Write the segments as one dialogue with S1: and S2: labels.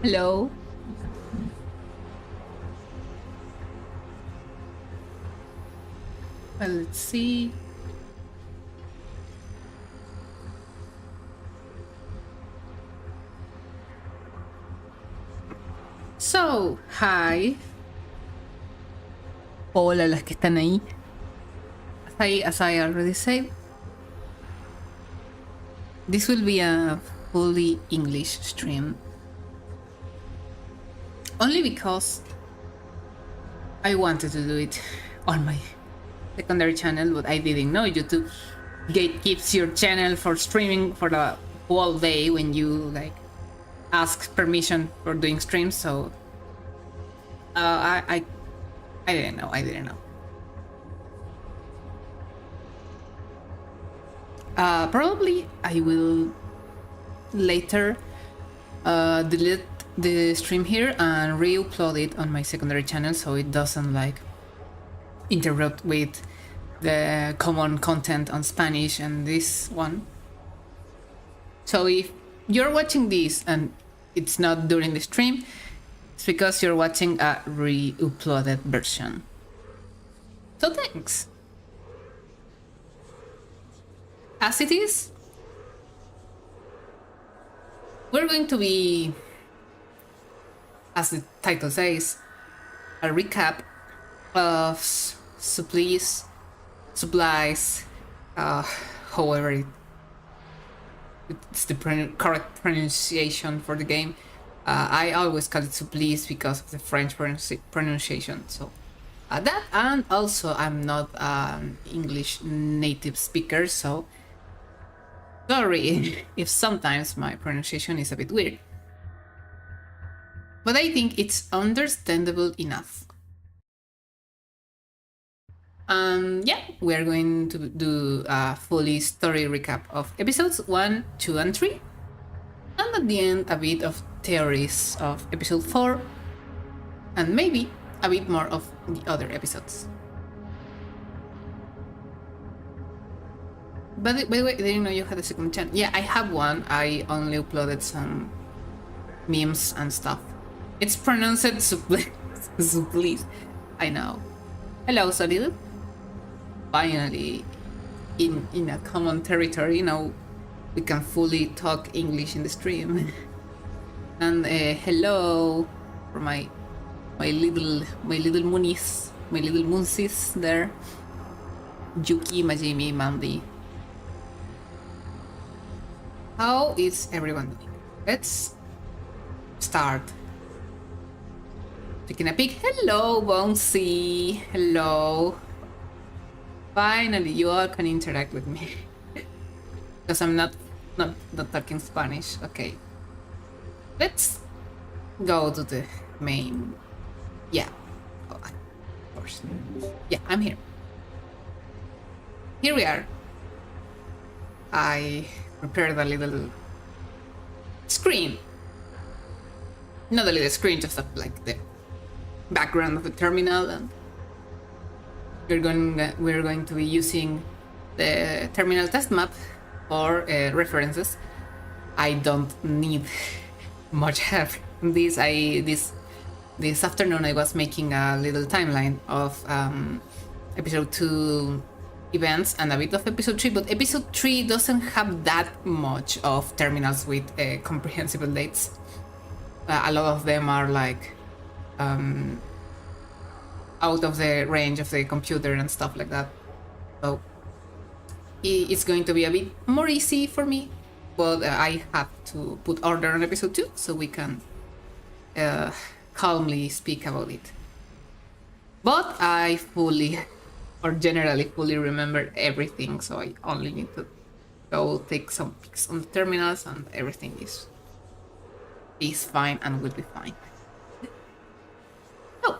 S1: Hello. Well, let's see. So, hi. Hola las que están ahí. As I already said, this will be a fully English stream. Only because I wanted to do it on my secondary channel, but I didn't know YouTube gatekeeps your channel for streaming for the whole day when you like ask permission for doing streams. So I didn't know. I didn't know. Probably I will later delete the stream here and re-upload it on my secondary channel so it doesn't like interrupt with the common content on Spanish and this one. So if you're watching this and it's not during the stream, it's because you're watching a re-uploaded version. So thanks. As it is, we're going to be, as the title says, a recap of Supplice, uh, however it's the correct pronunciation for the game. I always call it Supplice because of the French pronunciation. So that, and also I'm not an English native speaker, so sorry if sometimes my pronunciation is a bit weird. But I think it's understandable enough. Yeah, we are going to do a fully story recap of episodes 1, 2, and 3. And at the end, a bit of theories of episode 4, and maybe a bit more of the other episodes. But by the way, I didn't know you had a second channel. Yeah, I have one. I only uploaded some memes and stuff. It's pronounced Supplice. I know. Hello, Solid. Finally, in a common territory, you know, we can fully talk English in the stream. And hello for my little Munis, my little Munsis there. Yuki, Majimi, Mandy. How is everyone doing? Let's start. Taking a peek. Hello, Bouncy. Hello. Finally, you all can interact with me. Because I'm not talking Spanish. Okay. Let's go to the main. Yeah. Oh, of course. Yeah, I'm here. Here we are. I prepared a little screen. Not a little screen, just like the background of the terminal, and we're going to be using the terminal test map for references. I don't need much help in this. This afternoon I was making a little timeline of episode 2 events and a bit of episode 3, but episode 3 doesn't have that much of terminals with comprehensible dates. A lot of them are like out of the range of the computer and stuff like that. So it's going to be a bit more easy for me, but I have to put order on episode 2 so we can calmly speak about it. But I generally fully remember everything, so I only need to go take some pics on the terminals and everything is fine and will be fine. Oh,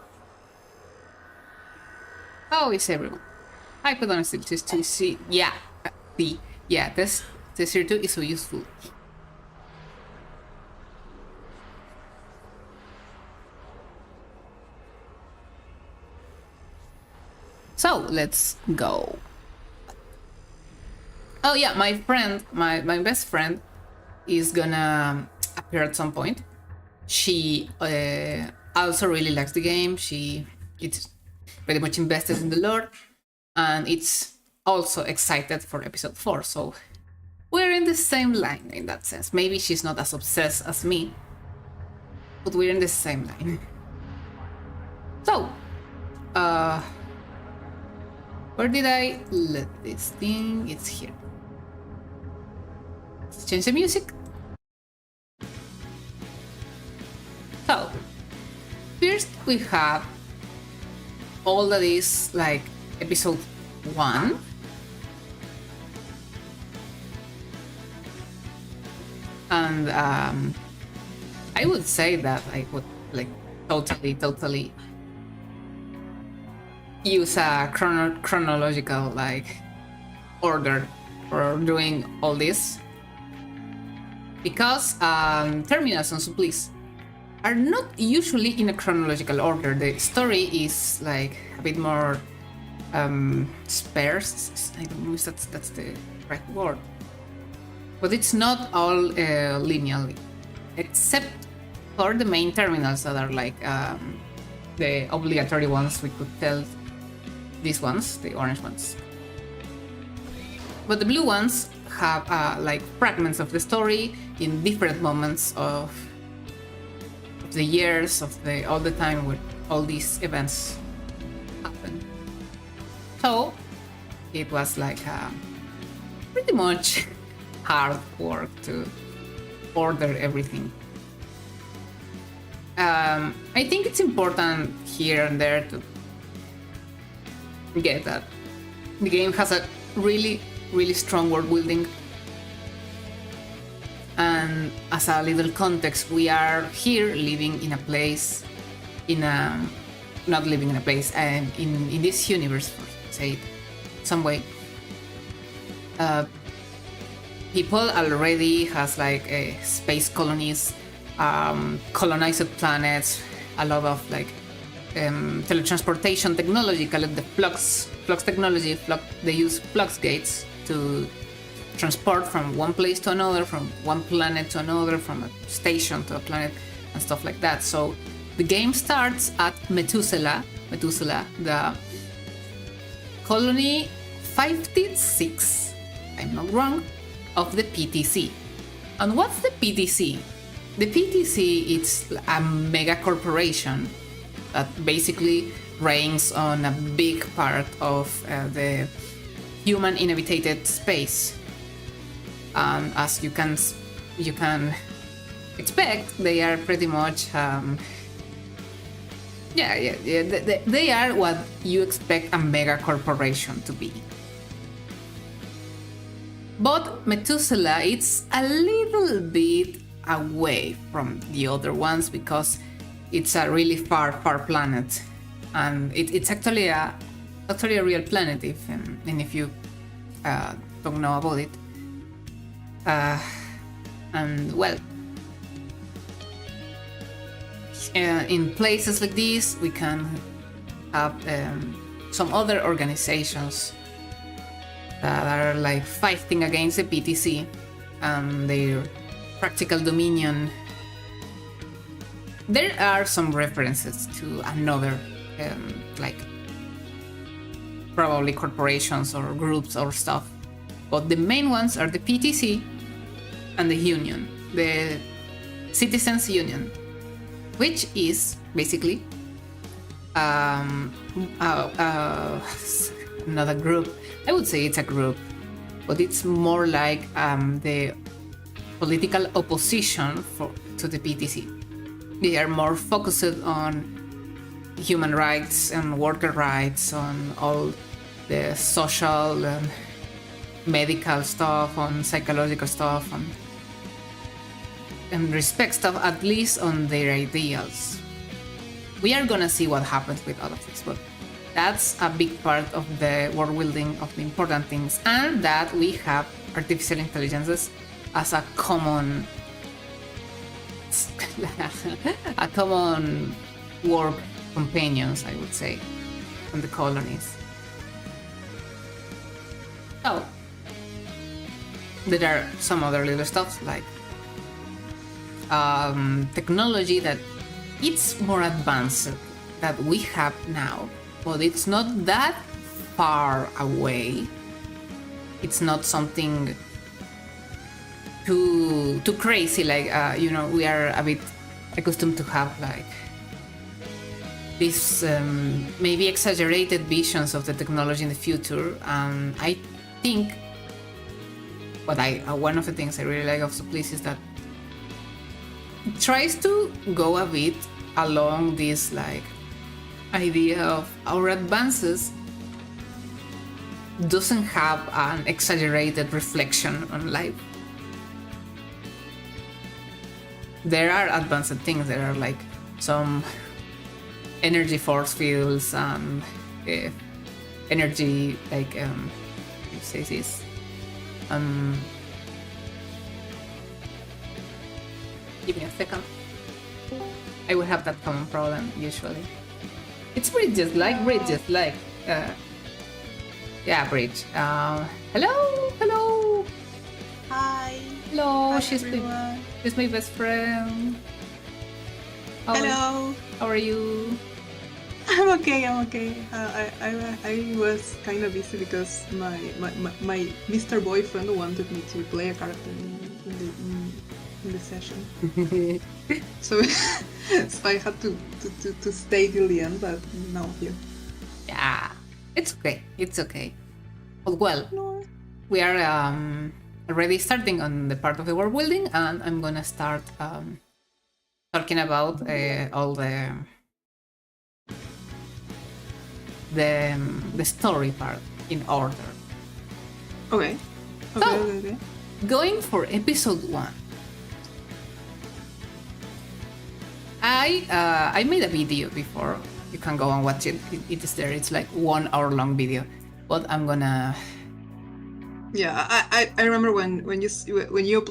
S1: how is everyone? I put on still just to see. Yeah, this here too is so useful. So let's go. Oh yeah, my friend, my best friend is gonna appear at some point. She also really likes the game. It's very much invested in the lore, and it's also excited for episode 4. So we're in the same line in that sense. Maybe she's not as obsessed as me, but we're in the same line. So, where did I let this thing? It's here. Let's change the music. So, first we have all that is like episode 1. And I would say that I would like totally use a chronological like order for doing all this, because terminals and supplies are not usually in a chronological order. The story is like a bit more sparse. I don't know if that's the right word, but it's not all linearly, except for the main terminals that are like the obligatory ones. We could tell these ones, the orange ones, but the blue ones have like fragments of the story in different moments of the years of all the time where all these events happen. So it was like pretty much hard work to order everything. I think it's important here and there to get that the game has a really strong world building. And as a little context, we are here living in a place, not living in a place, and in this universe, for say some way. People already has like space colonies, colonized planets, a lot of like teletransportation technology, called the flux technology. They use flux gates to transport from one place to another, from one planet to another, from a station to a planet, and stuff like that. So the game starts at Methuselah, the colony 56, I'm not wrong, of the PTC. And what's the PTC? The PTC is a mega corporation that basically reigns on a big part of the human inhabited space. As you can expect, they are pretty much they are what you expect a mega corporation to be. But Methuselah, it's a little bit away from the other ones because it's a really far planet, and it's actually a real planet if you don't know about it. And well, in places like this, we can have some other organizations that are like fighting against the PTC and their practical dominion. There are some references to another, like probably corporations or groups or stuff, but the main ones are the PTC and the Union, the Citizens Union, which is basically not a group. I would say it's a group, but it's more like the political opposition to the PTC. They are more focused on human rights and worker rights, on all the social and medical stuff, on psychological stuff, and respect stuff, at least on their ideals. We are gonna see what happens with all of this, but that's a big part of the world building of the important things, and that we have artificial intelligences as a common work companions, I would say, on the colonies. So there are some other little stuff like technology that it's more advanced that we have now, but it's not that far away. It's not something too crazy, like we are a bit accustomed to have like these maybe exaggerated visions of the technology in the future. I think one of the things I really like of Supplice is that it tries to go a bit along this like idea of our advances doesn't have an exaggerated reflection on life. There are advanced things. There are like some energy force fields and energy like you say this give me a second. I would have that common problem usually. It's Bridget, like Bridget, like yeah, Bridge. Hello.
S2: Hi.
S1: Hello.
S2: Hi,
S1: She's my best friend.
S2: Hello.
S1: How are you?
S2: I'm okay. I was kind of busy because my Mr. Boyfriend wanted me to play a character in the session. so I had to stay till the end, but now I'm here.
S1: Yeah, it's okay. But well,
S2: No.
S1: we are already starting on the part of the world building, and I'm gonna start talking about all the story part in order.
S2: Okay. Okay.
S1: Going for episode 1. I made a video before. You can go and watch it. It is there. It's like 1 hour long video. But I'm gonna.
S2: Yeah, I remember when you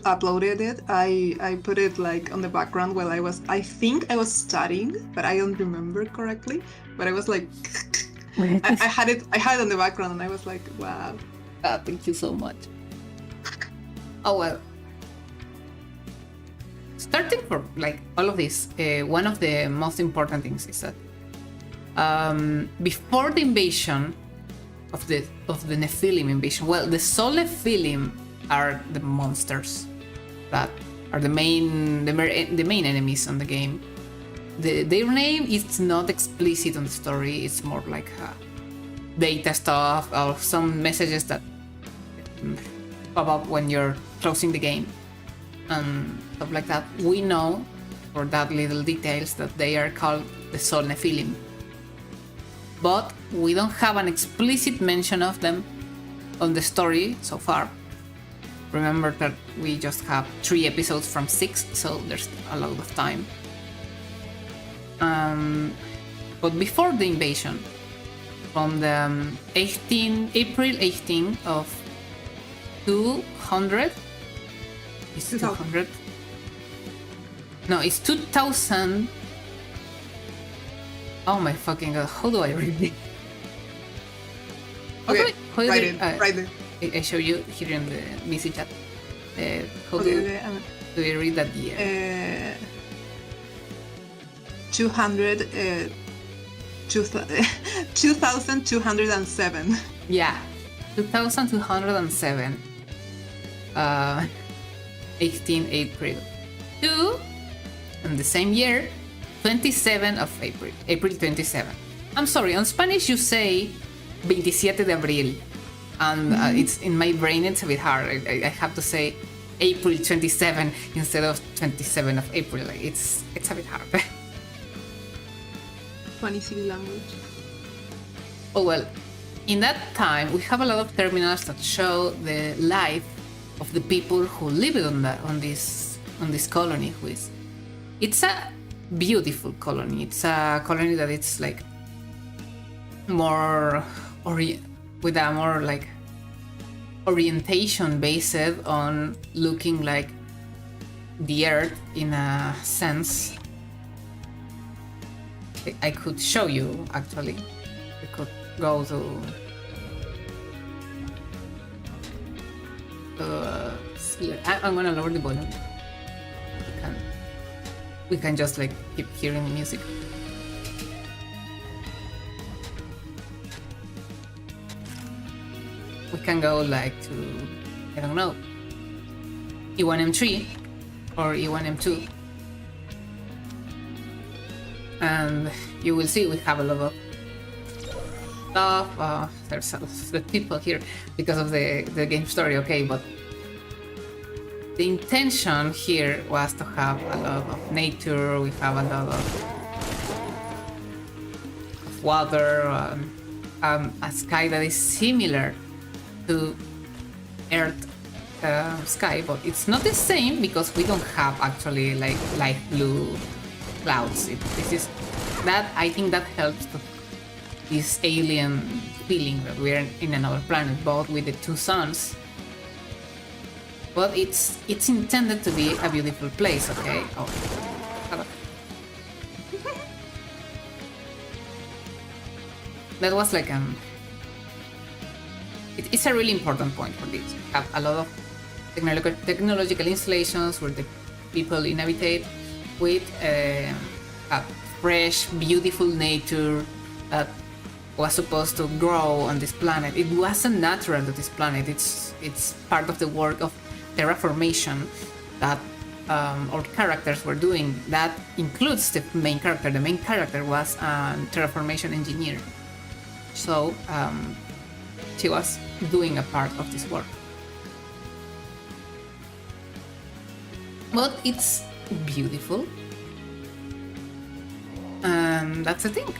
S2: uploaded it, I put it like on the background while I think I was studying, but I don't remember correctly. But I was like, I had it on the background, and I was like, wow.
S1: Thank you so much. Oh well. Starting for like all of this, one of the most important things is that before the invasion of the Nephilim invasion, well, the Sol Nephilim are the monsters that are the main enemies on the game. Their name is not explicit on the story. It's more like data stuff or some messages that pop up when you're closing the game and stuff like that. We know for that little details that they are called the Sol Nephilim, but we don't have an explicit mention of them on the story so far. Remember that we just have 3 episodes from 6, so there's a lot of time. But before the invasion, from the April 18 of 200, it's 200. No, it's 2000. Oh my fucking god! How do I read it?
S2: Okay, write it.
S1: I show you here in the message chat. How do you read that year?
S2: 2207.
S1: Yeah, 2207. 18 April. 2, in the same year, 27 of April. April 27. I'm sorry, on Spanish you say 27 de abril. And it's in my brain, it's a bit hard. I have to say April 27 instead of 27 of April. It's a bit hard.
S2: Funny silly language.
S1: Oh well, in that time we have a lot of terminals that show the life of the people who live on this colony. It's a beautiful colony. It's a colony that it's like more with a more like orientation based on looking like the Earth in a sense. I could show you actually. We could go to I'm gonna lower the volume. We can just like keep hearing the music. We can go like to, I don't know, E1M3 or E1M2, and you will see we have a lot of stuff. There's the people here because of the game story, okay, but the intention here was to have a lot of nature. We have a lot of water, a sky that is similar to Earth sky, but it's not the same because we don't have actually like light blue clouds. This is that I think that helps to this alien feeling that we're in another planet, both with the 2 suns. But it's intended to be a beautiful place, okay? Oh. That was like it's a really important point for this. We have a lot of technological installations where the people inhabit with a fresh, beautiful nature that was supposed to grow on this planet. It wasn't natural to this planet. It's part of the work of terraformation that our characters were doing. That includes the main character. The main character was a terraformation engineer. So she was doing a part of this work. but it's beautiful. And that's the thing.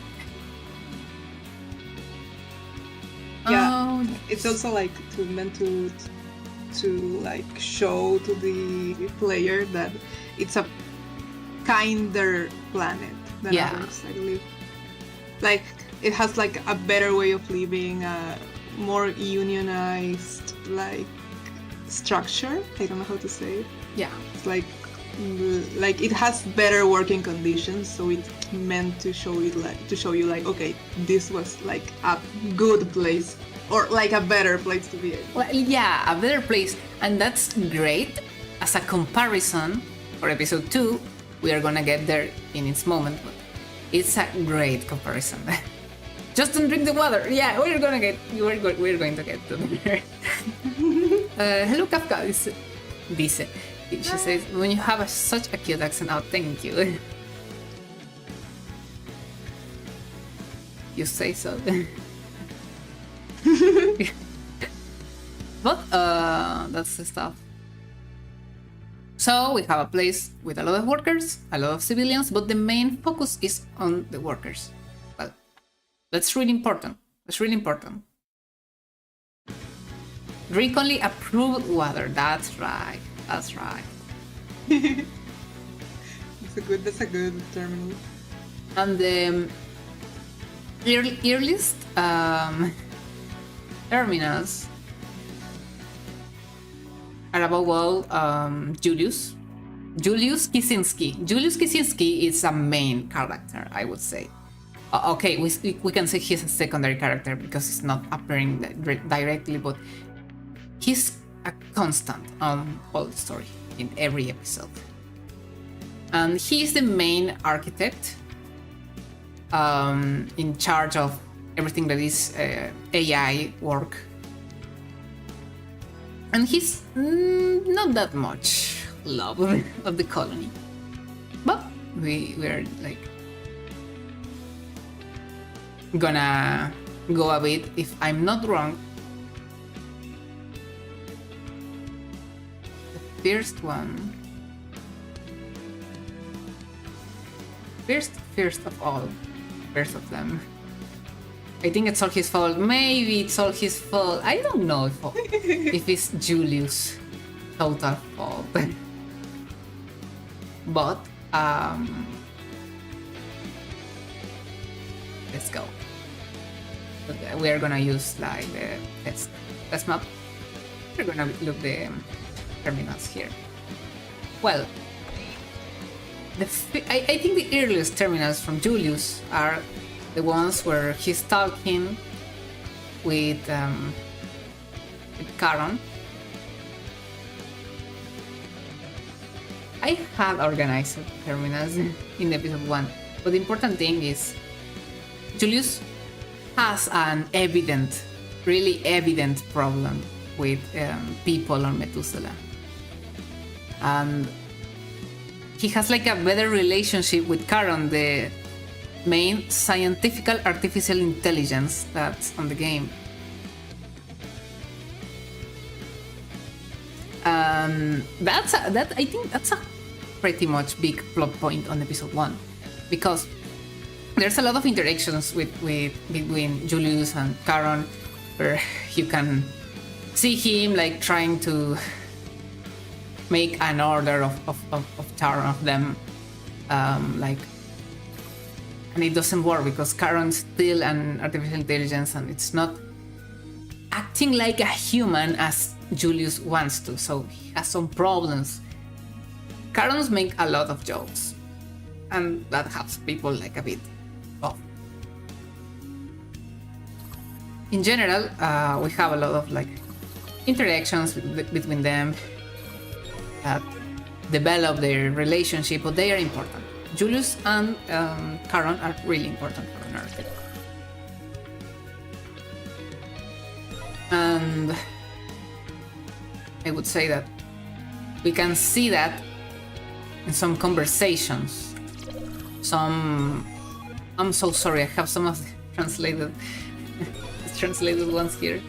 S2: Yeah, it's also like meant to like show to the player that it's a kinder planet than others, I believe. Like it has like a better way of living, a more unionized like structure. I don't know how to say it.
S1: Yeah,
S2: it's like it has better working conditions, so it's meant to show you like okay, this was like a good place or like a better place to be.
S1: well, yeah, a better place, and that's great as a comparison for episode 2. We are gonna get there in its moment, but it's a great comparison. Just don't drink the water. Yeah, we're going to get to there. Hello, Kafka. Dice. She says, when you have such a cute accent. Oh, thank you. You say so. But that's the stuff. So we have a place with a lot of workers, a lot of civilians, but the main focus is on the workers. Well, that's really important. That's really important. Drink only approved water. That's right. That's right.
S2: That's a good terminal.
S1: And the earliest terminals are above all Julius Kisinski. Julius Kisinski is a main character, I would say. Okay, we can say he's a secondary character because he's not appearing directly, but he's a constant on all the story in every episode. And he's the main architect in charge of everything that is AI work. And he's not that much love of the colony. But we're like gonna go a bit, if I'm not wrong. The first one. First of all. First of them. I think it's all his fault. Maybe it's all his fault. I don't know if it's Julius' total fault. But let's go. We are gonna use like the test map. We're gonna look the terminals here. Well, I think the earliest terminals from Julius are the ones where he's talking with Charon. I had organized terminals in episode 1, but the important thing is Julius has an really evident problem with people on Methuselah. And he has like a better relationship with Charon, the main scientific artificial intelligence that's on the game. I think that's a pretty much big plot point on episode 1, because there's a lot of interactions between Julius and Charon, where you can see him like trying to make an order of Charon of them, like. And it doesn't work because Charon's still an artificial intelligence and it's not acting like a human as Julius wants to, so he has some problems. Charons make a lot of jokes, and that helps people like a bit off. In general, we have a lot of like interactions between them that develop their relationship, but they are important. Julius and Charon are really important for the narrative. And I would say that we can see that in some conversations. I'm so sorry, I have some of the translated ones here.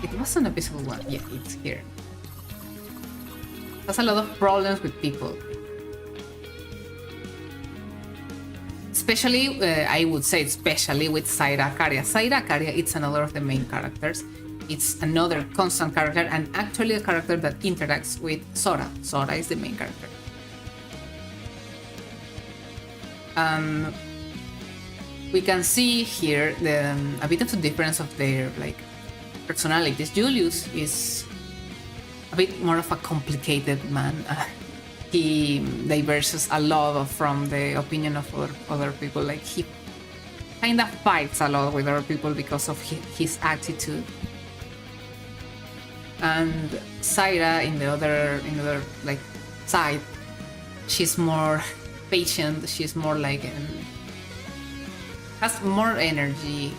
S1: It was on episode 1, yeah, it's here. has a lot of problems with people. Especially, I would say, especially with Zaira Akaria. Zaira Akaria, it's another of the main characters. It's another constant character, and actually a character that interacts with Sora. Sora is the main character. We can see here a bit of the difference of their personalities. Julius is a bit more of a complicated man. He diverges a lot from the opinion of other people. Like, he kind of fights a lot with other people because of his attitude. And Zaira, in the other side, she's more patient. She's more has more energy.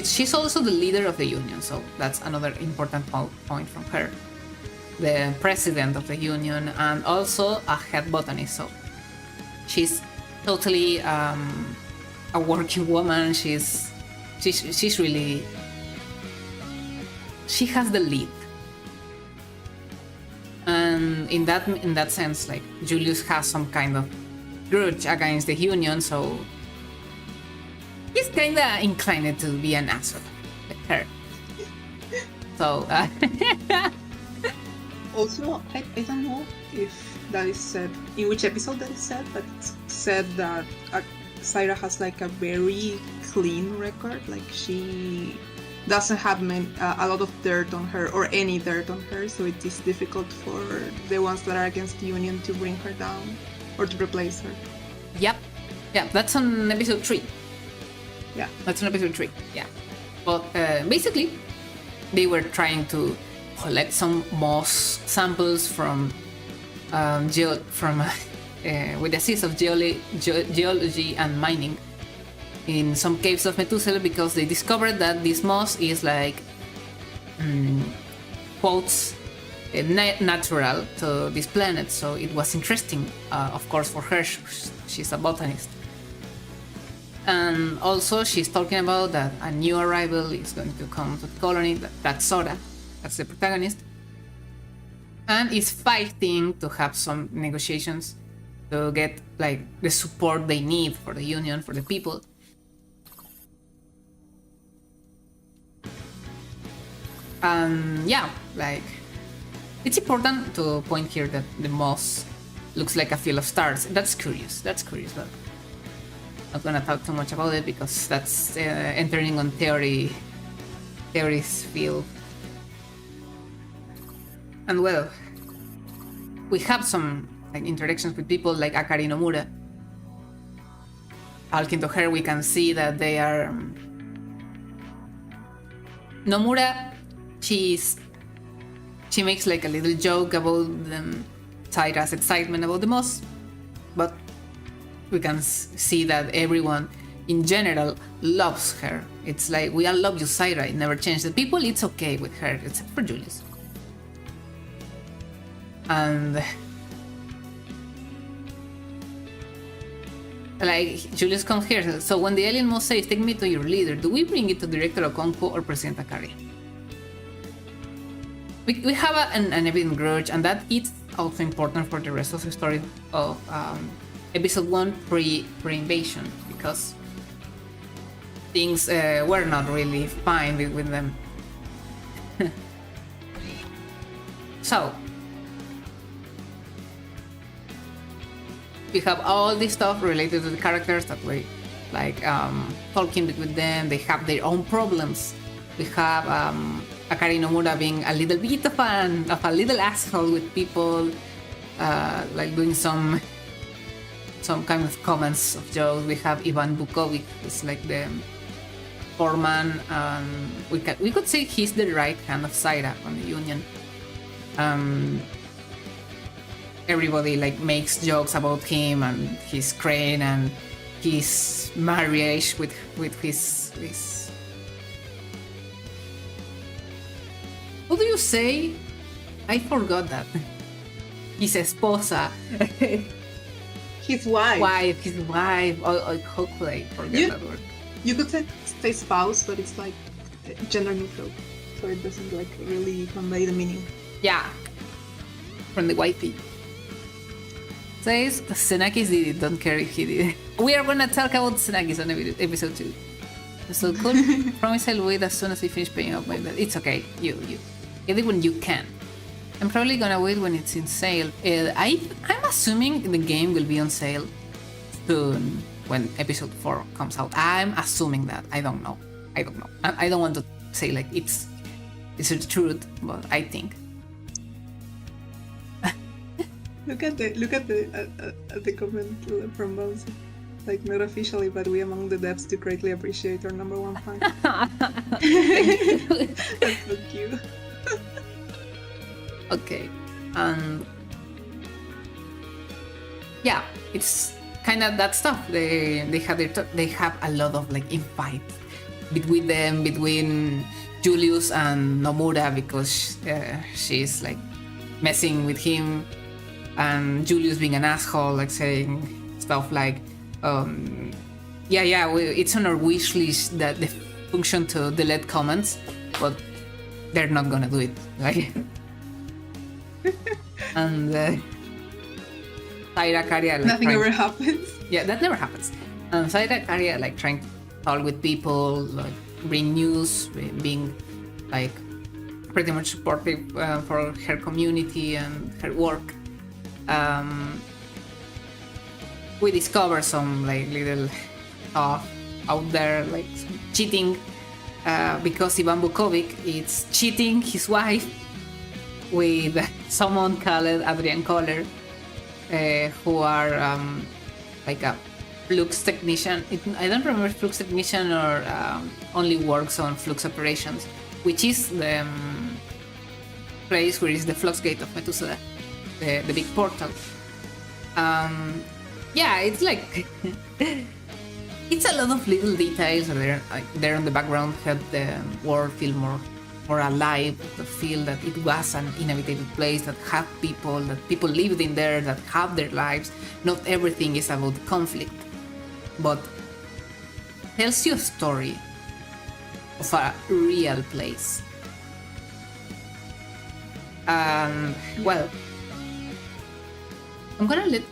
S1: She's also the leader of the union, so that's another important point from her. The president of the union, and also a head botanist. So she's totally a working woman. She's really, she has the lead. And in that sense, like, Julius has some kind of grudge against the union, so he's kinda inclined to be an asshole like her. So
S2: also, I don't know if that is said, in which episode that is said, but it's said that Zaira has like a very clean record. Like, she doesn't have a lot of dirt on her, or any dirt on her, so it is difficult for the ones that are against the union to bring her down or to replace her.
S1: Yep, that's on episode 3.
S2: Yeah,
S1: that's on episode 3. Yeah, but basically, they were trying to collect some moss samples from with the assist of geology and mining in some caves of Methuselah, because they discovered that this moss is like quotes natural to this planet. So it was interesting, of course, for her. She's a botanist. And also, she's talking about that a new arrival is going to come to the colony. That's Sora. That's the protagonist. And is fighting to have some negotiations to get like the support they need for the union, for the people. Yeah, like, it's important to point here that the moss looks like a field of stars. That's curious, but not gonna talk too much about it because that's entering on theories field. And well, we have some like interactions with people like Akari Nomura. Talking to her, we can see that they are Nomura. She makes like a little joke about Zaira's excitement about the moss, but we can see that everyone in general loves her. It's like, we all love you, Zaira. It never changed. The people, it's okay with her, except for Julius. And like, Julius comes here. So when the alien moss says, "Take me to your leader," do we bring it to Director Okonkwo or President Akari? We have an evident grudge, and that is also important for the rest of the story of episode 1 pre-invasion, because things were not really fine with them. So we have all this stuff related to the characters that we like talking with them. They have their own problems. We have Akari Nomura being a little bit of a little asshole with people, like doing some kind of comments of jokes. We have Ivan Bukovic, who's like the foreman. We could say he's the right hand of Zaira on the union. Everybody like makes jokes about him and his crane and his marriage with his what do you say? I forgot that. His esposa.
S2: His wife.
S1: His wife. Oh, how could I forget that word?
S2: You could say spouse, but it's like gender neutral. so it doesn't like really convey the meaning.
S1: Yeah, from the wifey. Says Xenakis did it, don't care if he did it. We are gonna talk about Xenakis on episode 2. So cool. Promise I'll wait as soon as I finish paying off my debt. It's okay. You get it when you can. I'm probably gonna wait when it's in sale. I'm assuming the game will be on sale soon when episode 4 comes out. I'm assuming that. I don't know. I don't want to say like it's the truth, but I think.
S2: Look at the comment from Bouncy. Like, not officially, but we among the devs do greatly appreciate our number 1 fan. That's so cute.
S1: Okay, and yeah, it's kind of that stuff. They have a lot of like infight between Julius and Nomura because she's like messing with him, and Julius being an asshole, like saying stuff like, it's on our wish list that the function to delete comments, but they're not gonna do it, like. And Saira Karia, like,
S2: nothing ever happens.
S1: Yeah, that never happens. And Saira Karia, like, trying to talk with people, like bring news, being like pretty much supportive for her community and her work. We discover some like little stuff out there, like cheating, because Ivan Bukovic is cheating his wife with someone called Adrian Kohler, who are like a flux technician. I don't remember if flux technician or only works on flux operations, which is the place where is the flux gate of Methuselah, the big portal. Yeah, it's like it's a lot of little details there on the background help the world feel more alive, to feel that it was an inhabited place that had people, that people lived in there, that have their lives. Not everything is about conflict, but tells you a story of a real place. Well, I'm gonna let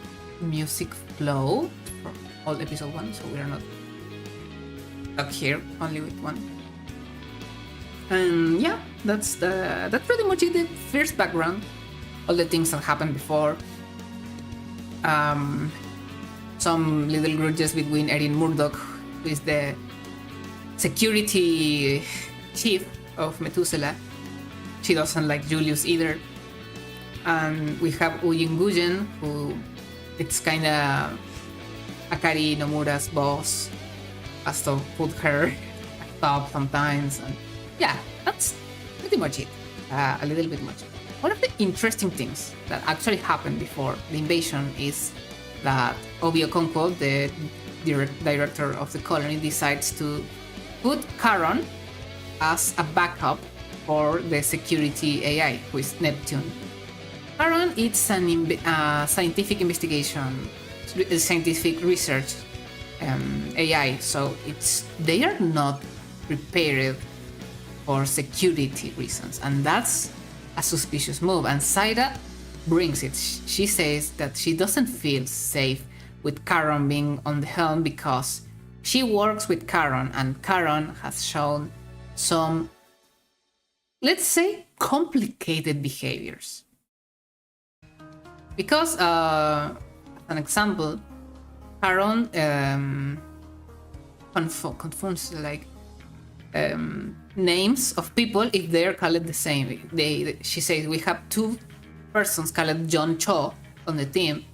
S1: music flow for all episode 1, so we're not stuck here only with one. And yeah, that's pretty much it. The first background, all the things that happened before. Some little grudges between Erin Murdoch, who is the security chief of Methuselah. She doesn't like Julius either. And we have Uyun Gujen, who it's kind of Akari Nomura's boss, has to put her up sometimes. And yeah, that's pretty much it. A little bit much. One of the interesting things that actually happened before the invasion is that Obi Okonkwo, the director of the colony, decides to put Charon as a backup for the security AI, who is Neptune. Charon is scientific investigation, scientific research AI, so they are not prepared for security reasons, and that's a suspicious move. And Saira brings it. She says that she doesn't feel safe with Charon being on the helm because she works with Charon, and Charon has shown some, let's say, complicated behaviors. Because, as an example, Charon confounds like names of people if they're called the same. She says we have 2 persons called John Cho on the team,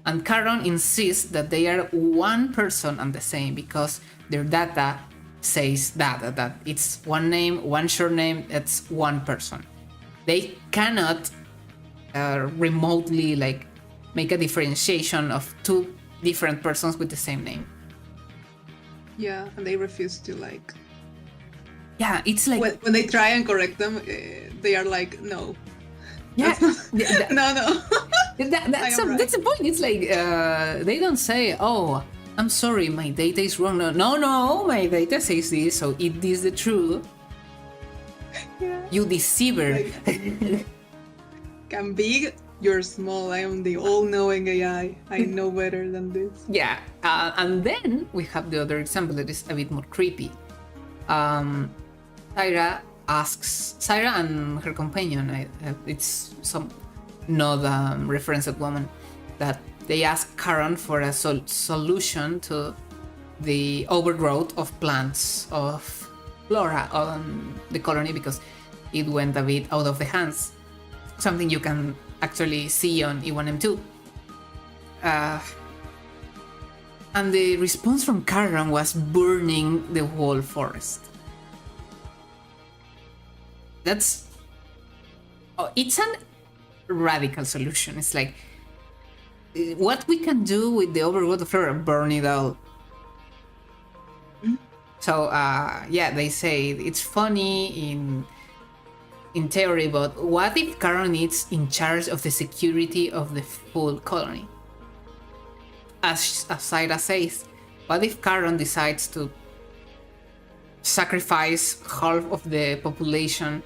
S1: and Charon insists that they are one person and the same because their data says that it's one name, one short name, it's one person. They cannot remotely like make a differentiation of 2 different persons with the same name.
S2: Yeah, and they refuse to like.
S1: Yeah, it's like
S2: when they try and correct them, they are like, no.
S1: Yeah,
S2: no.
S1: That's the point. It's like they don't say, "Oh, I'm sorry, my data is wrong." No, my data says this, so it is the truth.
S2: Yeah.
S1: You deceiver.
S2: Like, I'm big, you're small. I am the all-knowing AI. I know better than this.
S1: Yeah, and then we have the other example that is a bit more creepy. Syra and her companion, it's some not referenced woman, that they ask Karen for a solution to the overgrowth of plants of flora on the colony because it went a bit out of the hands. Something you can actually see on E1M2. And the response from Karen was burning the whole forest. It's a radical solution. It's like, what we can do with the overgrowth of flora, burn it all. So yeah, they say it's funny in theory, but what if Karen is in charge of the security of the full colony? As Syra says, what if Karen decides to sacrifice half of the population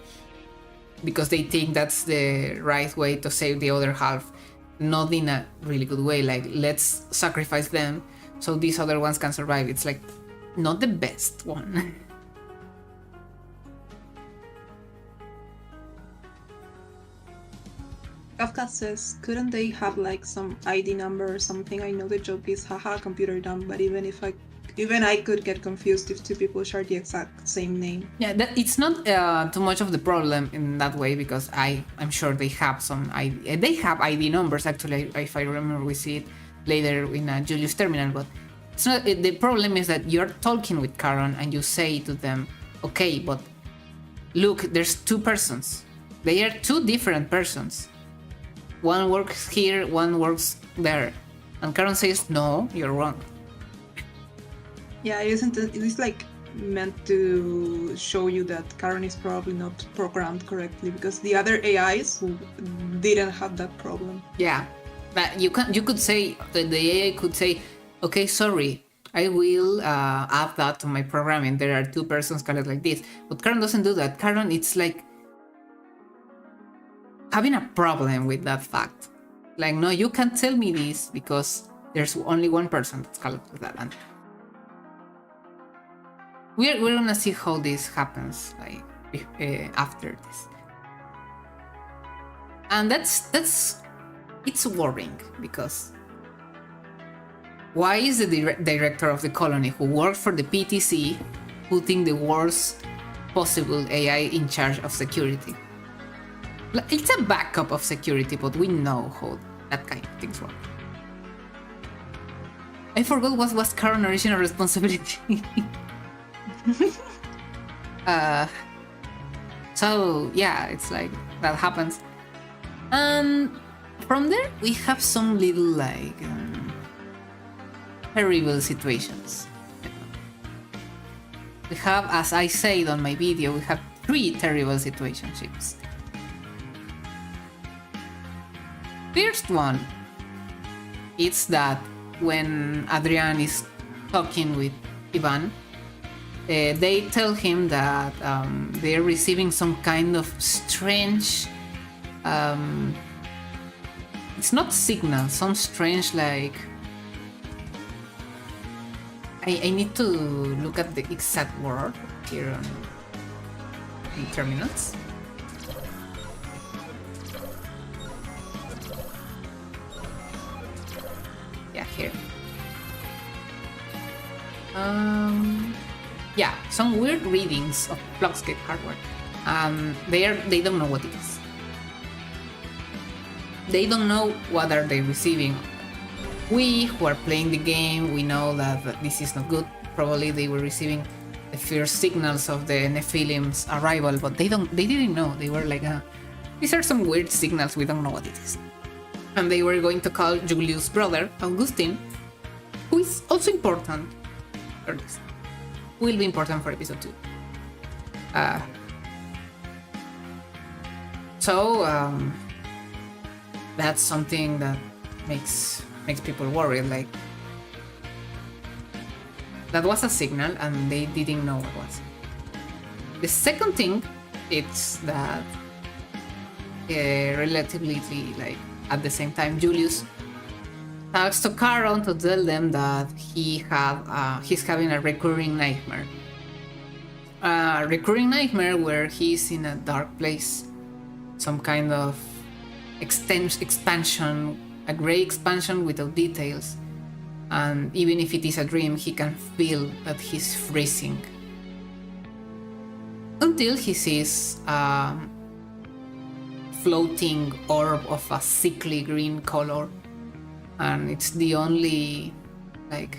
S1: because they think that's the right way to save the other half? Not in a really good way, like, let's sacrifice them so these other ones can survive. It's like not the best one.
S2: Kafka says, couldn't they have like some ID number or something? I know the joke is haha computer dumb, but even I could get confused if two people share the exact same name.
S1: Yeah, it's not too much of the problem in that way because I'm sure they have some they have ID numbers actually. If I remember, we see it later in Julius Terminal, but it's not. The problem is that you're talking with Karen and you say to them, okay, but look, there's two persons. They are two different persons. One works here, one works there. And Karen says, no, you're wrong.
S2: Yeah, it's like meant to show you that Karen is probably not programmed correctly because the other AIs didn't have that problem.
S1: Yeah, but you could say, the AI could say, okay, sorry, I will add that to my programming. There are two persons colored like this. But Karen doesn't do that. Karen, it's like having a problem with that fact. Like, no, you can't tell me this because there's only one person that's colored like that. And we're gonna see how this happens, like after this. And that's it's worrying because why is the director of the colony who worked for the PTC putting the worst possible AI in charge of security? It's a backup of security, but we know how that kind of things work. I forgot what was Karen's original responsibility. So yeah, it's like that happens. And from there we have some little like terrible situations. We have, as I said on my video, we have 3 terrible situationships. First one, it's that when Adrian is talking with Ivan, they tell him that they're receiving some kind of strange, it's not signal, some strange like, I need to look at the exact word here in terminals. Yeah, here. Yeah, some weird readings of Blockscape hardware. They don't know what it is. They don't know what are they receiving. We who are playing the game, we know that this is not good. Probably they were receiving the first signals of the Nephilim's arrival, but they didn't know. They were like, these are some weird signals, we don't know what it is. And they were going to call Julius' brother, Augustine, who is also important, or at least will be important for episode 2. So that's something that makes people worried. Like, that was a signal and they didn't know what it was. The second thing it's that relatively, like, at the same time, Julius talks to Caron to tell them that he's having a recurring nightmare. A recurring nightmare where he's in a dark place, some kind of expansion, a gray expansion without details. And even if it is a dream, he can feel that he's freezing. Until he sees a floating orb of a sickly green color. And it's the only, like,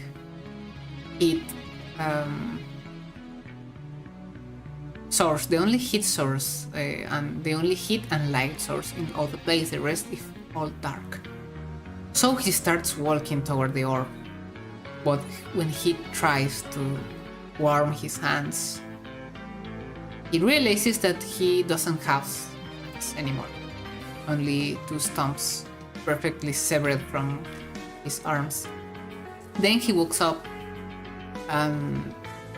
S1: heat source, the only heat source, and the only heat and light source in all the place. The rest is all dark. So he starts walking toward the orb. But when he tries to warm his hands, he realizes that he doesn't have hands anymore. Only two stumps, perfectly severed from his arms. Then he wakes up, and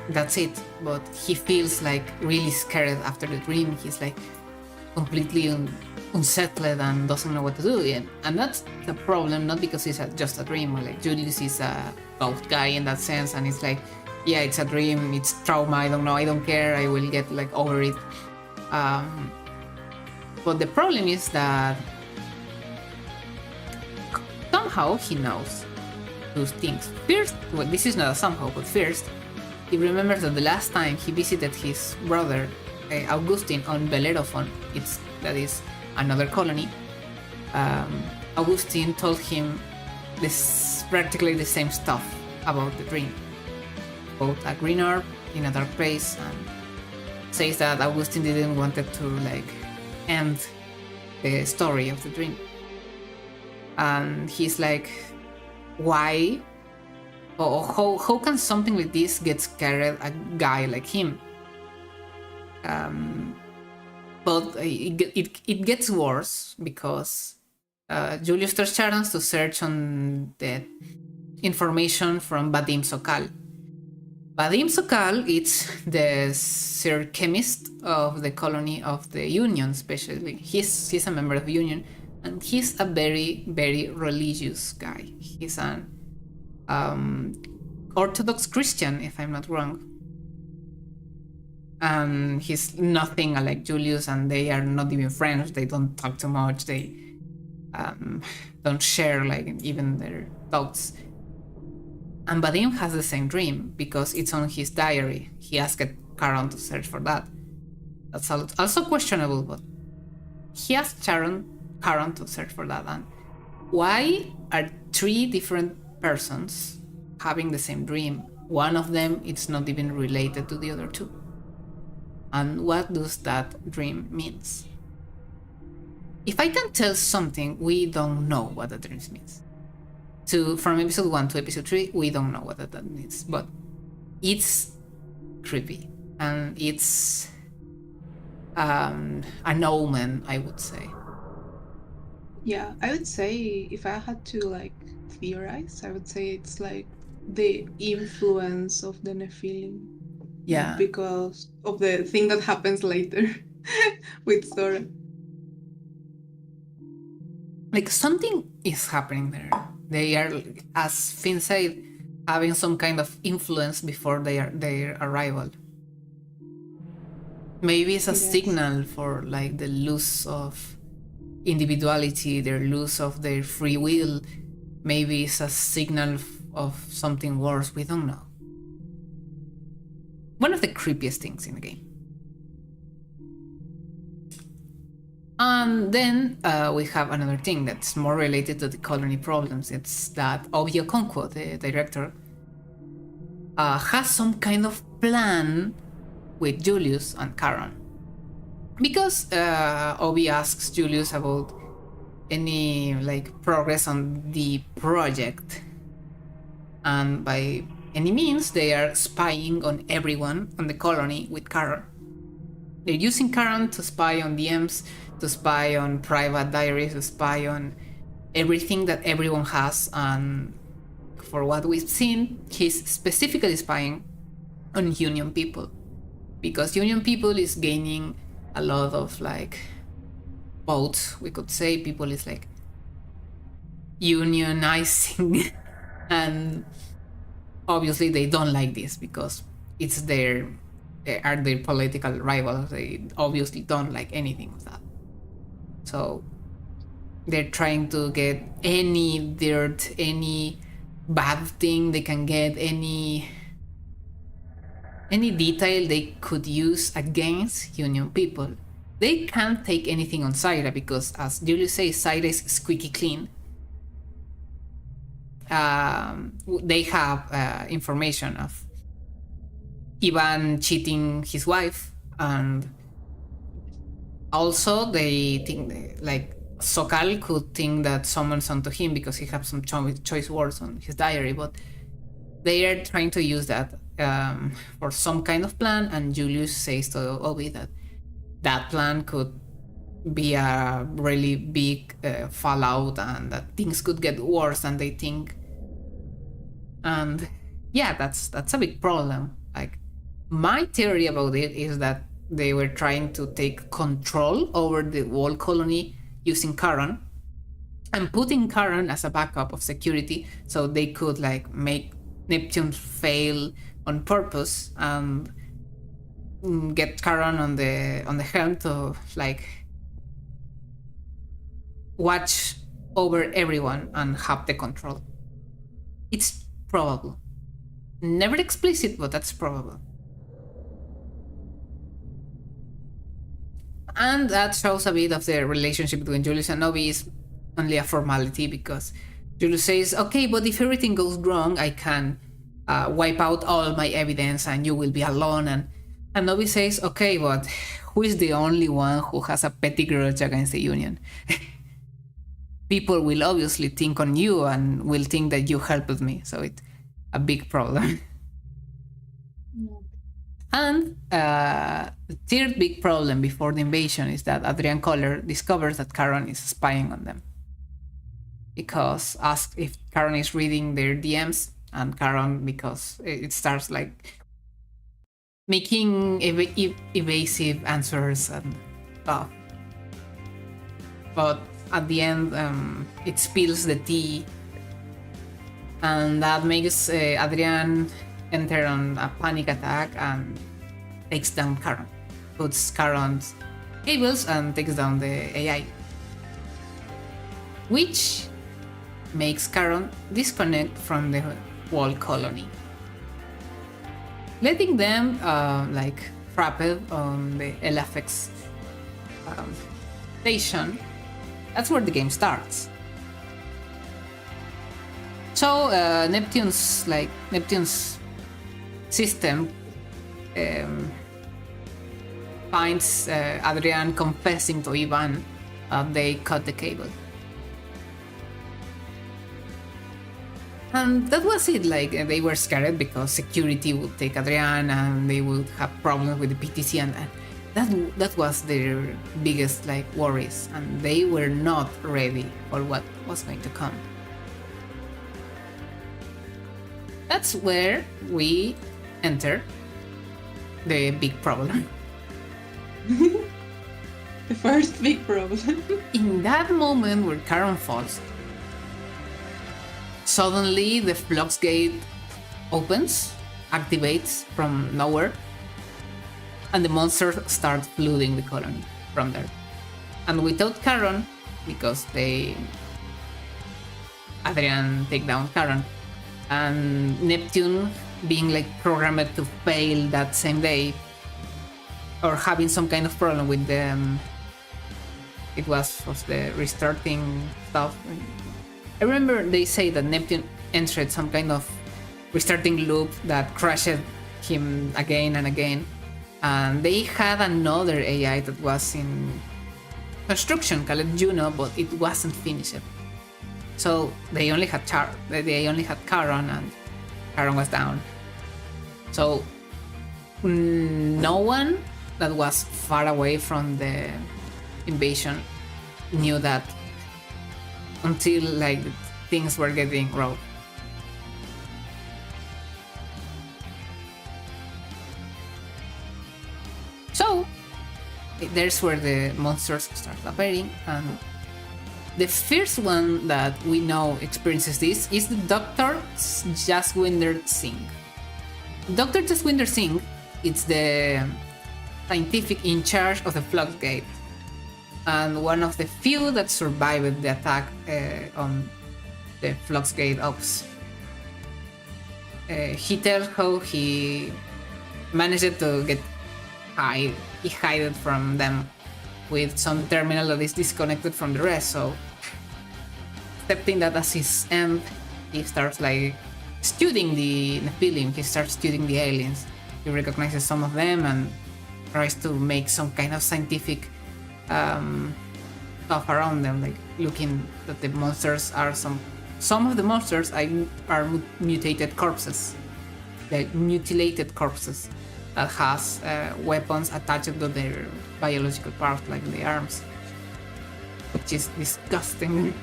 S1: that's it. But he feels like really scared after the dream. He's like completely unsettled and doesn't know what to do. And that's the problem, not because it's just a dream. Like, Julius is a goat guy in that sense, and it's like, yeah, it's a dream, it's trauma, I don't know, I don't care, I will get like over it. But the problem is that somehow he knows those things. First, well, this is not a somehow, but first, he remembers that the last time he visited his brother, Augustine, on Bellerophon, that is another colony, Augustine told him this practically the same stuff about the dream. Both a green orb in a dark place, and says that Augustine didn't want it to like end the story of the dream. And he's like, why? Or how can something like this get scared a guy like him? But it gets worse because Julius tells Charles to search on the information from Vadim Sokal. Vadim Sokal is the Sir Chemist of the colony of the Union, especially. He's a member of the Union, and he's a very, very religious guy. He's an Orthodox Christian, if I'm not wrong. And he's nothing like Julius, and they are not even friends. They don't talk too much. They don't share like even their thoughts. And Vadim has the same dream because it's on his diary. He asked Caron to search for that. That's also questionable, but he asked Caron to search for that. And why are three different persons having the same dream? One of them it's not even related to the other two. And what does that dream means? If I can tell something, we don't know what the dream means. From episode 1 to episode 3, we don't know what that means, but it's creepy, and it's an omen, I would say.
S2: Yeah, I would say if I had to like theorize, I would say it's like the influence of the Nephilim.
S1: Yeah.
S2: Because of the thing that happens later with Sora.
S1: Like, something is happening there. They are, as Finn said, having some kind of influence before their arrival. Maybe it's a signal for like the loss of individuality, their loss of their free will. Maybe it's a signal of something worse. We don't know. One of the creepiest things in the game. And then we have another thing that's more related to the colony problems. It's that Obi Okonkwo, the director, has some kind of plan with Julius and Caron. Because Obi asks Julius about any like progress on the project. And by any means, they are spying on everyone on the colony with Caron. They're using Caron to spy on DMs, to spy on private diaries, to spy on everything that everyone has. And for what we've seen, he's specifically spying on Union people. Because Union people is gaining a lot of like votes, we could say. People is like unionizing and obviously they don't like this because it's they are their political rivals. They obviously don't like anything of that. So they're trying to get any dirt, any bad thing they can get, any detail they could use against union people. They can't take anything on Zaira because, as Julius says, Zaira is squeaky clean. They have information of Ivan cheating his wife, and also they think like Sokal could think that someone's onto him because he has some choice words on his diary, but they are trying to use that for some kind of plan, and Julius says to Obi that that plan could be a really big fallout and that things could get worse than they think. And yeah, that's a big problem. Like, my theory about it is that they were trying to take control over the whole colony using Charon and putting Charon as a backup of security so they could like make Neptune fail on purpose and get Charon on the helm to like watch over everyone and have the control. It's probable. Never explicit, but that's probable. And that shows a bit of the relationship between Julius and Obi is only a formality because Julius says, okay, but if everything goes wrong, I can wipe out all my evidence and you will be alone. And Obi says, okay, but who is the only one who has a petty grudge against the Union? People will obviously think on you and will think that you helped me. So it's a big problem.
S2: Yeah.
S1: And the third big problem before the invasion is that Adrian Koller discovers that Charon is spying on them. Because asked if Charon is reading their DMs, and Charon, because it starts like making evasive answers and stuff. But at the end, it spills the tea, and that makes Adrian enter on a panic attack and takes down Charon, puts Charon's cables and takes down the AI, which makes Charon disconnect from the whole colony, letting them like trapped on the LFX station. That's where the game starts. So Neptune's system finds Adrian confessing to Ivan they cut the cable. And that was it. Like, they were scared because security would take Adrian and they would have problems with the PTC, and that was their biggest like worries, and they were not ready for what was going to come. That's where we enter the big problem.
S2: The first big problem.
S1: In that moment where Charon falls, suddenly the flux gate opens, activates from nowhere, and the monsters start flooding the colony from there. And without Charon, because Adrian take down Charon, and Neptune being like programmed to fail that same day, or having some kind of problem with them, it was the restarting stuff. I remember they say that Neptune entered some kind of restarting loop that crashed him again and again. And they had another AI that was in construction called Juno, but it wasn't finished. So they only had Charon, and Charon was down. So no one that was far away from the invasion knew that until like things were getting rough. So there's where the monsters start appearing, and the first one that we know experiences this is the Dr. Jaswinder Singh. Dr. Jaswinder Singh is the scientific in charge of the Flux Gate, and one of the few that survived the attack on the Flux Gate Ops. He tells how he managed to get he hid from them with some terminal that is disconnected from the rest, so accepting that as his end, he starts like studying the Nephilim, he starts studying the aliens. He recognizes some of them and tries to make some kind of scientific stuff around them, like looking that the monsters are some of the monsters are mutated corpses, like mutilated corpses that has weapons attached to their biological parts, like the arms, which is disgusting.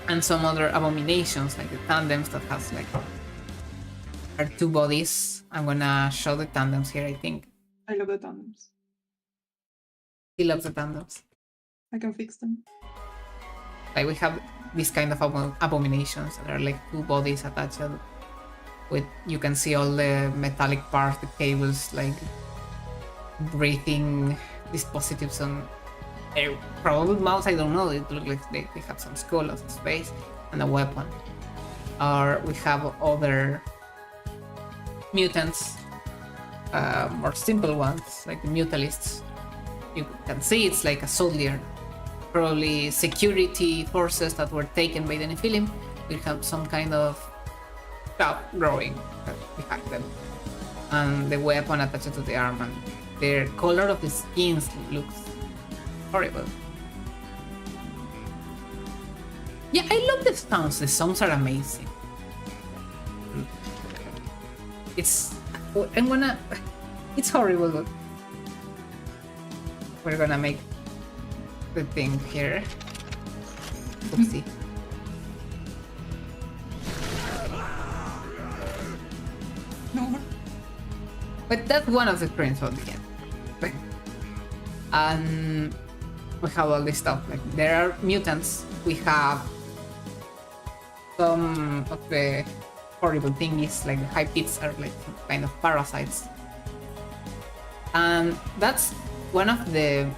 S1: And some other abominations, like the tandems that has like are two bodies. I'm gonna show the tandems here, I think.
S2: I love the tandems.
S1: He loves the tandems.
S2: I can fix them.
S1: Like we have this kind of abominations that are like two bodies attached with, you can see all the metallic parts, the cables, like breathing dispositives on their probably mouths, I don't know, it looks like they have some skull as a space and a weapon. Or we have other mutants, more simple ones, like the mutalists. You can see it's like a soldier, probably security forces that were taken by the Nephilim. We have some kind of stuff growing behind them, and the weapon attached to the arm, and the color of the skins looks horrible. Yeah, I love the sounds. The sounds are amazing. It's horrible, but we're gonna make the thing here. Oopsie.
S2: No.
S1: But that's one of the screens on the end. And we have all this stuff. Like there are mutants. We have some of the horrible thingies, like the high pits are like some kind of parasites. And that's one of the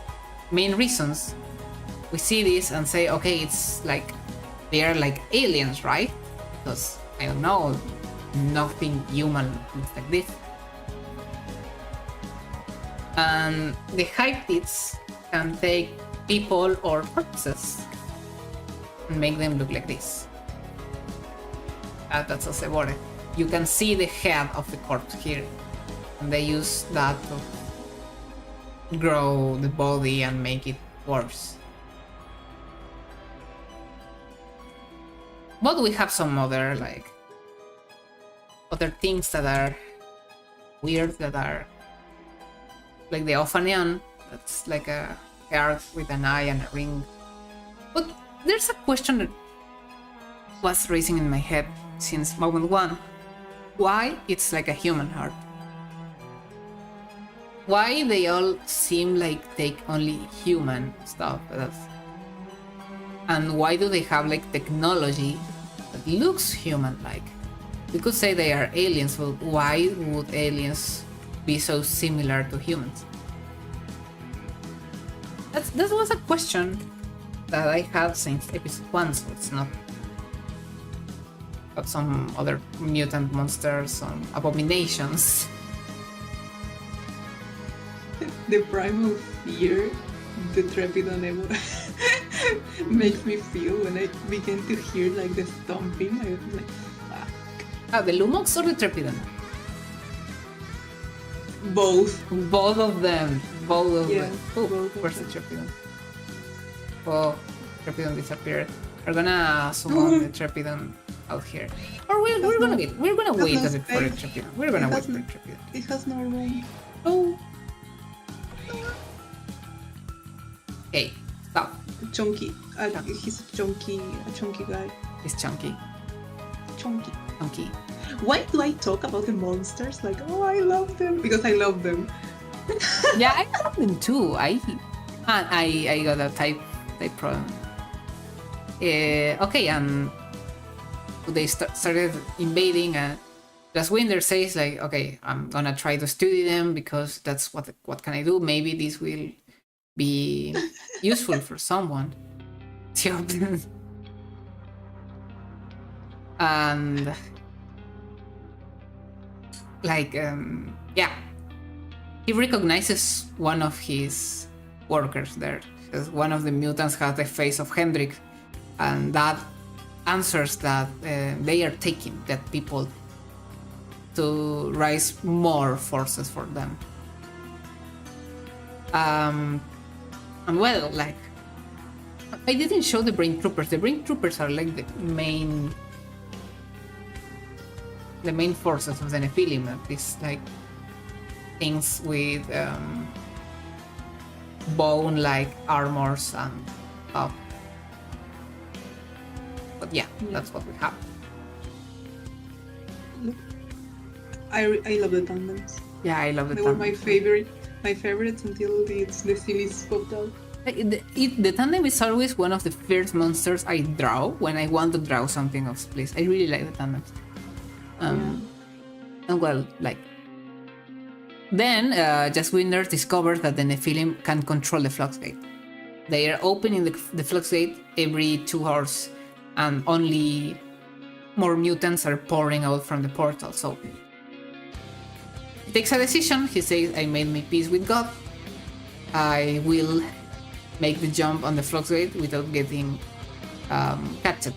S1: main reasons we see this and say, okay, it's like they are like aliens, right? Because I don't know, nothing human looks like this. And the high pits can take people or corpses and make them look like this. That's a sebore. You can see the head of the corpse here, and they use that to grow the body and make it worse. But we have some other things that are weird, that are like the Ophanion, that's like a heart with an eye and a ring. But there's a question that was raising in my head since moment one. Why it's like a human heart? Why they all seem like take only human stuff? And why do they have like technology that looks human-like? We could say they are aliens, but why would aliens be so similar to humans? That was a question that I had since episode 1, so it's not about some other mutant monsters, some abominations.
S2: The primal fear the Trepidon makes me feel when I begin to hear like the stomping. I was like, fuck.
S1: Ah, the Lumox or the Trepidon?
S2: Both.
S1: Both of them. Both of them. Oh, where's the
S2: them.
S1: Trepidon? Oh, Trepidon disappeared. We're gonna summon the Trepidon out here. Or we're gonna wait a bit for the Trepidon. We're gonna wait for the Trepidon.
S2: It has no room.
S1: Oh. Hey, stop.
S2: Chunky. He's a chunky guy.
S1: He's chunky.
S2: Chunky.
S1: Chunky.
S2: Why do I talk about the monsters? Like, oh, I love them. Because I love them.
S1: Yeah, I have them too. I got a type problem. Okay, and they started invading, and Winder says like, okay, I'm gonna try to study them because that's what can I do? Maybe this will be useful for someone. And like, yeah, he recognizes one of his workers there. Because one of the mutants has the face of Hendrik, and that answers that they are taking dead people to raise more forces for them. And well, like, I didn't show the Brain Troopers. The Brain Troopers are like the main forces of the Nephilim. These like things with bone-like armors and stuff. But yeah, that's what we have.
S2: I love the tandems.
S1: Yeah, I love the
S2: They
S1: tandem.
S2: were my favorites until the series popped out.
S1: The tandem is always one of the first monsters I draw when I want to draw something of Supplice. I really like the tandems. And well, like, then Winder discovers that the Nephilim can control the flux gate. They are opening the flux gate every 2 hours, and only more mutants are pouring out from the portal. So he takes a decision. He says, I made my peace with God. I will make the jump on the flux gate without getting captured.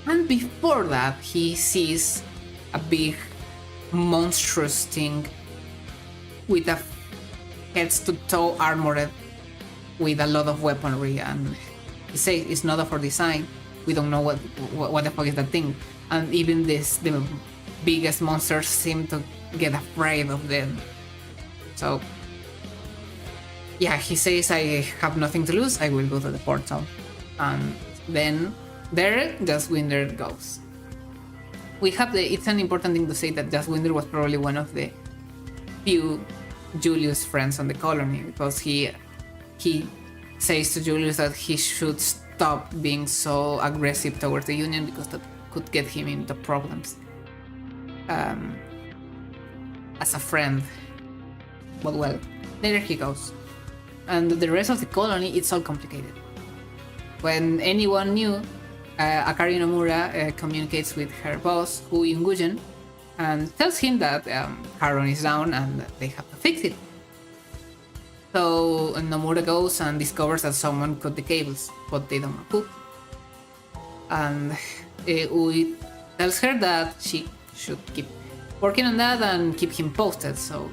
S1: And before that, he sees a big monstrous thing with a head-to-toe armored with a lot of weaponry, and he says it's not for design. We don't know what the fuck is that thing. And even the biggest monsters seem to get afraid of them. So yeah, he says, I have nothing to lose, I will go to the portal. And then there Winder goes. We have it's an important thing to say that Winder was probably one of the few Julius friends on the colony, because he says to Julius that he should stop being so aggressive towards the Union because that could get him into problems as a friend. But well, there he goes. And the rest of the colony, it's all complicated. When anyone new, Akari Nomura communicates with her boss, Hu Yungujen, and tells him that Charon is down and they have to fix it. So Nomura goes and discovers that someone cut the cables, but they don't know who. And Ui tells her that she should keep working on that and keep him posted. So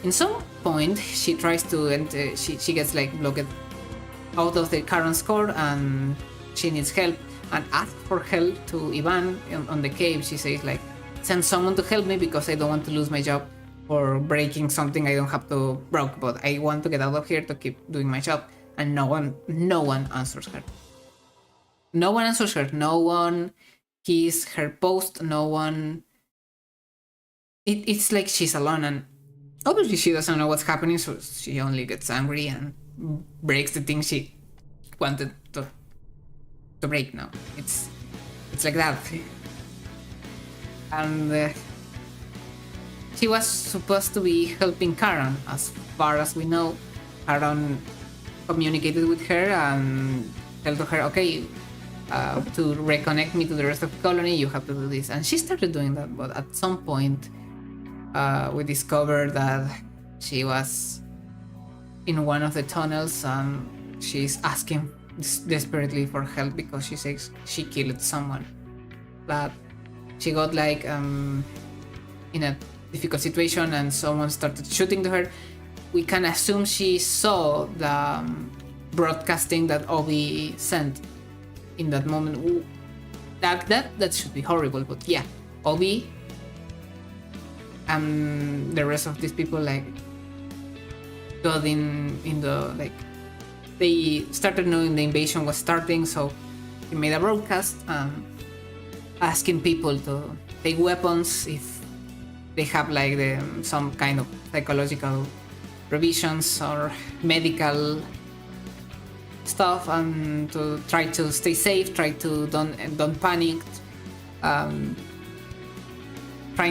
S1: in some point, she tries to enter, she gets like blocked out of the Charon's core, and she needs help and asks for help to Ivan on the cave. She says like, send someone to help me because I don't want to lose my job for breaking something I don't have to break, but I want to get out of here to keep doing my job. And no one answers her. No one answers her. No one keys her post. No one. It's like she's alone, and obviously she doesn't know what's happening, so she only gets angry and breaks the thing she wanted to break. Now it's like that. And she was supposed to be helping Charon. As far as we know, Charon communicated with her and told her, okay, to reconnect me to the rest of the colony, you have to do this. And she started doing that, but at some point, we discovered that she was in one of the tunnels and she's asking desperately for help because she says she killed someone. But she got like in a difficult situation and someone started shooting to her. We can assume she saw the broadcasting that Obi sent in that moment. Ooh, that should be horrible, but yeah, Obi and the rest of these people like got in the like, they started knowing the invasion was starting, so he made a broadcast asking people to take weapons if they have like some kind of psychological revisions or medical stuff, and to try to stay safe, try to don't panic, trying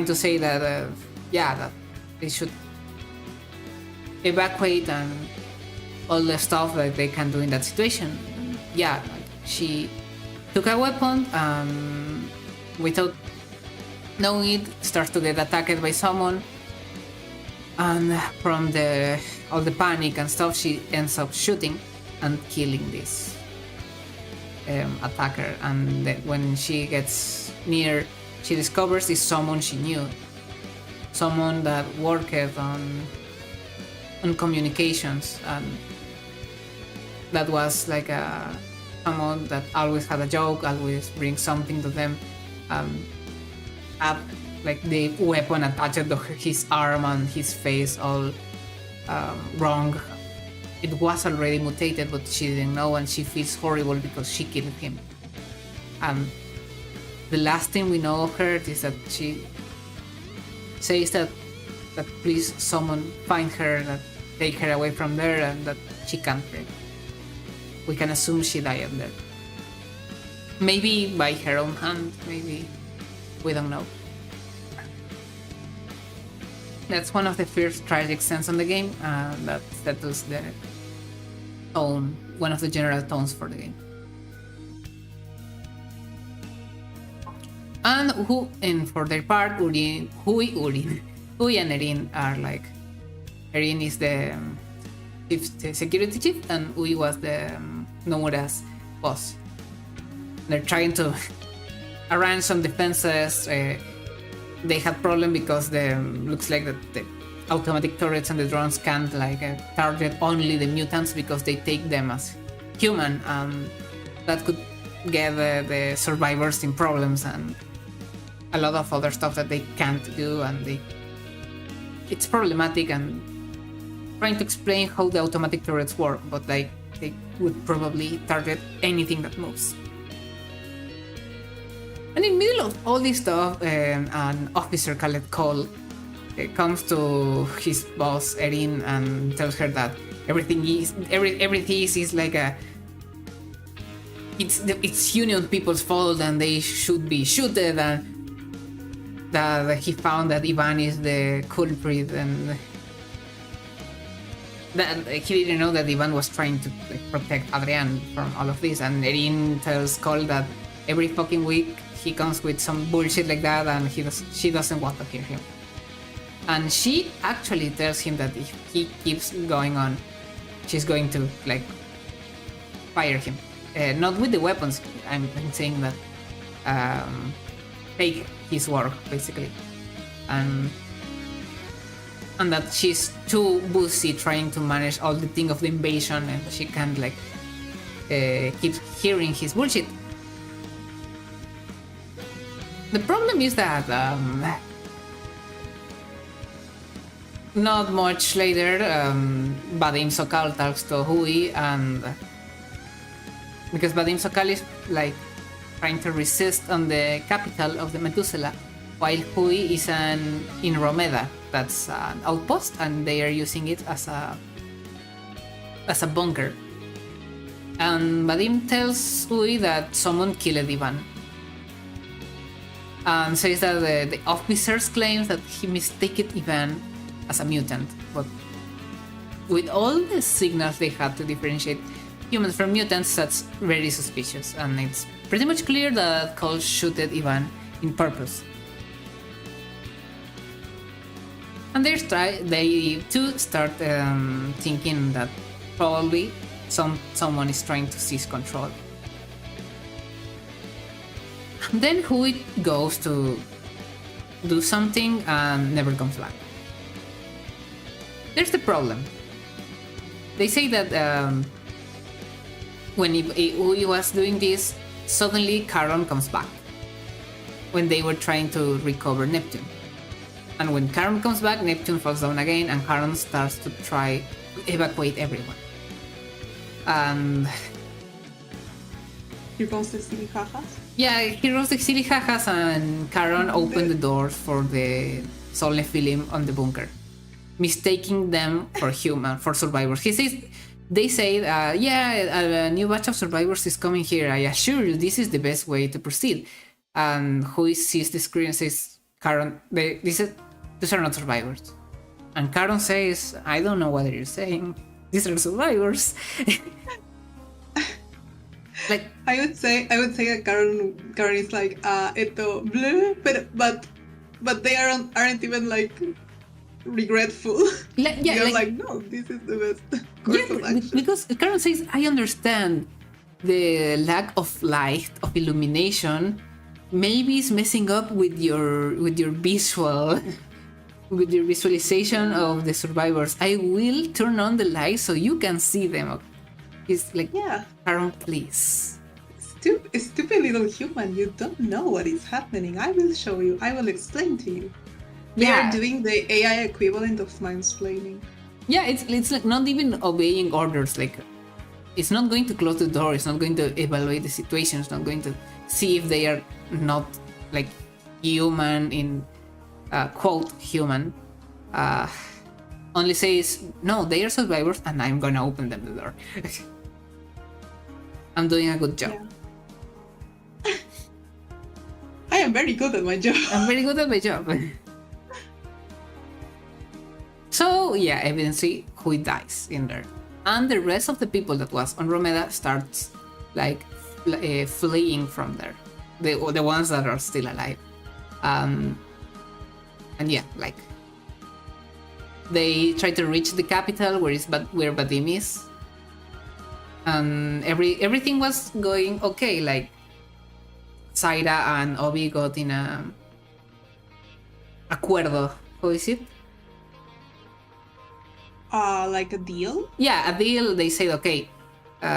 S1: to say that that they should evacuate and all the stuff that they can do in that situation. Yeah, she took a weapon, without knowing it, starts to get attacked by someone, and from all the panic and stuff, she ends up shooting and killing this attacker. And when she gets near, she discovers it's someone she knew, someone that worked on communications, and that was like someone that always had a joke, always bring something to them. Had like the weapon attached to his arm and his face all wrong. It was already mutated, but she didn't know, and she feels horrible because she killed him. And the last thing we know of her is that she says that please someone find her, that take her away from there, and that she can't breathe. We can assume she died there. Maybe by her own hand, maybe. We don't know. That's one of the first tragic scenes on the game, and that was the tone, one of the general tones for the game. And for their part, Hui and Erin are like, Erin is the security chief, and Hui was the Nomura's boss. They're trying to arrange some defenses. They had problem because looks like the automatic turrets and the drones can't like target only the mutants because they take them as human, and that could get the survivors in problems and a lot of other stuff that they can't do, and it's problematic. And trying to explain how the automatic turrets work, but like they would probably target anything that moves. And in the middle of all this stuff, an officer called Cole comes to his boss Erin and tells her that everything is like it's Union people's fault and they should be shooted, and that he found that Ivan is the culprit, and that he didn't know that Ivan was trying to protect Adrian from all of this. And Erin tells Cole that every fucking week he comes with some bullshit like that, and she doesn't want to hear him. And she actually tells him that if he keeps going on, she's going to like fire him. Not with the weapons, I'm saying that take his work basically, and that she's too busy trying to manage all the thing of the invasion, and she can't like keep hearing his bullshit. The problem is that not much later, Vadim Sokal talks to Hui, and because Vadim Sokal is like trying to resist on the capital of the Methuselah, while Hui is in Romeda. That's an outpost, and they are using it as a bunker. And Vadim tells Hui that someone killed Ivan, and says that the officers claims that he mistaken Ivan as a mutant, but with all the signals they had to differentiate humans from mutants, that's very suspicious, and it's pretty much clear that Cole shooted Ivan in purpose. And they too start thinking that probably someone is trying to seize control. Then Hui goes to do something and never comes back. There's the problem. They say that when Hui was doing this, suddenly Charon comes back when they were trying to recover Neptune. And when Charon comes back, Neptune falls down again, and Charon starts to try to evacuate everyone. And
S2: he rolls the silly ha-has?
S1: Yeah, he rolls the silly ha-has, and Charon opened the doors for the Sol Nephilim on the bunker, mistaking them for survivors. They say, a new batch of survivors is coming here. I assure you, this is the best way to proceed. And who sees the screen and says, Karen, these are not survivors. And Karen says, I don't know what you're saying. These are survivors. Like,
S2: I would say that Karen is like, esto, bleh, but they aren't even like regretful. They're like, no, this is the best course of action.
S1: Because Karen says, I understand the lack of light, of illumination, maybe it's messing up with your visual, with your visualization of the survivors. I will turn on the light so you can see them. He's like,
S2: yeah,
S1: Karen, please.
S2: Stupid little human, you don't know what is happening. I will show you. I will explain to you. They are doing the AI equivalent of mansplaining.
S1: Yeah, it's like not even obeying orders. Like, it's not going to close the door. It's not going to evaluate the situation. It's not going to see if they are not like human in quote human. Only says, no, they are survivors, and I'm gonna open them the door. I'm doing a good job.
S2: Yeah. I am very good at my job.
S1: I'm very good at my job. So yeah, evidently Hui dies in there, and the rest of the people that was on Romeda starts like fleeing from there. The ones that are still alive, and yeah, like they try to reach the capital where Vadim is, and everything was going okay. Like Zaira and Obi got in a acuerdo. How is it?
S2: Like a deal?
S1: Yeah, a deal. They said, okay,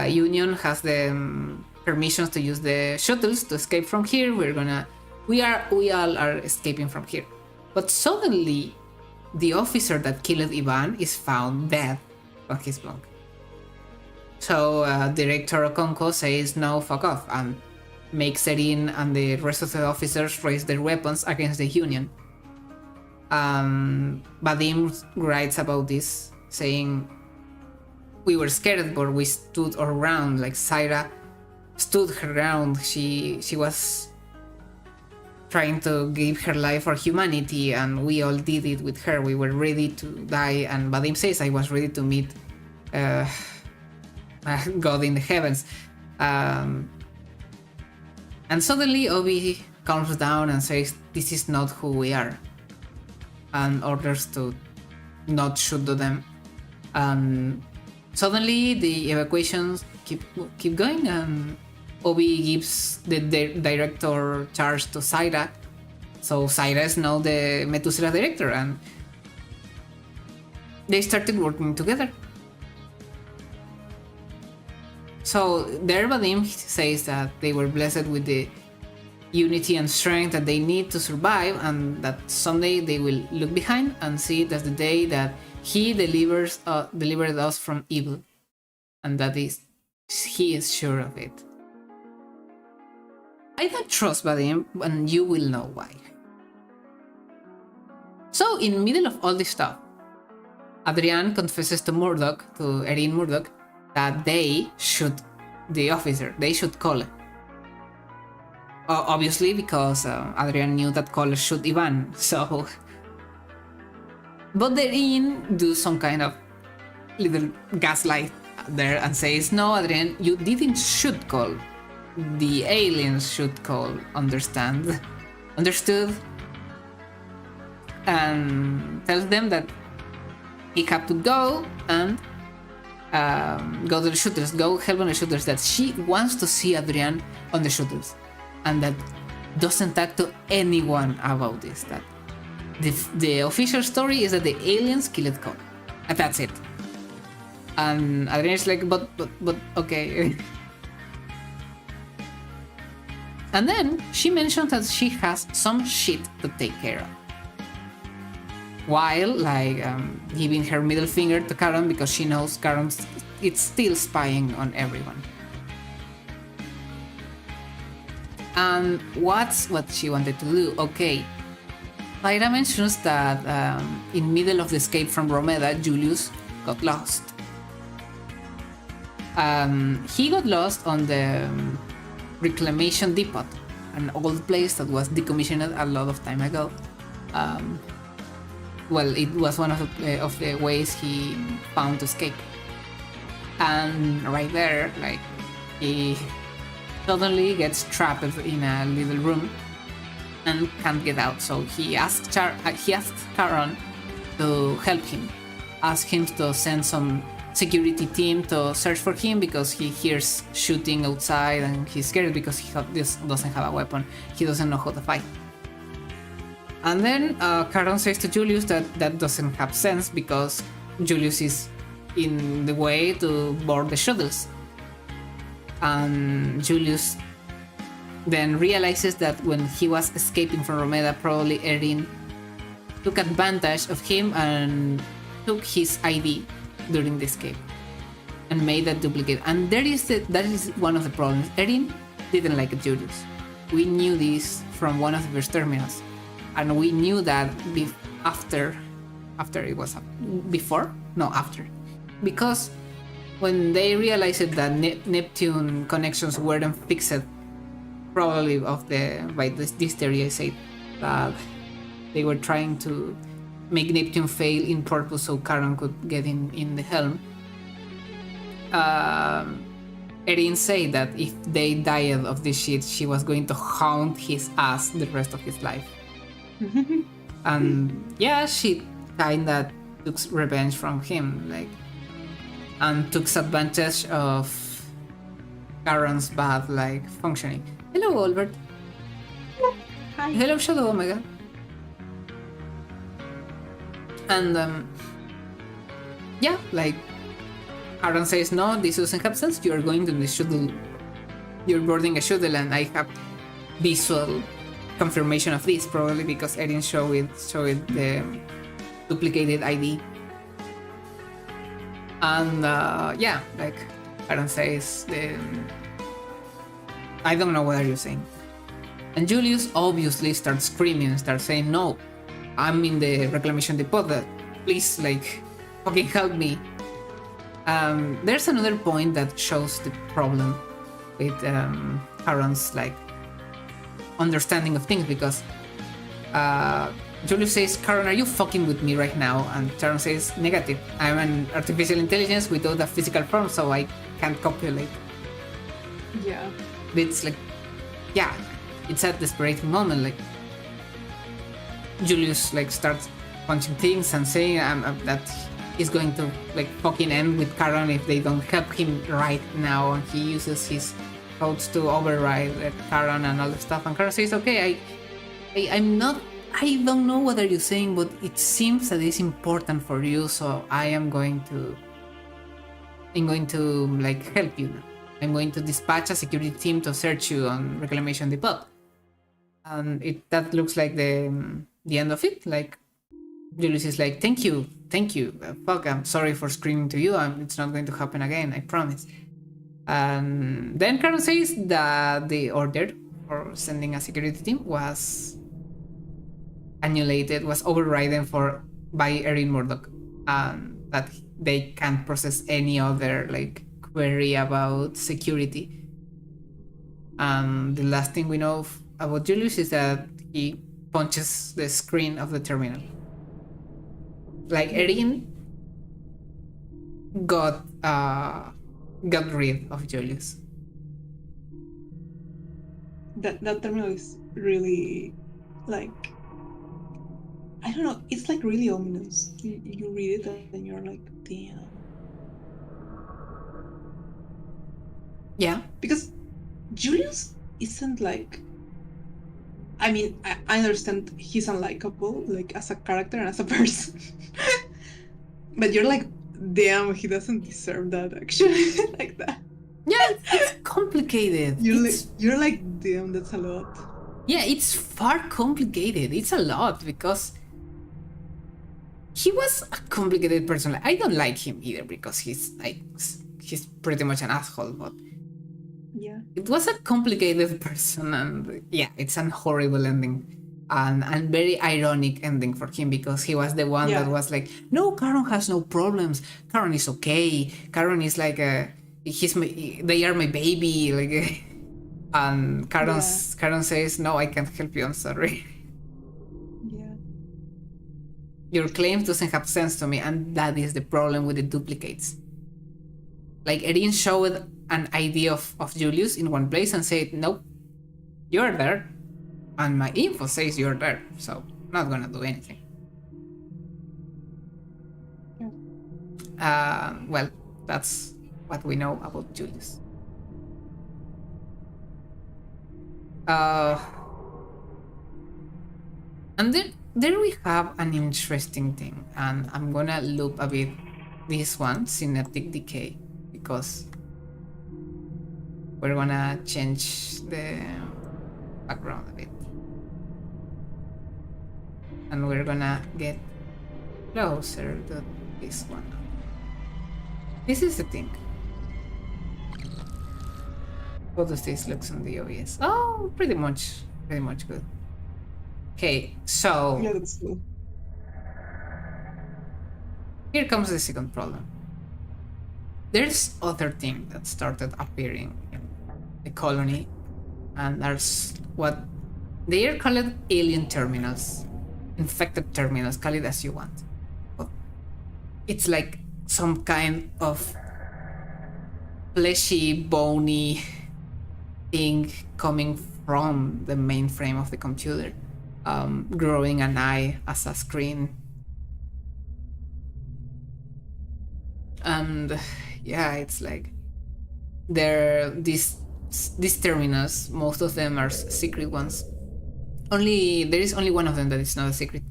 S1: Union has the permissions to use the shuttles to escape from here. We all are escaping from here. But suddenly, the officer that killed Ivan is found dead on his bunk. So Director Okonko says, no, fuck off, and makes Erin and the rest of the officers raise their weapons against the Union. Vadim writes about this, saying, we were scared, but we stood our ground. Like Zaira stood her ground. She was trying to give her life for humanity, and we all did it with her. We were ready to die, and Vadim says, I was ready to meet God in the heavens. And suddenly Obi calms down and says, this is not who we are, and orders to not shoot to them. Suddenly the evacuations keep going, and Obi gives the director charge to Zaira. So Zaira is now the Methuselah director, and they started working together. So there Vadim says that they were blessed with the unity and strength that they need to survive, and that someday they will look behind and see it as the day that he delivered us from evil, and that he is sure of it. I don't trust Vadim, and you will know why. So in the middle of all this stuff, Adrian confesses to Erin Murdoch, that they should call it. Obviously, because Adrian knew that Cole shoot Ivan, so... But Erin do some kind of little gaslight there and says, no, Adrian, you didn't shoot Cole. The aliens should Cole, understood? And tells them that he had to go and go to the shooters, go help on the shooters, that she wants to see Adrian on the shooters, and that doesn't talk to anyone about this. That the official story is that the aliens killed Cole, and that's it. And Adrian is like, but okay. And then she mentioned that she has some shit to take care of, while giving her middle finger to Karen, because she knows Karen is still spying on everyone. And what's what she wanted to do? Okay, Lyra mentions that in middle of the escape from Romeda, Julius got lost. He got lost on the Reclamation Depot, an old place that was decommissioned a lot of time ago. Well, it was one of the ways he found to escape. And right there, like, he suddenly gets trapped in a little room and can't get out. So he asks Charon to help him, ask him to send some security team to search for him because he hears shooting outside and he's scared because he doesn't have a weapon. He doesn't know how to fight. And then Charon says to Julius that doesn't have sense because Julius is in the way to board the shuttles. And Julius then realizes that when he was escaping from Romeda, probably Erin took advantage of him and took his ID during the escape and made that duplicate. And that is one of the problems. Erin didn't like Julius. We knew this from one of the first terminals, and we knew that after it was before, no, after, because when they realized that Neptune connections weren't fixed, probably by this theory I said that they were trying to make Neptune fail in purpose so Charon could get in the helm. Erin said that if they died of this shit, she was going to haunt his ass the rest of his life. And yeah, she kinda took revenge from him, like, and took advantage of Charon's bad, like, functioning. Hello, Albert.
S2: Hi.
S1: Hello, Shadow Omega. And yeah, like, Charon says, no, this doesn't have sense. You're going to the shuttle. You're boarding a shuttle, and I have visual confirmation of this, probably because Erin showed the duplicated ID. And yeah, like, Charon says, I don't know what are you saying. And Julius obviously starts screaming, starts saying, no, I'm in the reclamation depot, please, like, fucking help me. There's another point that shows the problem with Charon's, like, understanding of things, because Julius says, Charon, are you fucking with me right now? And Charon says, negative. I'm an artificial intelligence without a physical form, so I can't copulate.
S2: Yeah.
S1: It's like, yeah, it's a desperate moment. Like, Julius, like, starts punching things and saying that he's going to, like, fucking end with Charon if they don't help him right now. And he uses his codes to override Charon and all that stuff. And Charon says, okay, I don't know what are you saying, but it seems that it's important for you, so I'm going to like, help you now. I'm going to dispatch a security team to search you on Reclamation Depot. And that looks like the end of it. Like, Julius is like, thank you, fuck, I'm sorry for screaming to you, it's not going to happen again, I promise. And then Charon says that the order for sending a security team was annihilated, was overridden by Erin Murdoch, and that they can't process any other, like, query about security. And the last thing we know about Julius is that he punches the screen of the terminal. Like, Erin got rid of Julius.
S2: That terminal is really, like, I don't know, it's like really ominous. You read it and you're like, damn.
S1: Yeah.
S2: Because Julius isn't like, I mean, I understand he's unlikable, like, as a character and as a person. But you're like, damn, he doesn't deserve that, actually. Like that.
S1: Yeah, it's complicated.
S2: You're like, damn, that's a lot.
S1: Yeah, it's far complicated. It's a lot, because he was a complicated person. Like, I don't like him either, because he's pretty much an asshole, but
S2: yeah,
S1: it was a complicated person, and yeah, it's a horrible ending. and very ironic ending for him, because he was the one that was like, no, Karen has no problems. Karen is okay. Karen is like they are my baby. Like, and Karen says, no, I can't help you. I'm sorry.
S2: Yeah.
S1: Your claims doesn't have sense to me, and that is the problem with the duplicates. Like, Erin showed an idea of Julius in one place and said, nope, you're there. And my info says you're there, so I'm not gonna do anything.
S2: Yeah.
S1: Well, that's what we know about Julius. And then there we have an interesting thing, and I'm gonna loop a bit this one, Synaptic Decay, because we're gonna change the background a bit. And we're gonna get closer to this one. This is the thing. How does this look on the OBS? Oh, pretty much good. Okay, so
S2: Yeah, that's cool.
S1: Here comes the second problem. There's other thing that started appearing in the colony, and there's what they are called alien terminals. Infected terminals, call it as you want. But it's like some kind of fleshy, bony thing coming from the mainframe of the computer, growing an eye as a screen. And yeah, it's like these terminals, most of them are secret ones. There is only one of them that is not a secret.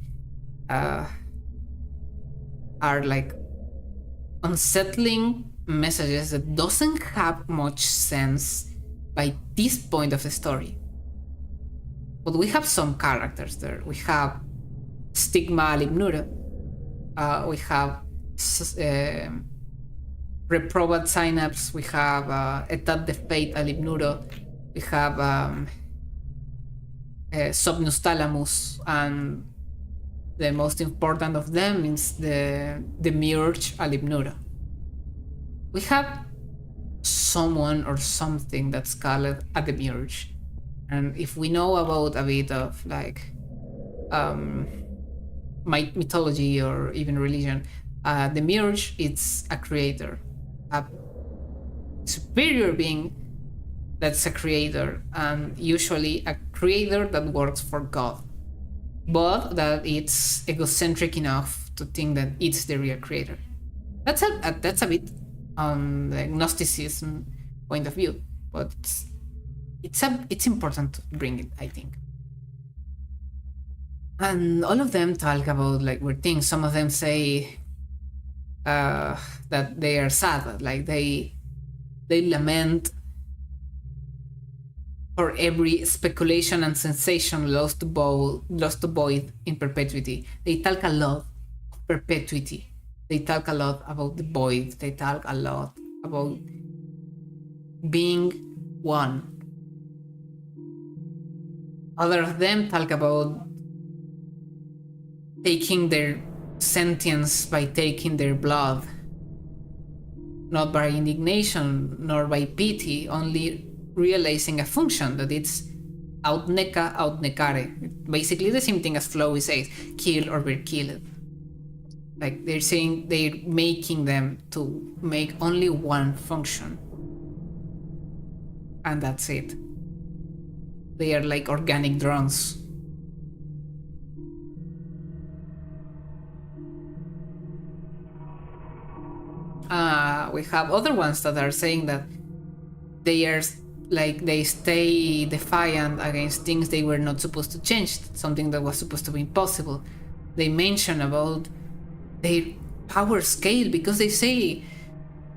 S1: Are like unsettling messages that doesn't have much sense by this point of the story. But we have some characters there. We have Stigma Alibnura. We have Reprobate Synapse. We have Etat de Fate Alibnuro. We have Somnus Thalamus, and the most important of them is the Demiurge Alibnura. We have someone or something that's called a Demiurge, and if we know about a bit of like mythology or even religion, Demiurge is a creator, a superior being that's a creator, and usually a creator that works for God, but that it's egocentric enough to think that it's the real creator. That's a bit on the Gnosticism point of view, but it's important to bring it, I think. And all of them talk about like weird things. Some of them say that they are sad, like they lament for every speculation and sensation lost to void in perpetuity. They talk a lot of perpetuity. They talk a lot about the void. They talk a lot about being one. Other of them talk about taking their sentience by taking their blood, not by indignation nor by pity, only realizing a function that it's aut neca aut necare, basically the same thing as Flowey says, kill or be killed. Like they're saying they're making them to make only one function, and that's it. They are like organic drones. We have other ones that are saying that they are like they stay defiant against things they were not supposed to change, something that was supposed to be impossible. They mention about their power scale because they say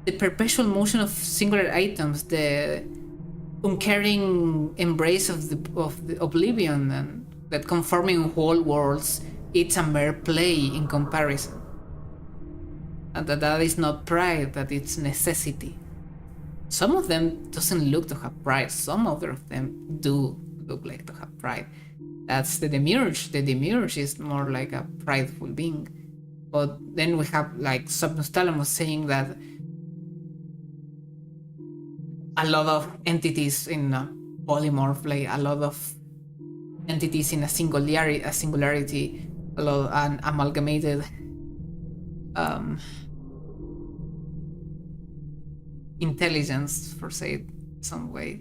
S1: the perpetual motion of singular items, the uncaring embrace of the oblivion, and that conforming whole worlds, it's a mere play in comparison. And that is not pride, that it's necessity. Some of them doesn't look to have pride, some other of them do look like to have pride. That's the Demiurge. The Demiurge is more like a prideful being. But then we have like Subnostalamus saying that a lot of entities in a polymorph, like a lot of entities in a singularity, a lot an amalgamated intelligence, for say some way,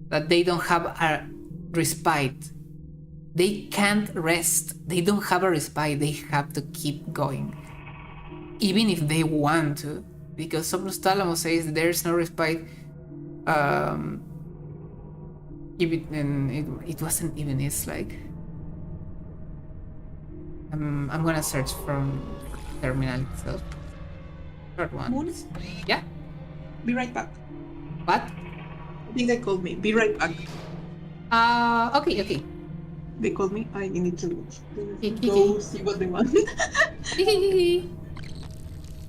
S1: that they don't have a respite. They can't rest. They don't have a respite. They have to keep going, even if they want to, because Subnostalamus says there's no respite. Even it wasn't even. It's like I'm gonna search from terminal itself. Third one.
S2: Moon?
S1: Yeah.
S2: Be right back.
S1: What?
S2: I think they called me. Be right back.
S1: Okay.
S2: They called me. I need to go see what they want.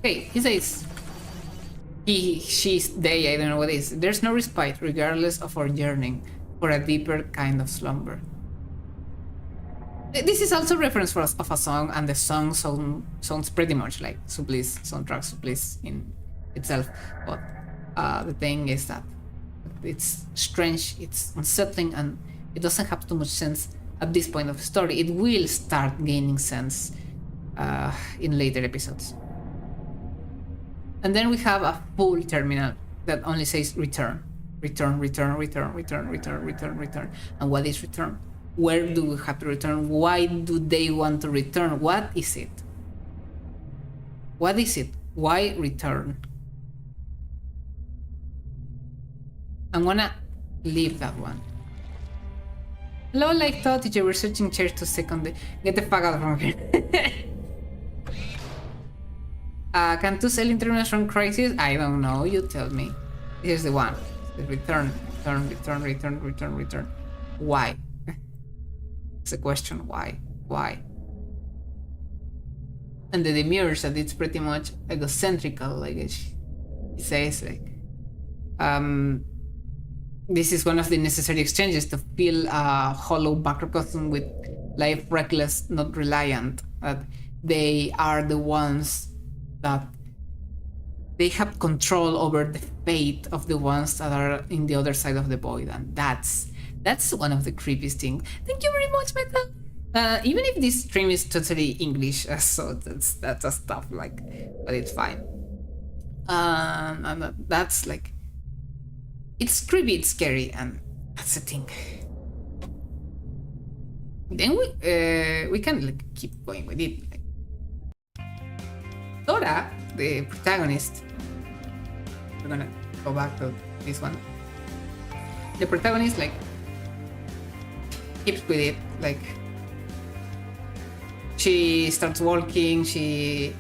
S1: Okay, he says, he, she's, they, I don't know what it is. There's no respite, regardless of our yearning for a deeper kind of slumber. This is also reference for of a song, and the song sounds pretty much like Supplice, soundtrack Supplice in itself. But the thing is that it's strange, it's unsettling, and it doesn't have too much sense at this point of the story. It will start gaining sense in later episodes. And then we have a full terminal that only says return. Return. And what is return? Where do we have to return? Why do they want to return? What is it? What is it? Why return? I'm gonna leave that one. Hello, like thought teacher, we're searching chairs to second the... Get the fuck out from here. Can two sell terminals from Crisis? I don't know, you tell me. Here's the one. Return. Why? It's a question, why? Why? And the Demiurge, that it's pretty much egocentrical, like he says, like, this is one of the necessary exchanges to fill a hollow macrocosm with life reckless, not reliant. That they are the ones that they have control over the fate of the ones that are in the other side of the void, and that's one of the creepiest things. Thank you very much, Meta. Even if this stream is totally English, so that's a stuff like, but it's fine. And that's like, it's creepy, it's scary, and that's the thing. Then we can like keep going with it. Like, Dora, the protagonist. We're gonna go back to this one. The protagonist like keeps with it. Like she starts walking, she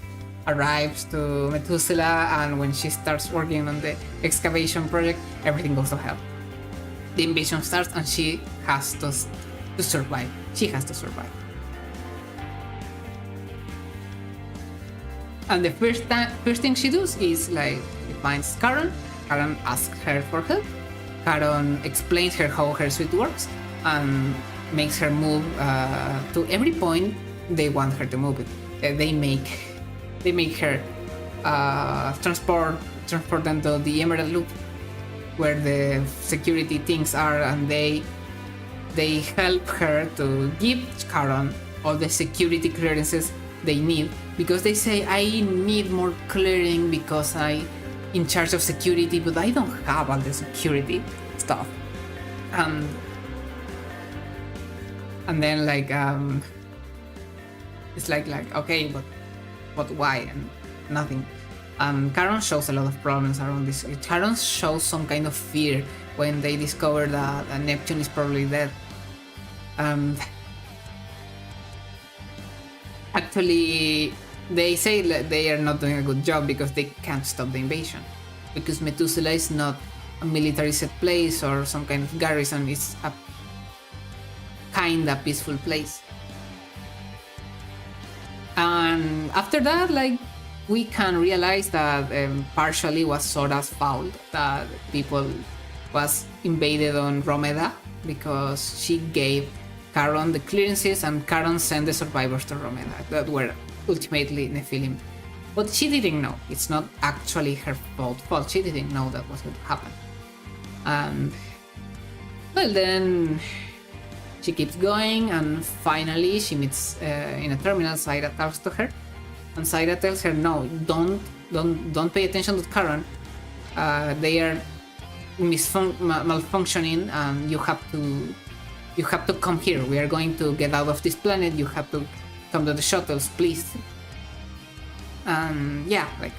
S1: arrives to Methuselah, and when she starts working on the excavation project, everything goes to hell. The invasion starts, and she has to survive. She has to survive. And the first thing she does is like she finds Karen. Karen asks her for help. Karen explains her how her suit works and makes her move to every point they want her to move it. They make her transport them to the Emerald Loop, where the security things are, and they help her to give Karen all the security clearances they need, because they say, I need more clearing because I'm in charge of security, but I don't have all the security stuff. And then like it's like okay, but why? And nothing. Karen shows a lot of problems around this. Karen shows some kind of fear when they discover that Neptune is probably dead. Actually, they say that they are not doing a good job because they can't stop the invasion. Because Methuselah is not a military set place or some kind of garrison, it's a kinda peaceful place. And after that, like, we can realize that partially was Sora's fault that people was invaded on Romeda, because she gave Charon the clearances, and Charon sent the survivors to Romeda that were ultimately Nephilim. But she didn't know. It's not actually her fault. She didn't know that was going to happen. And well, then she keeps going, and finally she meets in a terminal. Zaira talks to her, and Zaira tells her, "No, don't pay attention to Charon. They are malfunctioning, and you have to come here. We are going to get out of this planet. You have to come to the shuttles, please." And yeah, like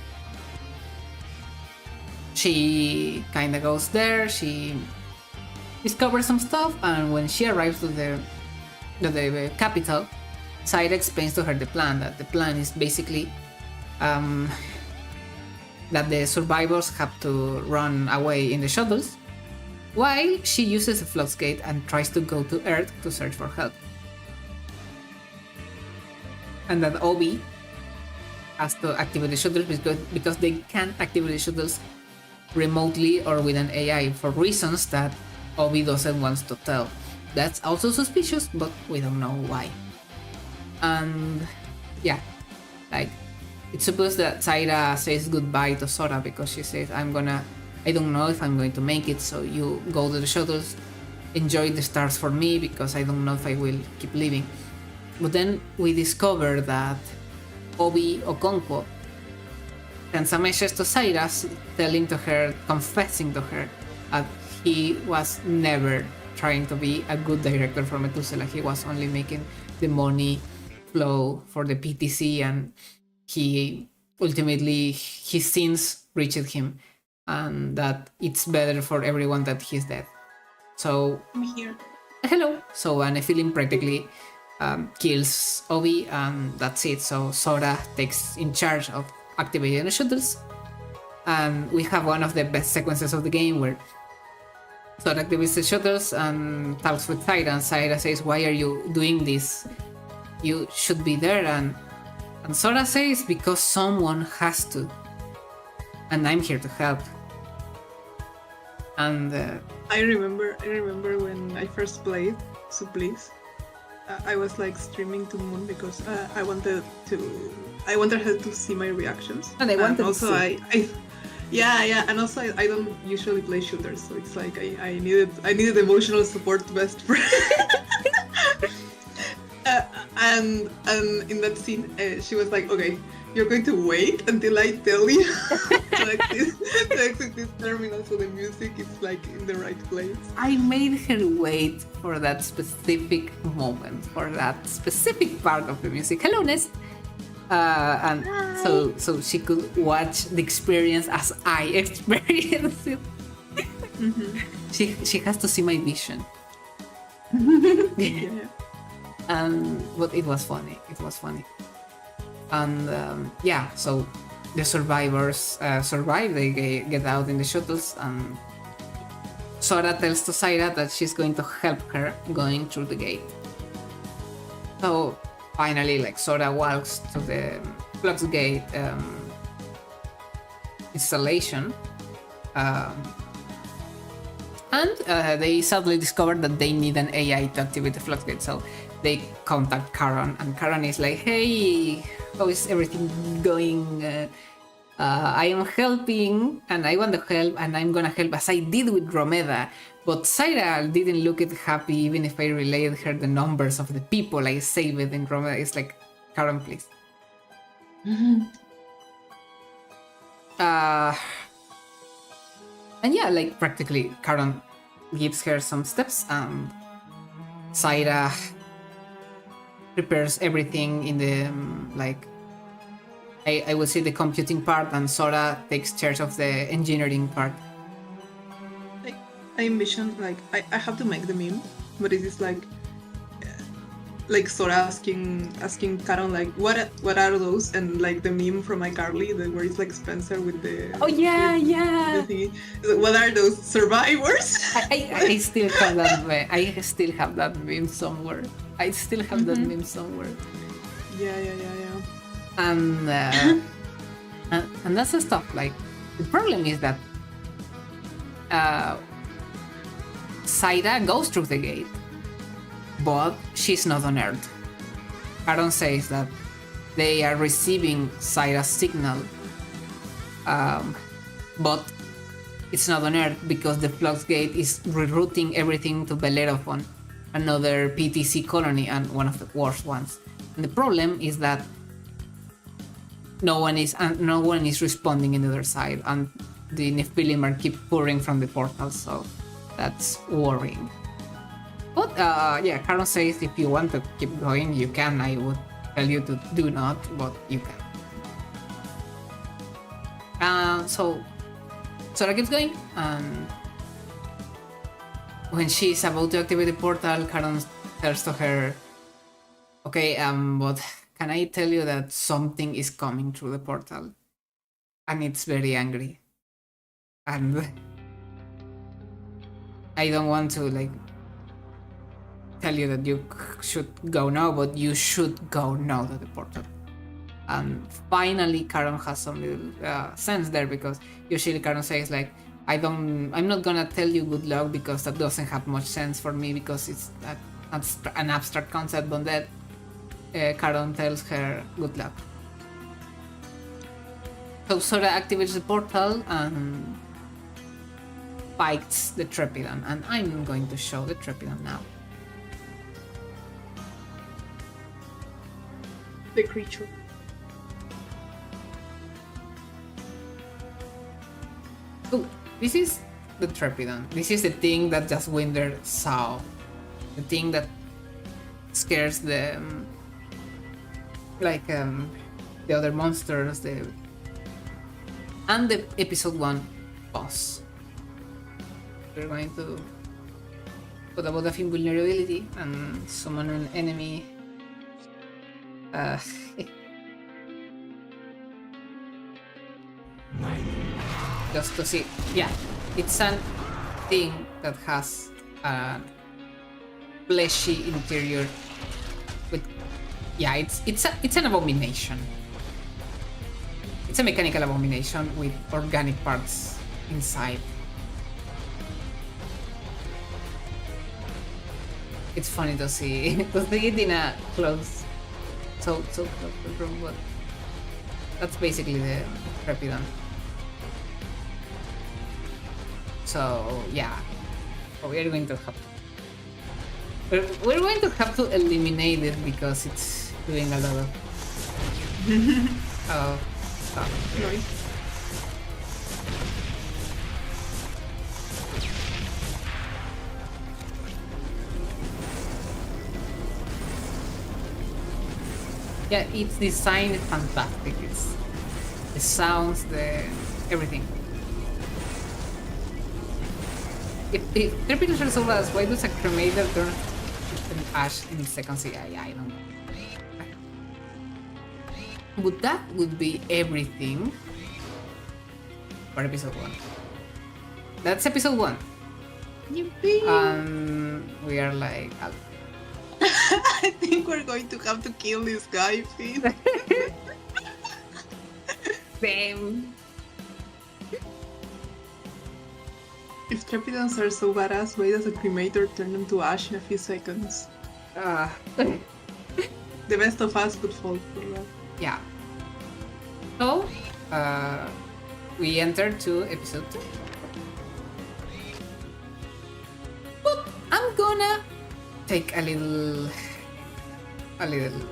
S1: she kind of goes there. She discovers some stuff, and when she arrives to the capital, Zaira explains to her the plan. That the plan is basically that the survivors have to run away in the shuttles, while she uses a flux gate and tries to go to Earth to search for help. And that Obi has to activate the shuttles because they can't activate the shuttles remotely or with an AI for reasons that Obi doesn't want to tell. That's also suspicious, but we don't know why. And yeah, like it's supposed that Zaira says goodbye to Sora because she says, I don't know if I'm going to make it, so you go to the shuttles, enjoy the stars for me because I don't know if I will keep living. But then we discover that Obi Okonkwo sends a message to Zaira telling to her, confessing to her that he was never trying to be a good director for Methuselah. He was only making the money flow for the PTC, and he ultimately his sins reached him, and that it's better for everyone that he's dead. So
S2: I'm here.
S1: Hello. So Nephilim practically kills Obi, and that's it. So Sora takes in charge of activating the shuttles, and we have one of the best sequences of the game where Sora activates the shuttles and talks with Zaira, and Zaira says, "Why are you doing this? You should be there." And Sora says, "Because someone has to, and I'm here to help." And
S2: I remember when I first played Supplice. I was like streaming to Moon because I wanted her to see my reactions.
S1: And I wanted
S2: also
S1: to see.
S2: And also I don't usually play shooters, so it's like I needed emotional support best friend. And in that scene, she was like, "Okay, you're going to wait until I tell you to exit this terminal, so the music is like in the right place."
S1: I made her wait for that specific moment, for that specific part of the music. Hello, Nest. And so she could watch the experience as I experienced it.
S2: Mm-hmm.
S1: She has to see my vision.
S2: Yeah.
S1: But it was funny. And so the survivors survive. They get out in the shuttles, and Sora tells to Zaira that she's going to help her going through the gate. So finally, like, Sora walks to the flux gate installation, and they suddenly discover that they need an AI to activate the flux gate. So they contact Charon, and Charon is like, "Hey, how is everything going? I am helping, and I want to help, and I'm gonna help as I did with Romeda." But Zaira didn't look it happy, even if I relayed her the numbers of the people I saved in Romeda. It's like, Charon, please. And yeah, like, practically, Charon gives her some steps, and Zaira prepares everything in the I would say the computing part, and Sora takes charge of the engineering part.
S2: I envision like I have to make the meme, but it is like Sora asking Charon like what are those, and like the meme from iCarly where it's like Spencer with the
S1: the
S2: thingy. What are those, survivors?
S1: I still have that meme. I still have that meme somewhere.
S2: Yeah.
S1: And that's the stuff. Like, the problem is that Zaira goes through the gate, but she's not on Earth. Aaron says that they are receiving Cyra's signal, but it's not on Earth because the Flux Gate is rerouting everything to Bellerophon, another PTC colony and one of the worst ones. And the problem is that no one is responding in the other side, and the Nephilim are keep pouring from the portal, so that's worrying. But yeah, Caron says if you want to keep going, you can. I would tell you to do not, but you can. So Sora keeps going, and when she's about to activate the portal, Caron tells to her, okay, but can I tell you that something is coming through the portal? And it's very angry. And I don't want to like tell you that you should go now, but you should go now to the portal. And finally, Caron has some little sense there, because usually Caron says like, I'm not gonna tell you good luck because that doesn't have much sense for me because it's an abstract concept, but that Caron tells her good luck. So Sora activates the portal and fights the Trepidon, and I'm going to show the Trepidon now.
S2: The creature.
S1: Oh, this is the Trepidon. This is the thing that Jaswinder saw. The thing that scares the the other monsters, and the episode 1 boss. We're going to put a buff invulnerability and summon an enemy. Just to see. Yeah, it's a thing that has a fleshy interior with, yeah, it's an abomination. It's a mechanical abomination with organic parts inside. It's funny to see it in a close, so close room, but that's basically the Trepidon. So yeah, we're going to have to eliminate it because it's doing a lot of stuff.
S2: Noise.
S1: Yeah, its design is fantastic. It's the sounds, the everything. If Trepidons are so bad, why does a cremator turn an ash in seconds? I don't know. But that would be everything for episode 1. That's episode 1.
S2: Yippee!
S1: We are like,
S2: I think we're going to have to kill this guy, Finn.
S1: damn.
S2: If Trepidons are so badass, why does a cremator turn them to ash in a few seconds? The best of us would fall for that.
S1: Yeah. So, we entered to episode 2. But I'm gonna take a little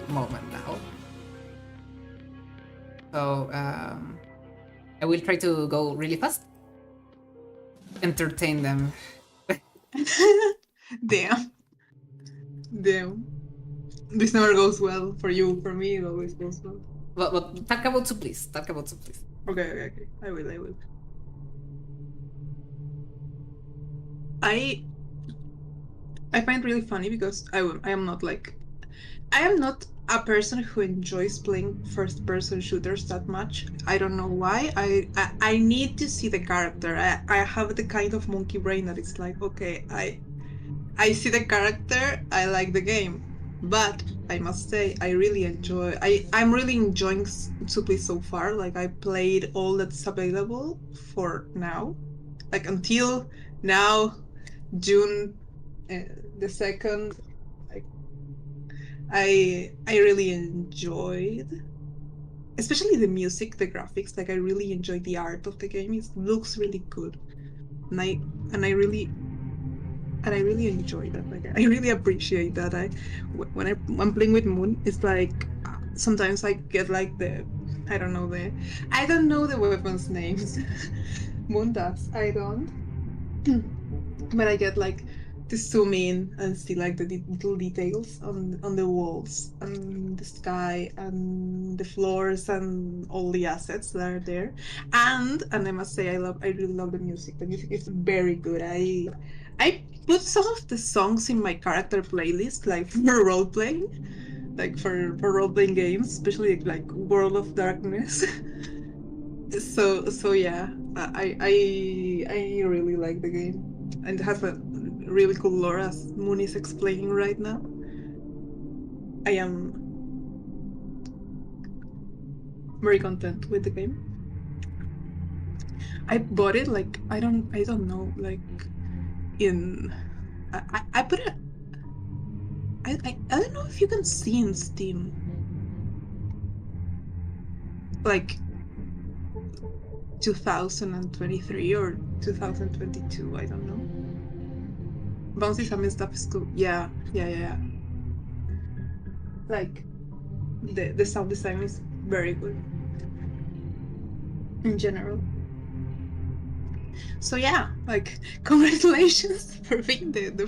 S1: moment now. So, I will try to go really fast. Entertain them.
S2: Damn. This never goes well for you. For me, it always goes well.
S1: But talk about Supplice.
S2: Okay. I will. I find it really funny because I am not a person who enjoys playing first-person shooters that much. I don't know why. I need to see the character. I have the kind of monkey brain that it's like, okay, I see the character, I like the game. But I must say, I'm really enjoying Supplice so far. Like, I played all that's available for now. Like, until now, June the 2nd, like I really enjoyed, especially the music, the graphics. Like I really enjoyed the art of the game. It looks really good, and and I really I really enjoy that. Like I really appreciate that. When I'm playing with Moon, it's like sometimes I get like I don't know the weapons names. Moon does. I don't. But I get like to zoom in and see like the little details on the walls and the sky and the floors and all the assets that are there. And I must say I really love the music. The music is very good. I put some of the songs in my character playlist like for role playing, like for role playing games, especially like World of Darkness. So yeah, I really like the game, and it has a really cool lore as Moon is explaining right now. I am very content with the game. I bought it like I don't know, like in I put it I don't know if you can see in Steam like 2023 or 2022. I don't know. Bouncy Summon stuff is cool. Yeah. Like the sound design is very good in general. So yeah, like congratulations for being the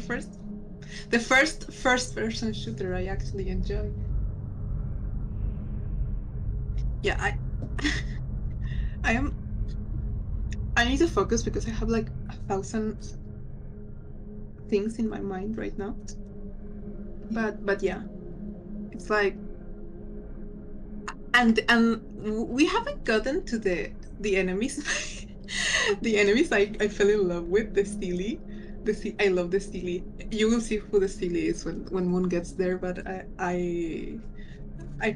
S2: first person shooter I actually enjoy. Yeah, I am I need to focus because I have like 1,000 things in my mind right now. But yeah, it's like and we haven't gotten to the enemies. The enemies I fell in love with the Steely. I love the Steely. You will see who the Steely is when Moon gets there, but I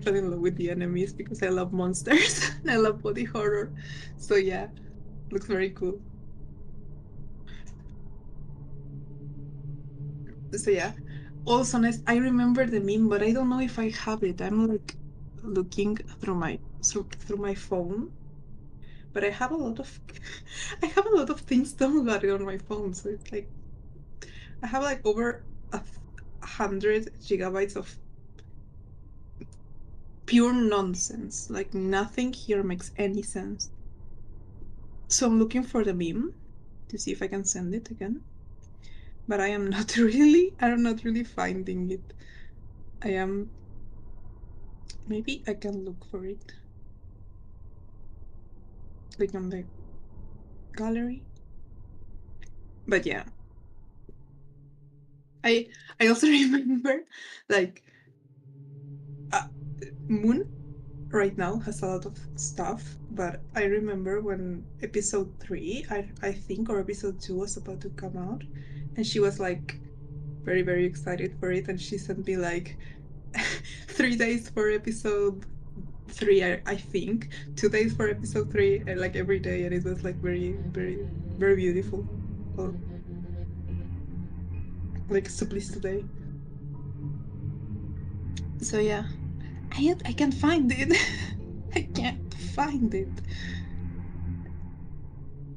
S2: fell in love with the enemies because I love monsters and I love body horror. So yeah, looks very cool. So yeah. Also, I remember the meme, but I don't know if I have it. I'm like looking through my phone, but I have a lot of I have a lot of things downloaded on my phone. So it's like I have like over 100 gigabytes of pure nonsense. Like nothing here makes any sense. So I'm looking for the meme to see if I can send it again. But I'm not really finding it. I am, maybe I can look for it. Click on the gallery. But yeah, I, I also remember like uh, Moon right now has a lot of stuff, but I remember when episode 3, I think, or episode 2 was about to come out, and she was like very excited for it, and she sent me like 3 days for episode 3, I think, 2 days for episode 3, and like every day, and it was like very beautiful. Oh, like Supplice today. So yeah, I can't find it. I can't find it.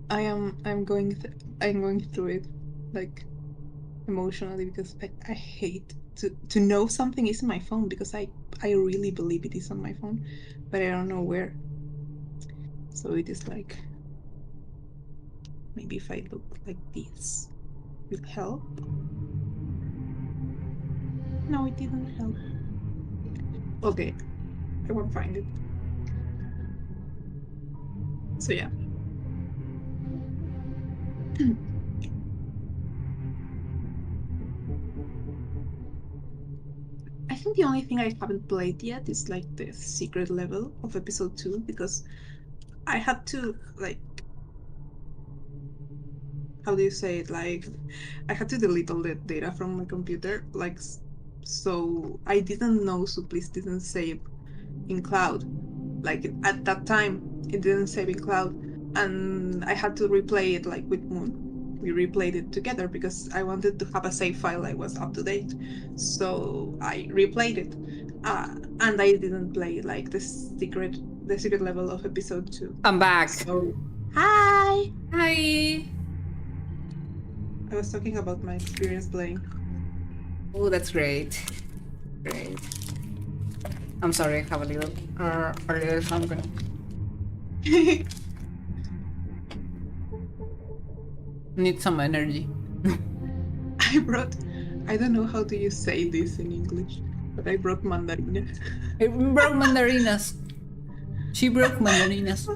S2: I'm going through it like emotionally because I hate to know something is in my phone because I really believe it is on my phone, but I don't know where. So it is like maybe if I look like this will help. No, it didn't help. Okay, I won't find it. So yeah. I think the only thing I haven't played yet is like the secret level of episode 2 because I had to like, how do you say it, like I had to delete all the data from my computer, like so I didn't know Supplice didn't save in cloud, like at that time it didn't save in cloud, and I had to replay it like with Moon. we replayed it together because I wanted to have a save file that was up to date. So I replayed it, and I didn't play like the secret level of episode 2.
S1: I'm back.
S2: So hi.
S1: Hi.
S2: I was talking about my experience playing.
S1: Oh, that's great. Great. I'm sorry, I have a little hunger. Need some energy.
S2: I don't know how do you say this in English, but I brought mandarina.
S1: I broke mandarinas. She broke mandarinas.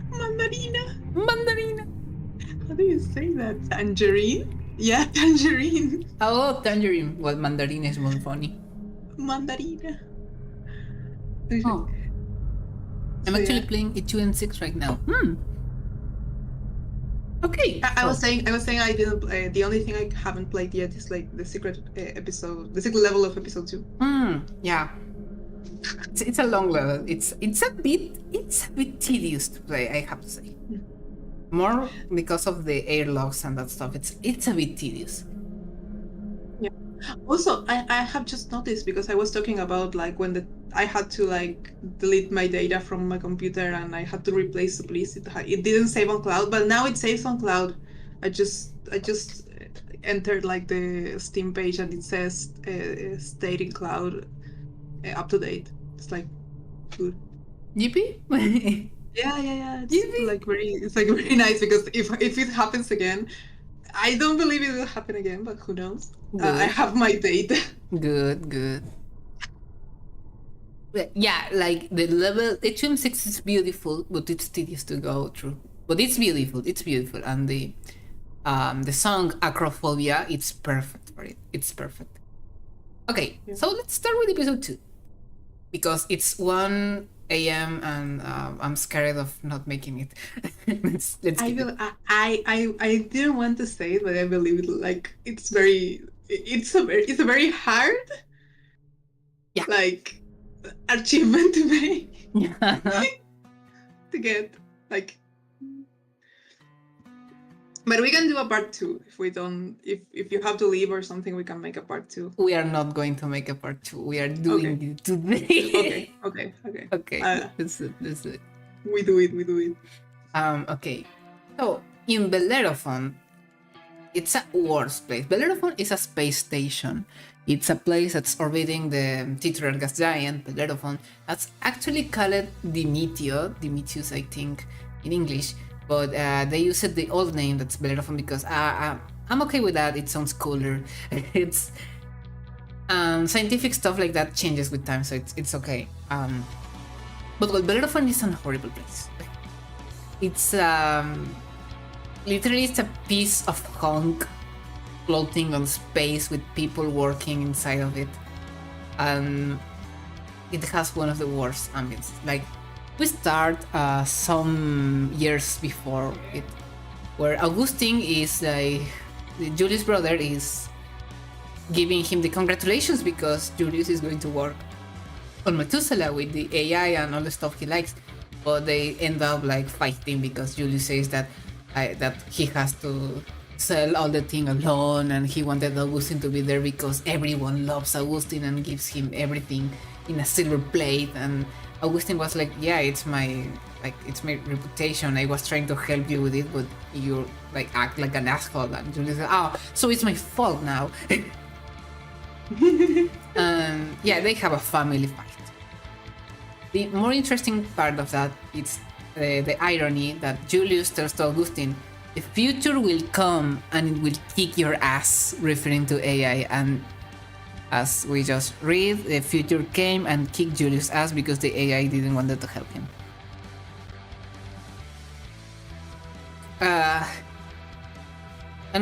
S2: Mandarina.
S1: Mandarina.
S2: How do you say that? Tangerine? Yeah, tangerine.
S1: Oh, tangerine. Well, mandarin is more funny.
S2: Mandarina.
S1: Oh. I'm actually playing E2 and 6 right now. Okay.
S2: I was saying I didn't play. The only thing I haven't played yet is like the secret episode, the secret level of episode 2.
S1: Yeah. It's a long level. It's a bit tedious to play, I have to say. More because of the airlocks and that stuff. It's a bit tedious.
S2: Yeah. Also, I have just noticed because I was talking about like when I had to like delete my data from my computer and I had to replace Supplice. It didn't save on cloud, but now it saves on cloud. I just entered like the Steam page and it says stayed in cloud, up to date. It's like good.
S1: Yippee!
S2: Yeah. It's like very nice because if it happens again, I don't believe it will happen again, but who knows? I have my data.
S1: Good. Yeah, like the level E2 and 6 is beautiful, but it's tedious to go through. But it's beautiful, and the song Acrophobia, it's perfect for it. It's perfect. Okay, so let's start with episode 2. Because it's 1 a.m. and I'm scared of not making it. let's
S2: I didn't want to say it, but I believe it. Like it's a very hard like achievement to make. To get like. But we can do a part 2 if we don't. If you have to leave or something, we can make a part 2.
S1: We are not going to make a part 2. We are doing it today.
S2: Okay.
S1: Let's do it.
S2: We do it.
S1: Okay. So in Bellerophon, it's a worse place. Bellerophon is a space station. It's a place that's orbiting the titular gas giant, Bellerophon. That's actually called Dimittius, I think, in English. But they used the old name that's Bellerophon because I'm okay with that. It sounds cooler. It's scientific stuff like that changes with time, so it's okay. But well, Bellerophon is a horrible place. It's literally it's a piece of hunk floating on space with people working inside of it, and it has one of the worst ambience. Like we start some years before it, where Augustine is like Julius' brother is giving him the congratulations because Julius is going to work on Methuselah with the AI and all the stuff he likes, but they end up like fighting because Julius says that he has to sell all the thing alone, and he wanted Augustine to be there because everyone loves Augustine and gives him everything in a silver plate. And Augustine was like, yeah, it's my reputation. I was trying to help you with it, but you like act like an asshole. And Julius said, oh, so it's my fault now. And yeah, they have a family fight. The more interesting part of that is the irony that Julius tells to Augustine, the future will come and it will kick your ass, referring to AI. And as we just read, the future came and kicked Julius' ass because the AI didn't want to help him. And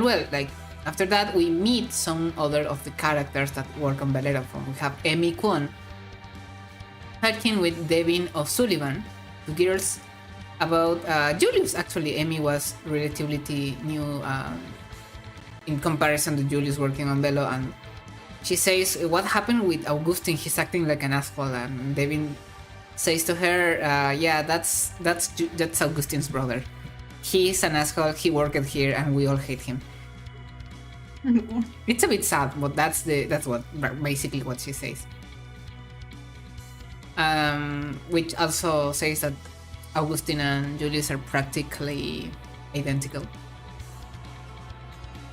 S1: well, like after that, we meet some other of the characters that work on Bellerophon. We have Emmy Kwon, talking with Devin O'Sullivan, two girls about Julius. Actually, Emmy was relatively new in comparison to Julius working on Bello, and she says, what happened with Augustine? He's acting like an asshole. And Devin says to her, yeah, that's Augustine's brother. He's an asshole, he worked here and we all hate him. It's a bit sad, but that's what basically what she says. Which also says that Augustine and Julius are practically identical.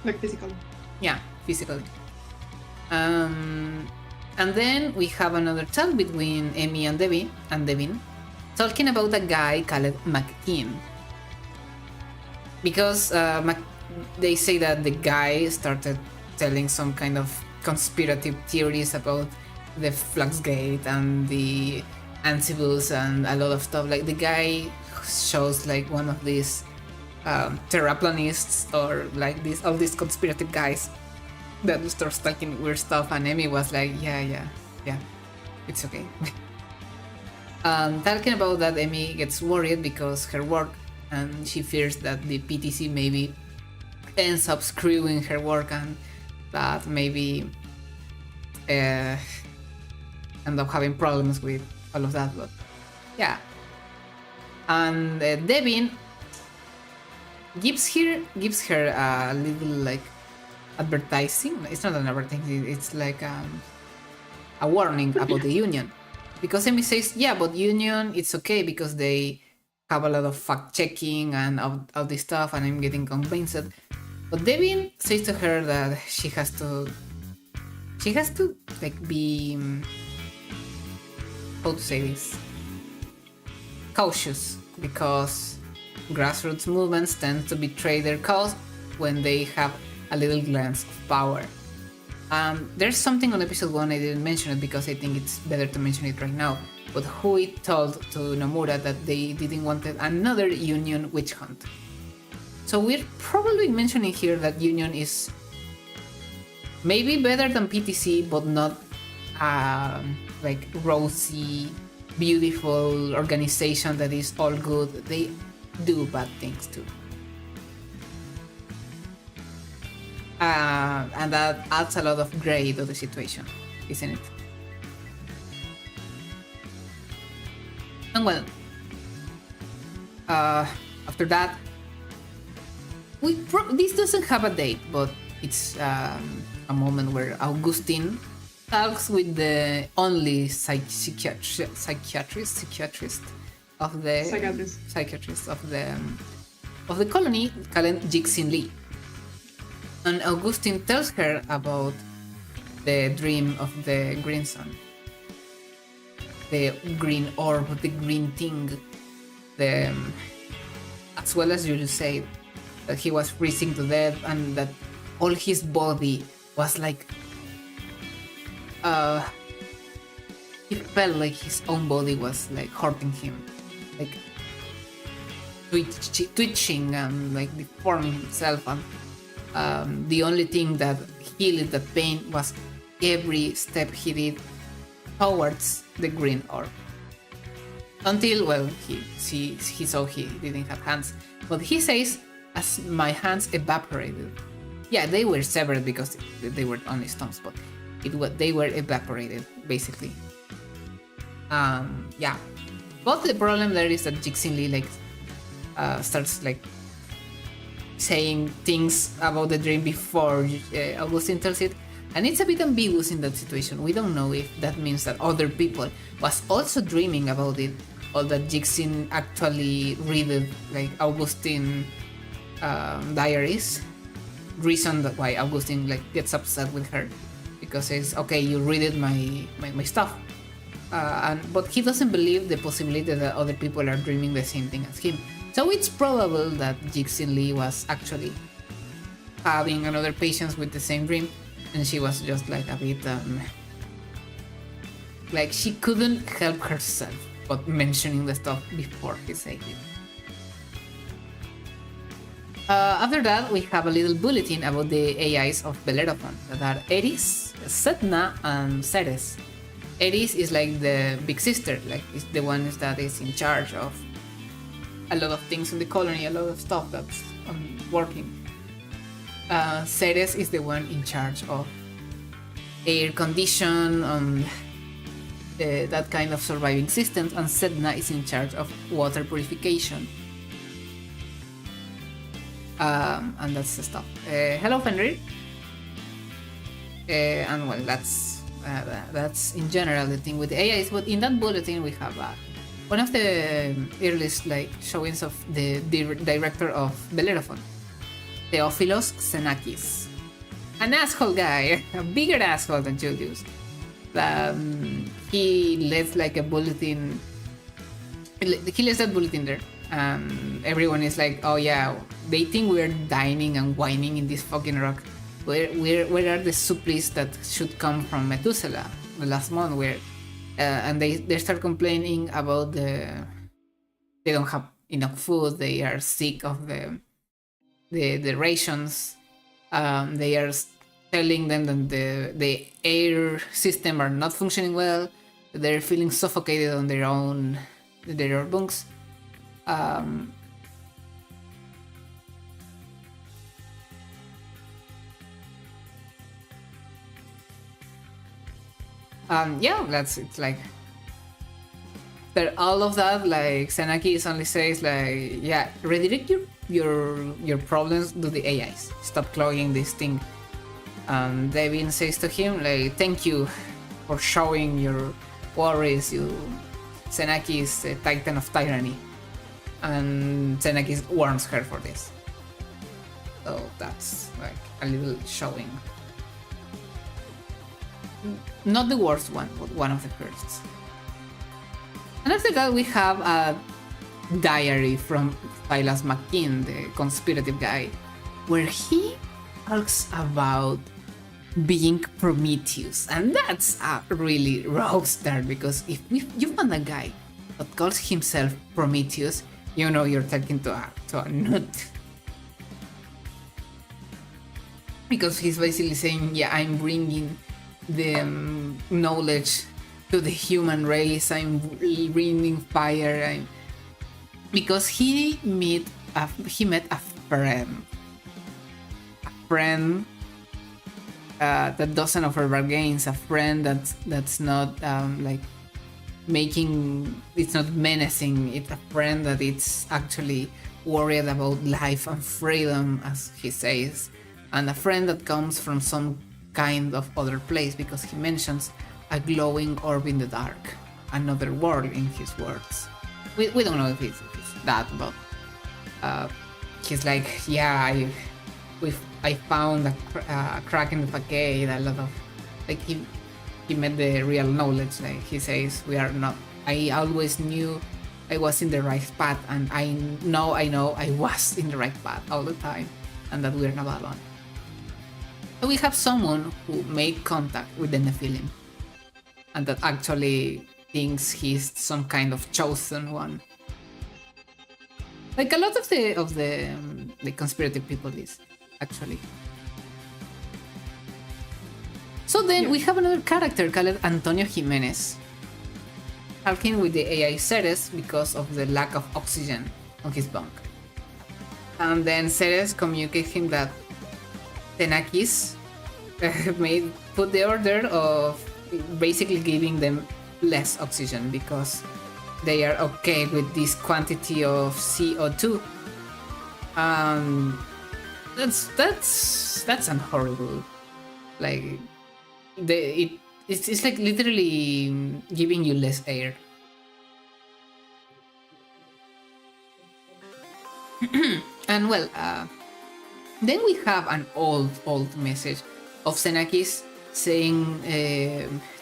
S2: Like physical.
S1: Yeah, physically. And then we have another talk between Amy and Devin, talking about a guy called McKean. Because they say that the guy started telling some kind of conspirative theories about the Fluxgate and the Ansibles and a lot of stuff. Like the guy shows like one of these terraplanists or like all these conspirative guys that starts talking weird stuff, and Amy was like, yeah, it's okay. Talking about that, Amy gets worried because her work, and she fears that the PTC maybe ends up screwing her work and that maybe end up having problems with all of that. But yeah, and Devin gives her a little like advertising. It's not an advertising, it's like a warning about the union, because Amy says, yeah, but union it's okay because they have a lot of fact checking and all this stuff, and I'm getting convinced. But Devin says to her that she has to like be, how to say this, cautious, because grassroots movements tend to betray their cause when they have a little glance of power. There's something on episode 1 I didn't mention it because I think it's better to mention it right now, but Hui told to Nomura that they didn't want another Union witch hunt. So we're probably mentioning here that Union is maybe better than PTC, but not like rosy, beautiful organization that is all good. They do bad things too. And that adds a lot of gray to the situation, isn't it? And well, after that, this doesn't have a date, but it's a moment where Augustine talks with the only psychiatrist of the psychiatrist of the colony, called Jixin Lee. And Augustine tells her about the dream of the green sun, the green orb, the green thing, as well as you say, that he was freezing to death and that all his body was like, he felt like his own body was like hurting him, like twitching and like deforming himself, and the only thing that healed the pain was every step he did towards the green orb. Until, well, he saw he didn't have hands. But he says, as my hands evaporated. Yeah, they were severed because they were only stumps, but they were evaporated, basically. Yeah. But the problem there is that Jixin Lee like starts like saying things about the dream before Augustine tells it, and it's a bit ambiguous in that situation. We don't know if that means that other people was also dreaming about it, or that Jixin actually read like Augustine diaries. Reason that why Augustine like gets upset with her, because it's okay, you read my stuff, but he doesn't believe the possibility that other people are dreaming the same thing as him. So it's probable that Jixin Lee was actually having another patient with the same dream, and she was just like a bit like she couldn't help herself but mentioning the stuff before he said it. After that, we have a little bulletin about the AIs of Bellerophon, that are Eris, Sedna, and Ceres. Eris is like the big sister, like it's the one that is in charge of a lot of things in the colony, a lot of stuff that's working. Ceres is the one in charge of air condition, that kind of surviving systems, and Sedna is in charge of water purification. And that's the stuff. Hello, Fenrir. And well, that's in general the thing with the AIs. But in that bulletin, we have one of the earliest like showings of the director of Bellerophon, Theophilos Xenakis, an asshole guy, a bigger asshole than Julius. He lets like a bulletin. He lets that bulletin there. Everyone is like, oh yeah, they think we're dining and whining in this fucking rock. Where are the supplies that should come from Methuselah the last month? And they start complaining about they don't have enough food. They are sick of the rations. They are telling them that the air system are not functioning well. They're feeling suffocated on their own bunks. Yeah, it's like after all of that, like Xenakis only says like, yeah, redirect your problems to the AIs. Stop clogging this thing. Devin says to him like, thank you for showing your worries. Xenakis, a titan of tyranny, and Xenakis warns her for this. So that's like a little showing. Not the worst one, but one of the firsts. And after that, we have a diary from Silas McKean, the conspirative guy, where he talks about being Prometheus. And that's a really rough start, because if you find a guy that calls himself Prometheus, you know you're talking to a nut. Because he's basically saying, yeah, I'm bringing the knowledge to the human race. I'm bringing fire. Because he met a friend that doesn't offer bargains, a friend that's not like making, it's not menacing. It's a friend that it's actually worried about life and freedom, as he says, and a friend that comes from some kind of other place, because he mentions a glowing orb in the dark, another world in his words. We don't know if it's that, but he's like, yeah, I found a crack in the facade, a lot of like he met the real knowledge. Like he says, we are not. I always knew I was in the right path, and I know I was in the right path all the time, and that we're not alone. So we have someone who made contact with the Nephilim, and that actually thinks he's some kind of chosen one. Like a lot of the conspirative people is actually. So then we have another character called Antonio Jimenez, talking with the AI Ceres because of the lack of oxygen on his bunk. And then Ceres communicates him that Xenakis put the order of basically giving them less oxygen because they are okay with this quantity of CO2. That's an horrible, like it's like literally giving you less air. And well, then we have an old message of Xenakis saying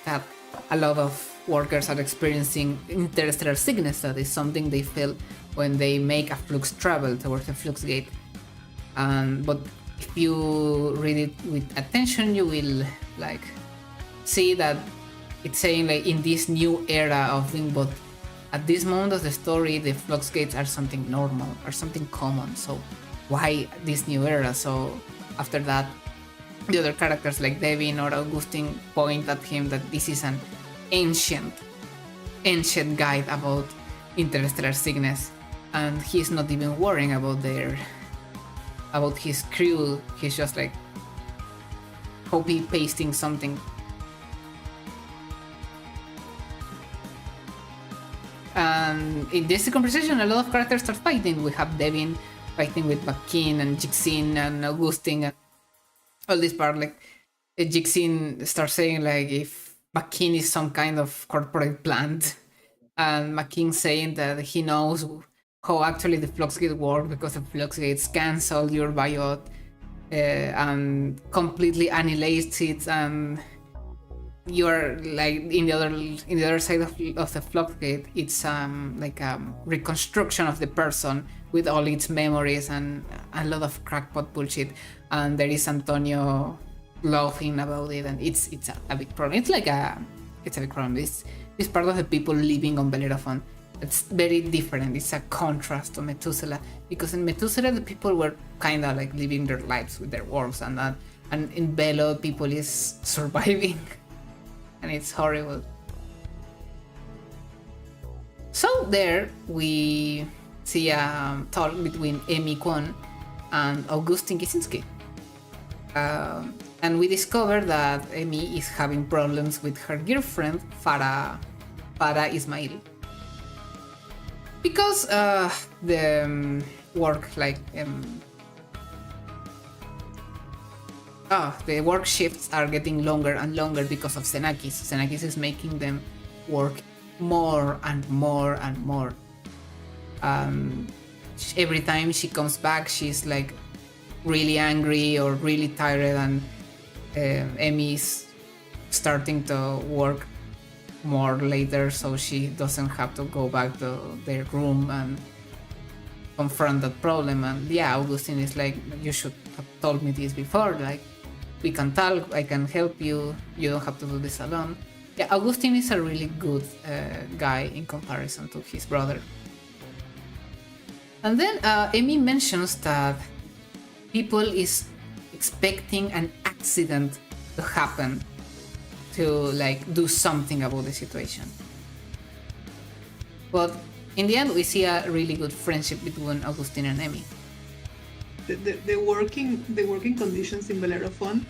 S1: that a lot of workers are experiencing interstellar sickness. That is something they feel when they make a flux travel towards the flux gate. But if you read it with attention, you will like see that it's saying like in this new era of thing, but at this moment of the story, the flux gates are something normal or something common. So why this new era? So after that, the other characters like Devin or Augustine point at him that this is an ancient guide about interstellar sickness, and he's not even worrying about his crew. He's just like copy pasting something. And in this conversation, a lot of characters start fighting. We have Devin fighting with McKean and Jixin and Augustine and all this part. Like Jixin starts saying like if McKean is some kind of corporate plant, and McKean saying that he knows how actually the Fluxgate works because the Fluxgates cancel your biot and completely annihilates it, and you're like in the other side of the Fluxgate. It's like a reconstruction of the person with all its memories and a lot of crackpot bullshit, and there is Antonio laughing about it, and it's a big problem. It's a big problem. It's part of the people living on Bellerophon. It's very different. It's a contrast to Methuselah, because in Methuselah the people were kind of like living their lives with their works and that, and in Belo people is surviving, and it's horrible. So there we see a talk between Amy Kwon and Augustine Kicinski. And we discover that Amy is having problems with her girlfriend, Farah Ismail. Because the work, like, the work shifts are getting longer and longer because of Xenakis. Xenakis is making them work more and more and more. Every time she comes back, she's like really angry or really tired, and Emmy's starting to work more later so she doesn't have to go back to their room and confront that problem. And yeah, Augustine is like, you should have told me this before, like we can talk, I can help you, you don't have to do this alone. Yeah, Augustine is a really good guy in comparison to his brother. And then Amy mentions that people is expecting an accident to happen to like do something about the situation. But in the end, we see a really good friendship between Augustine and Amy.
S2: The working conditions in Bellerophon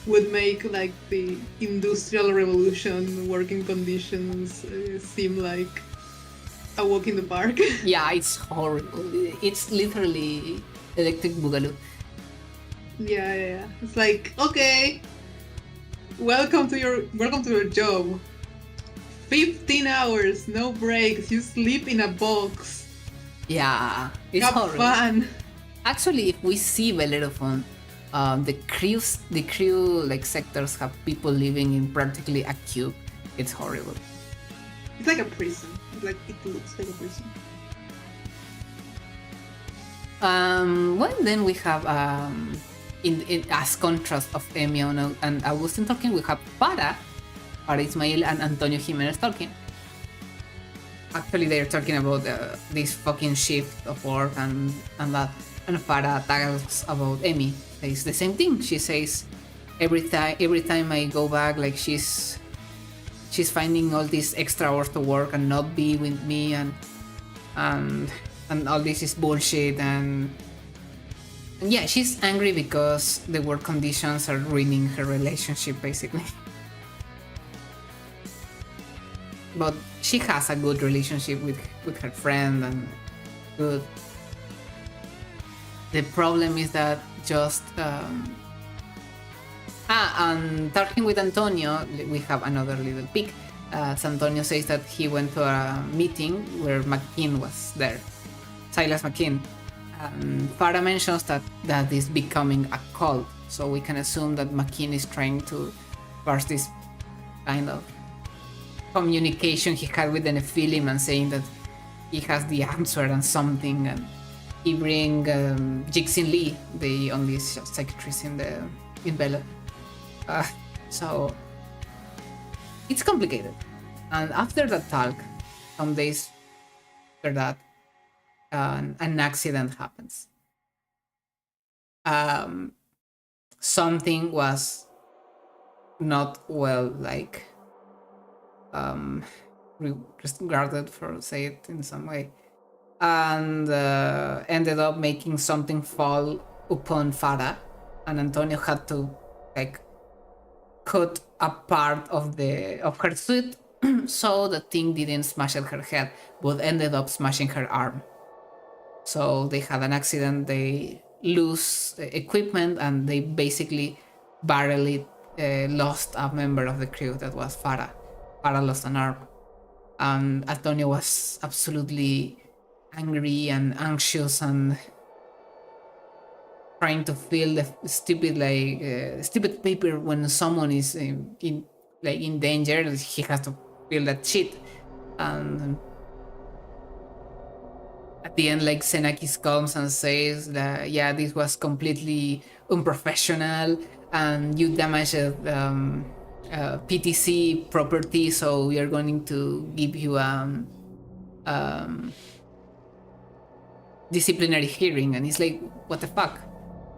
S2: would make like the Industrial Revolution working conditions seem like a walk in the park.
S1: Yeah, it's horrible. It's literally Electric Boogaloo.
S2: Yeah. It's like, okay, welcome to your job. 15 hours, no breaks. You sleep in a box.
S1: Yeah, it's
S2: Have
S1: horrible.
S2: fun.
S1: Actually, if we see Bellerophon, the crew like sectors have people living in practically a cube. It's horrible.
S2: It's like a prison. Like it looks like a prison.
S1: Well, then we have in as contrast of Amy and Augustine talking, we have Farah Ismail and Antonio Jimenez talking. Actually, they're talking about this fucking shift of work and that. And Farah talks about Amy. Says the same thing. She says every time I go back, like she's finding all these extra hours to work and not be with me, and all this is bullshit, and yeah, she's angry because the work conditions are ruining her relationship basically. But she has a good relationship with her friend and good. The problem is that just and talking with Antonio, we have another little peek. Antonio says that he went to a meeting where McKean was there, Silas McKean. Farah mentions that is becoming a cult, so we can assume that McKean is trying to burst this kind of communication he had with the Nephilim and saying that he has the answer and something, and he bring Jixin Lee, the only psychiatrist in Bella. So it's complicated. And after that talk, some days after that, an accident happens. Something was not well, like regarded, for say it in some way, and ended up making something fall upon Farah, and Antonio had to like cut a part of her suit so the thing didn't smash at her head, but ended up smashing her arm. So they had an accident, they lose equipment, and they basically barrel it lost a member of the crew. That was Farah. Farah lost an arm. And Antonio was absolutely angry and anxious and trying to fill the stupid paper when someone is in danger. He has to fill that shit. And at the end, like, Xenakis comes and says that, yeah, this was completely unprofessional and you damaged PTC property, so we are going to give you disciplinary hearing. And it's like, what the fuck?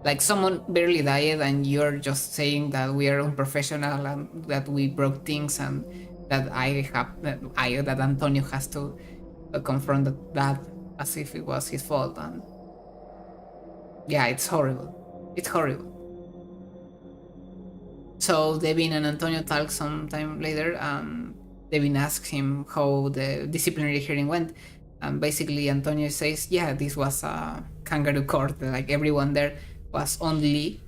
S1: Like, someone barely died and you're just saying that we are unprofessional and that we broke things and that that Antonio has to confront that as if it was his fault. And yeah, it's horrible. It's horrible. So Devin and Antonio talk sometime later. Devin asks him how the disciplinary hearing went. And basically Antonio says, yeah, this was a kangaroo court. Like, everyone there was only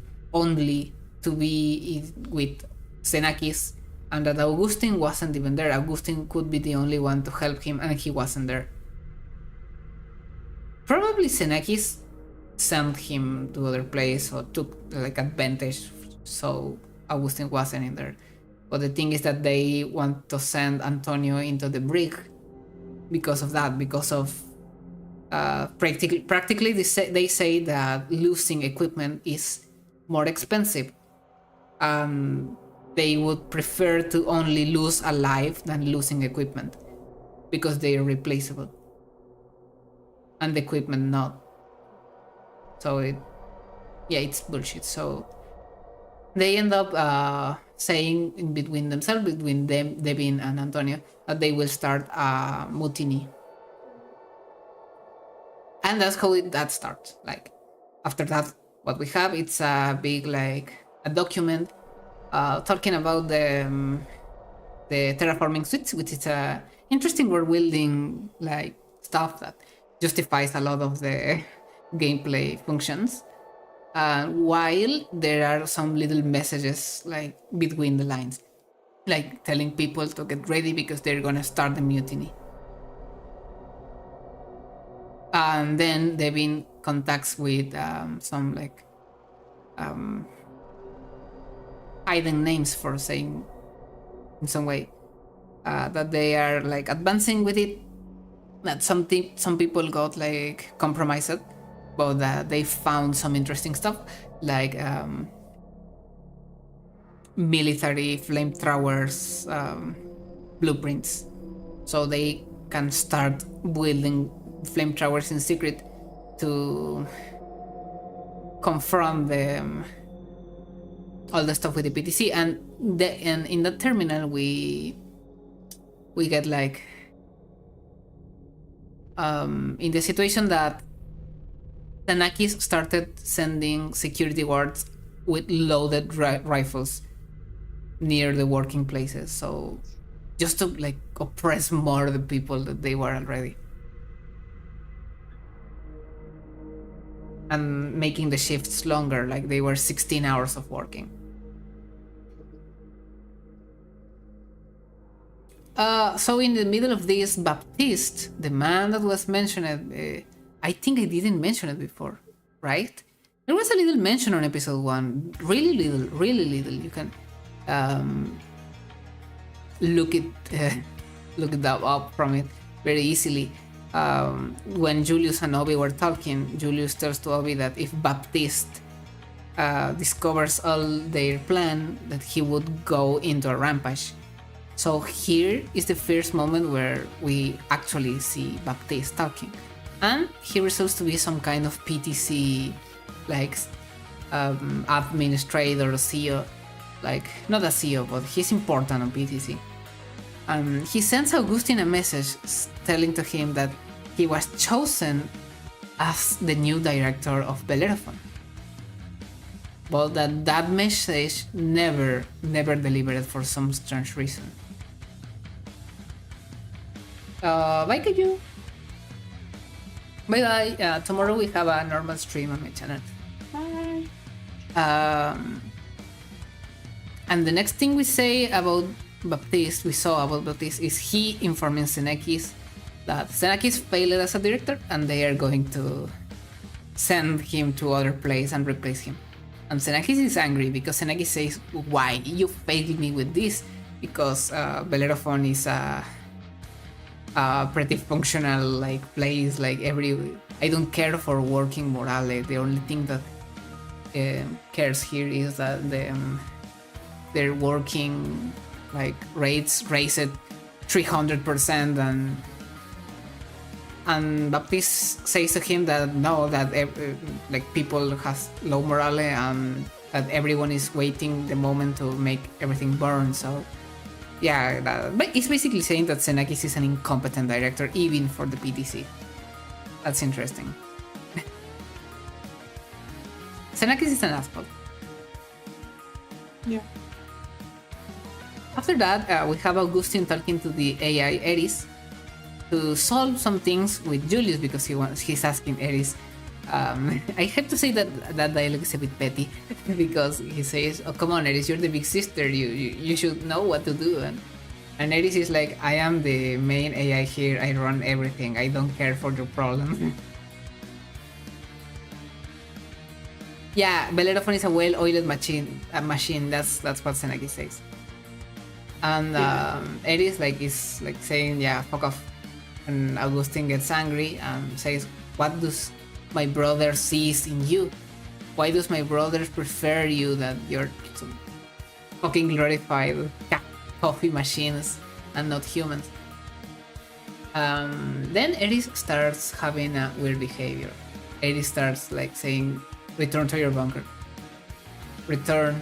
S1: to be with Xenakis, and that Augustin wasn't even there. Augustin could be the only one to help him, and he wasn't there. Probably Xenakis sent him to other place or took like advantage, so Augustin wasn't in there. But the thing is that they want to send Antonio into the brig because of that, because of practically they say that losing equipment is more expensive. They would prefer to only lose a life than losing equipment because they are replaceable and the equipment not. So it's bullshit. So they end up saying in between themselves, between Devin and Antonio, that they will start a mutiny. And that's how that starts. Like, after that, what we have, it's a big, like, a document talking about the terraforming suites, which is a interesting world building, like, stuff that justifies a lot of the gameplay functions. While there are some little messages, like, between the lines, like telling people to get ready because they're gonna start the mutiny. And then Devin contacts with some, like, hidden names for saying in some way that they are, like, advancing with it. That some people got, like, compromised, but that they found some interesting stuff, like military flamethrowers blueprints, so they can start building flamethrowers in secret to confront all the stuff with the PTC. And in that terminal we get, like, in the situation that Xenakis started sending security guards with loaded rifles near the working places, so just to, like, oppress more the people that they were already, and making the shifts longer, like they were 16 hours of working. So in the middle of this, Baptiste, the man that was mentioned, I think I didn't mention it before, right? There was a little mention on episode 1, really little. You can look it up from it very easily. When Julius and Obi were talking, Julius tells to Obi that if Baptiste discovers all their plan, that he would go into a rampage. So here is the first moment where we actually see Baptiste talking, and he results to be some kind of PTC, like, administrator, CEO, like, not a CEO, but he's important on PTC. He sends Augustin a message telling to him that he was chosen as the new director of Bellerophon, but that message never delivered for some strange reason. Bye, Kaiju. Bye. Tomorrow we have a normal stream on my channel.
S2: Bye.
S1: And the next thing we say about Baptiste, we saw about Baptiste, is he informing Xenakis that Xenakis failed as a director and they are going to send him to other place and replace him. And Xenakis is angry because Xenakis says, why? You failed me with this. Because Bellerophon is a pretty functional like place, like I don't care for working morale. The only thing that cares here is that they're working like rates raised 300%, and Baptiste says to him that no, that like people has low morale and that everyone is waiting the moment to make everything burn. So yeah, but it's basically saying that Xenakis is an incompetent director even for the PTC. That's interesting. Xenakis is an asshole.
S2: Yeah.
S1: After that, we have Augustine talking to the AI Eris to solve some things with Julius because he's asking Eris. I have to say that dialogue is a bit petty because he says, "Oh, come on, Eris, you're the big sister. You should know what to do." And Eris is like, "I am the main AI here. I run everything. I don't care for your problems." Yeah, Bellerophon is a well-oiled machine. That's what Xenakis says. And Eris is like saying, "Yeah, fuck off." And Augustine gets angry and says, "What does my brother sees in you? Why does my brother prefer you that you're some fucking glorified coffee machines and not humans?" Then Eris starts having a weird behavior. Eris starts like saying, "Return to your bunker. Return,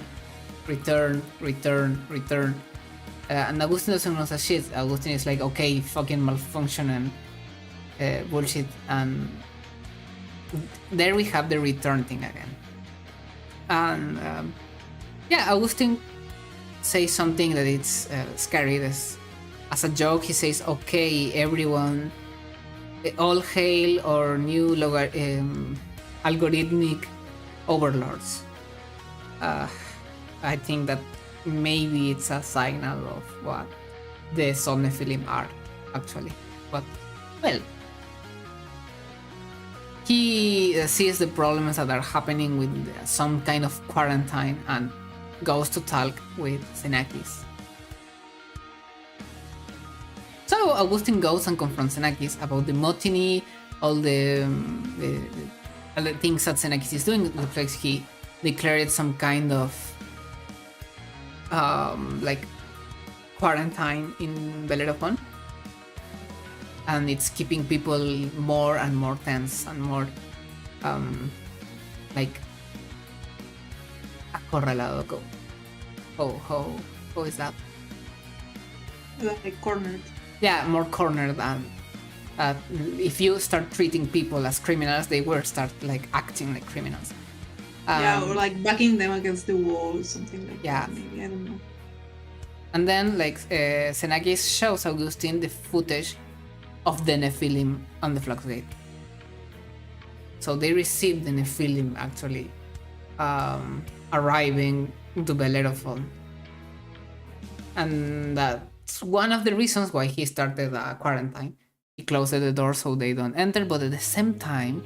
S1: return, return, return." And Augustine doesn't know that shit. Augustine is like, "Okay, fucking malfunction and bullshit." And there we have the return thing again. And yeah, Augustine says something that it's scary. As a joke, he says, "Okay, everyone, all hail our new algorithmic overlords." I think that maybe it's a signal of what the Somnephilim are, actually. But, well, he sees the problems that are happening with some kind of quarantine and goes to talk with Xenakis. So Augustine goes and confronts Xenakis about the mutiny, all the things that Xenakis is doing. It looks like he declared some kind of like quarantine in Bellerophon, and it's keeping people more and more tense and more like acorralado. How is that?
S2: Like cornered.
S1: Yeah, more cornered. And if you start treating people as criminals, they will start like acting like criminals.
S2: Yeah, or like backing them against the wall or something like
S1: yeah.
S2: that. Maybe, I don't know.
S1: And then like Xenakis shows Augustine the footage of the Nephilim on the Fluxgate. So they received the Nephilim actually arriving to Bellerophon. And that's one of the reasons why he started a quarantine. He closed the door so they don't enter, but at the same time...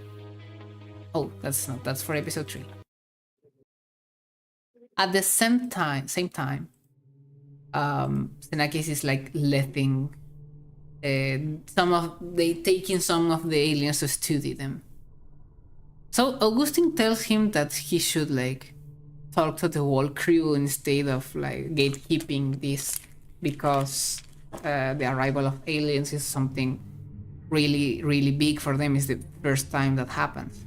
S1: Oh, that's for episode 3. At the same time, Xenakis is like letting taking some of the aliens to study them. So Augustine tells him that he should like talk to the whole crew instead of like gatekeeping this, because the arrival of aliens is something really, really big for them. It's the first time that happens.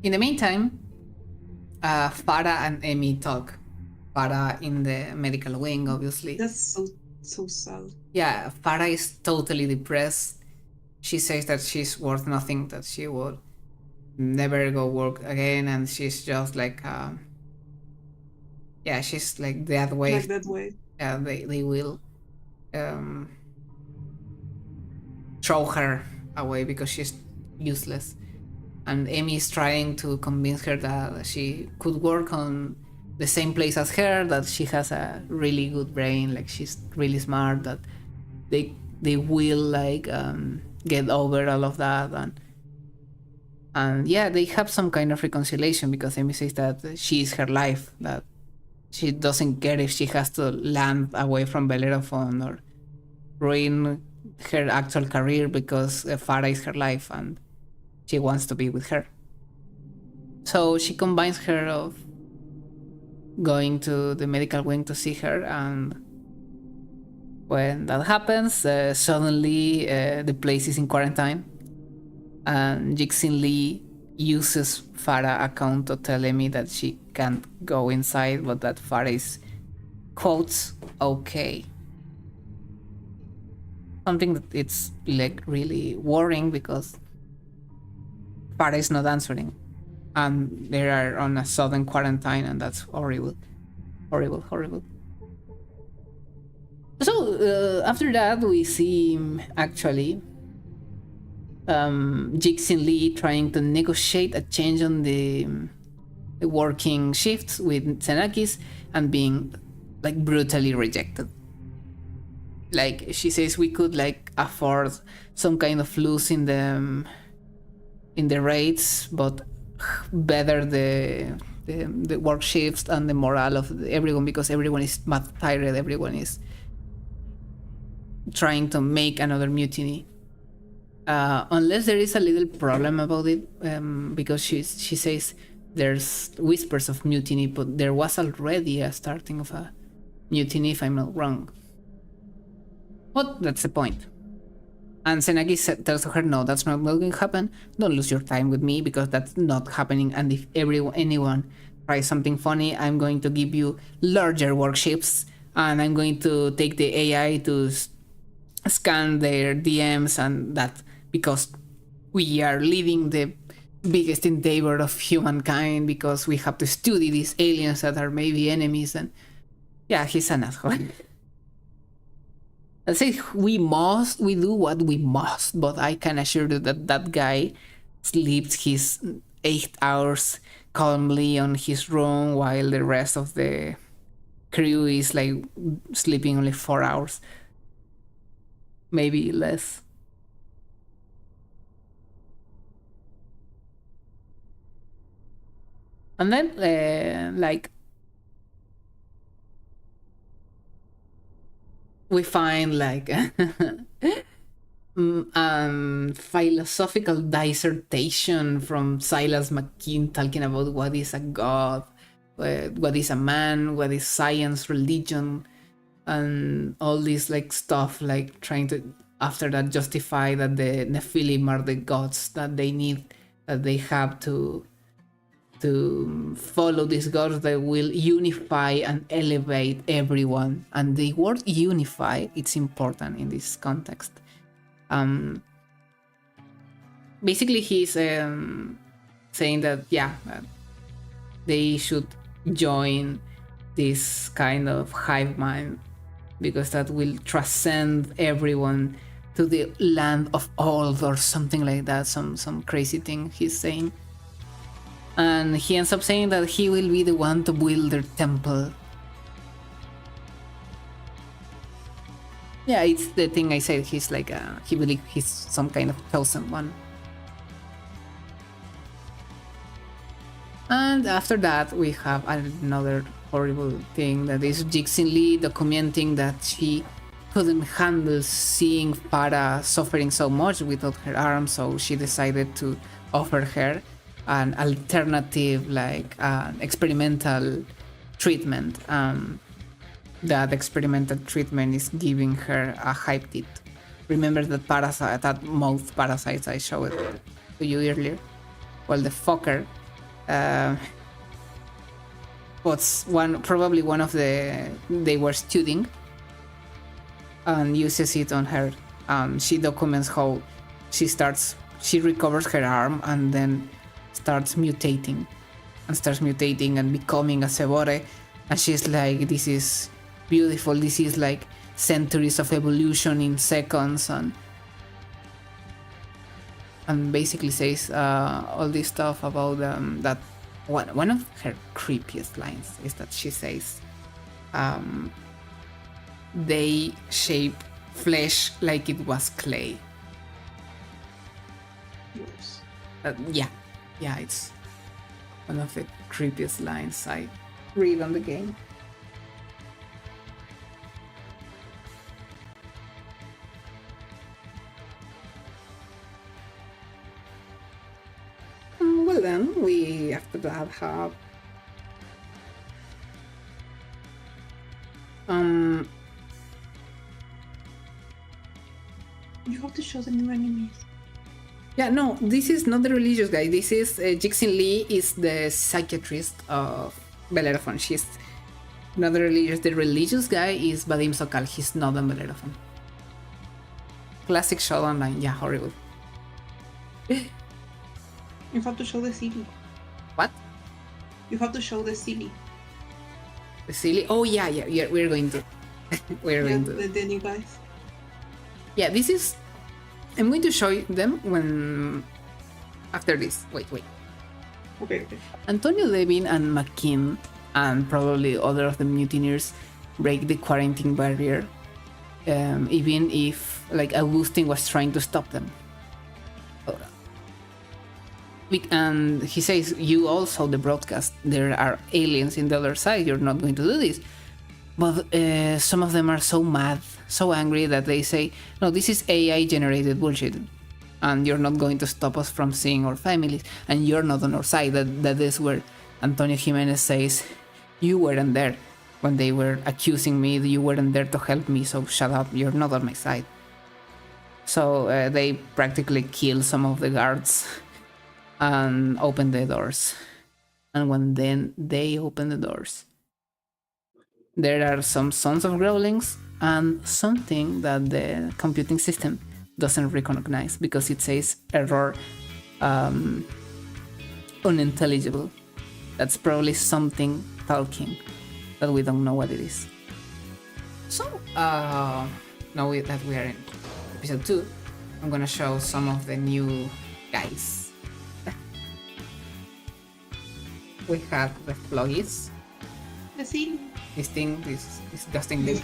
S1: In the meantime, Farah and Emmy talk. Farah in the medical wing, obviously.
S2: That's so sad.
S1: Yeah, Farah is totally depressed. She says that she's worth nothing, that she will never go work again, and she's just like, yeah, she's like that way.
S2: Like that way.
S1: Yeah, they will throw her away because she's useless. And Amy is trying to convince her that she could work on the same place as her, that she has a really good brain, like she's really smart, that they will like get over all of that. And yeah, they have some kind of reconciliation because Amy says that she is her life, that she doesn't care if she has to land away from Bellerophon or ruin her actual career because Farah is her life and she wants to be with her. So she combines her of going to the medical wing to see her, and when that happens, suddenly the place is in quarantine, and Jixin Lee uses Farah account to tell Amy that she can't go inside, but that Farah is, quotes, okay. Something that it's like really worrying because Farah is not answering, and they are on a sudden quarantine, and that's horrible, horrible. So after that, we see actually Jixin Lee trying to negotiate a change on the working shifts with Xenakis and being like brutally rejected. Like she says, we could like afford some kind of loss in the rates, but better the work shifts and the morale of everyone, because everyone is mad tired, everyone is trying to make another mutiny. Unless there is a little problem about it, because she says there's whispers of mutiny, but there was already a starting of a mutiny, if I'm not wrong. But that's the point. And Xenakis tells her, no, that's not going to happen. Don't lose your time with me, because that's not happening. And if anyone tries something funny, I'm going to give you larger workships, and I'm going to take the AI to scan their DMs, and that because we are leading the biggest endeavor of humankind, because we have to study these aliens that are maybe enemies. And yeah, he's an asshole. I say we do what we must, but I can assure you that that guy sleeps his 8 hours calmly on his room, while the rest of the crew is like sleeping only 4 hours, maybe less. And then like we find like philosophical dissertation from Silas McKean talking about what is a god, what is a man, what is science, religion, and all this like stuff, like trying to after that justify that the Nephilim are the gods that they need, that they have to follow these gods that will unify and elevate everyone. And the word unify, it's important in this context. Basically he's saying that they should join this kind of hive mind, because that will transcend everyone to the land of old or something like that, some crazy thing he's saying. And he ends up saying that he will be the one to build their temple. Yeah, it's the thing I said, he's like he believes he's some kind of chosen one. And after that we have another horrible thing, that is Jixin Lee documenting that she couldn't handle seeing Farah suffering so much without her arm, so she decided to offer her an alternative, like experimental treatment. That experimental treatment is giving her a hive teeth. Remember that parasite, that mouth parasites I showed to you earlier? Well, the fucker was probably one of they were studying, and uses it on her. She documents how she recovers her arm and then starts mutating and becoming a Sebore. And she's like, this is beautiful, this is like centuries of evolution in seconds. And and basically says all this stuff about that one of her creepiest lines is that she says they shape flesh like it was clay.
S2: Gross.
S1: Yeah, it's one of the creepiest lines I read on the game. Well then, we after that have
S2: You have to show the new enemies.
S1: yeah, no, this is not the religious guy. This is Jixin Lee is the psychiatrist of Bellerophon. She's not the religious. The religious guy is Vadim Sokal. He's not on Bellerophon. Classic shot online. Yeah, horrible.
S2: You have to show the city.
S1: What?
S2: You have to show the city.
S1: The silly. Oh yeah, we're going to. We're going to.
S2: The new guys.
S1: Yeah, this is. I'm going to show you them when. After this. Wait.
S2: Okay.
S1: Antonio Levin and McKean and probably other of the mutineers break the quarantine barrier, even if like Augustine was trying to stop them. And he says, you all saw the broadcast. There are aliens in the other side. You're not going to do this. But some of them are so mad, so angry that they say, no, this is AI generated bullshit. And you're not going to stop us from seeing our families. And you're not on our side. That is where Antonio Jimenez says, you weren't there. When they were accusing me, you weren't there to help me. So shut up. You're not on my side. So they practically kill some of the guards and open the doors. And when then they open the doors, there are some sounds of growlings and something that the computing system doesn't recognize because it says error unintelligible. That's probably something talking, but we don't know what it is. So now that we are in episode 2, I'm gonna show some of the new guys. We have the floggies.
S2: The city.
S1: This thing, this disgusting thing.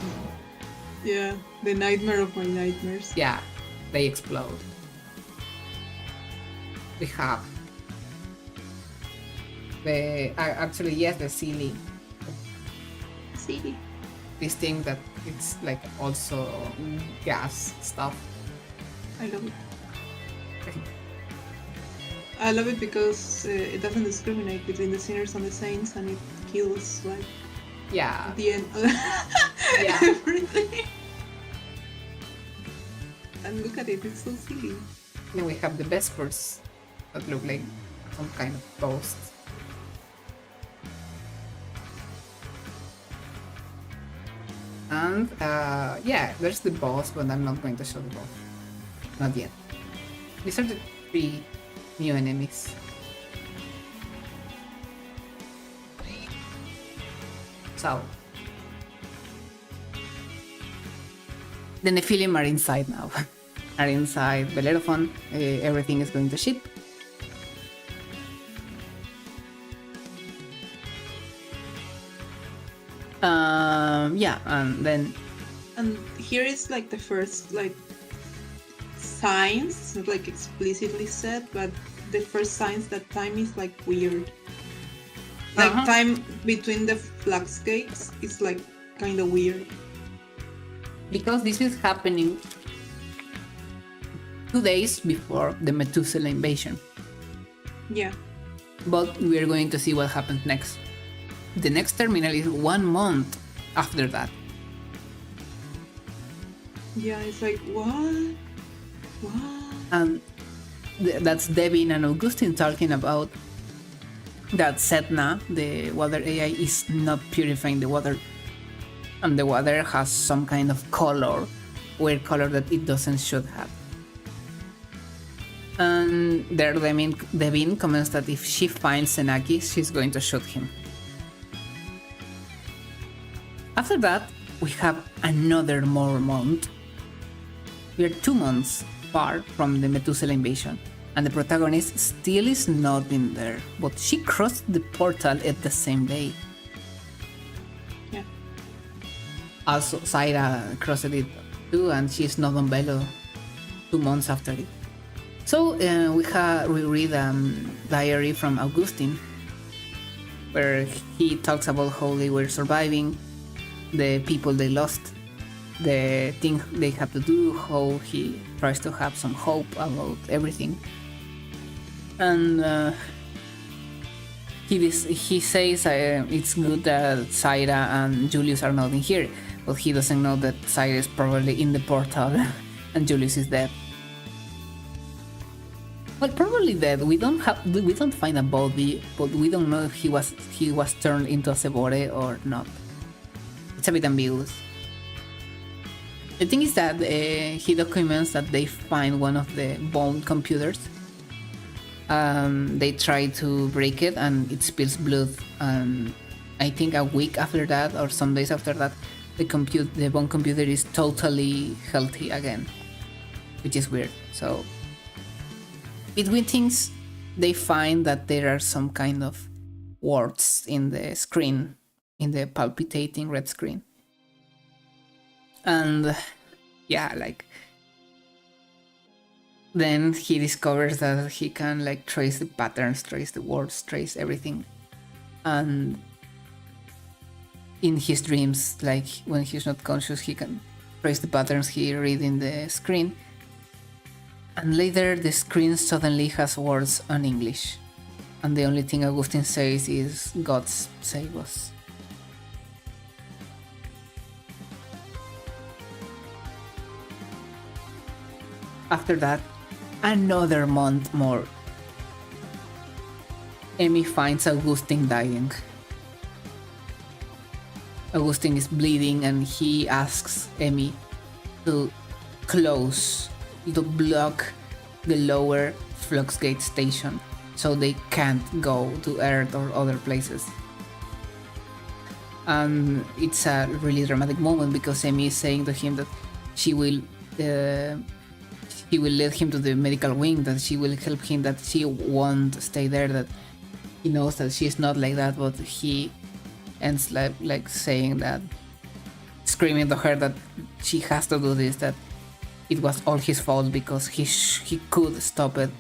S2: Yeah, the nightmare of my nightmares.
S1: Yeah, they explode. We have the actually yes, the silly.
S2: City.
S1: This thing that it's like also gas stuff.
S2: I love it. I love it because it doesn't discriminate between the sinners and the saints, and it kills like
S1: Yeah.
S2: the end.
S1: Yeah.
S2: Everything. And look at it, it's so silly.
S1: Then we have the Vespers that look like some kind of ghost. And yeah, there's the boss, but I'm not going to show the boss. Not yet. These are the 3 new enemies. So the Nephilim are inside now. Are inside Bellerophon. Everything is going to shit. Yeah, and then
S2: And here is like the first like signs, not like explicitly said, but the first signs that time is like weird. Like time between the flux gates is like kind of weird.
S1: because this is happening 2 days before the Methuselah invasion.
S2: Yeah.
S1: But we are going to see what happens next. The next terminal is 1 month after that.
S2: Yeah, it's like what?
S1: And that's Devin and Augustine talking about that Setna, the water AI, is not purifying the water. And the water has some kind of color, weird color that it doesn't should have. And there Devin comments that if she finds Senaki, she's going to shoot him. After that, we have another more month. We are 2 months far from the Methuselah invasion. and the protagonist still is not in there, but she crossed the portal at the same day.
S2: Yeah.
S1: Also, Zaira crossed it too, and she's not on Velo 2 months after it. So we read diary from Augustine, where he talks about how they were surviving, the people they lost, the thing they have to do, how he tries to have some hope about everything. And he says it's good that Zaira and Julius are not in here, but he doesn't know that Zaira is probably in the portal and Julius is dead. Well, probably dead. We don't find a body, but we don't know if he was turned into a Sebore or not. It's a bit ambiguous. The thing is that he documents that they find one of the bone computers. They try to break it and it spills blood. And I think a week after that or some days after that, the bone computer is totally healthy again, which is weird. So between things, they find that there are some kind of words in the screen, in the palpitating red screen. And yeah, like then he discovers that he can like trace the patterns, trace the words, trace everything. And in his dreams, like when he's not conscious, he can trace the patterns he read in the screen. And later the screen suddenly has words on English. And the only thing Augustine says is, God save us. After that, another month more. Emi finds Augustine dying. Augustine is bleeding and he asks Emi to block the lower Fluxgate station so they can't go to Earth or other places. And it's a really dramatic moment because Emi is saying to him that she will lead him to the medical wing, that she will help him, that she won't stay there, that he knows that she's not like that, but he ends like saying that, screaming to her that she has to do this, that it was all his fault because he could stop it,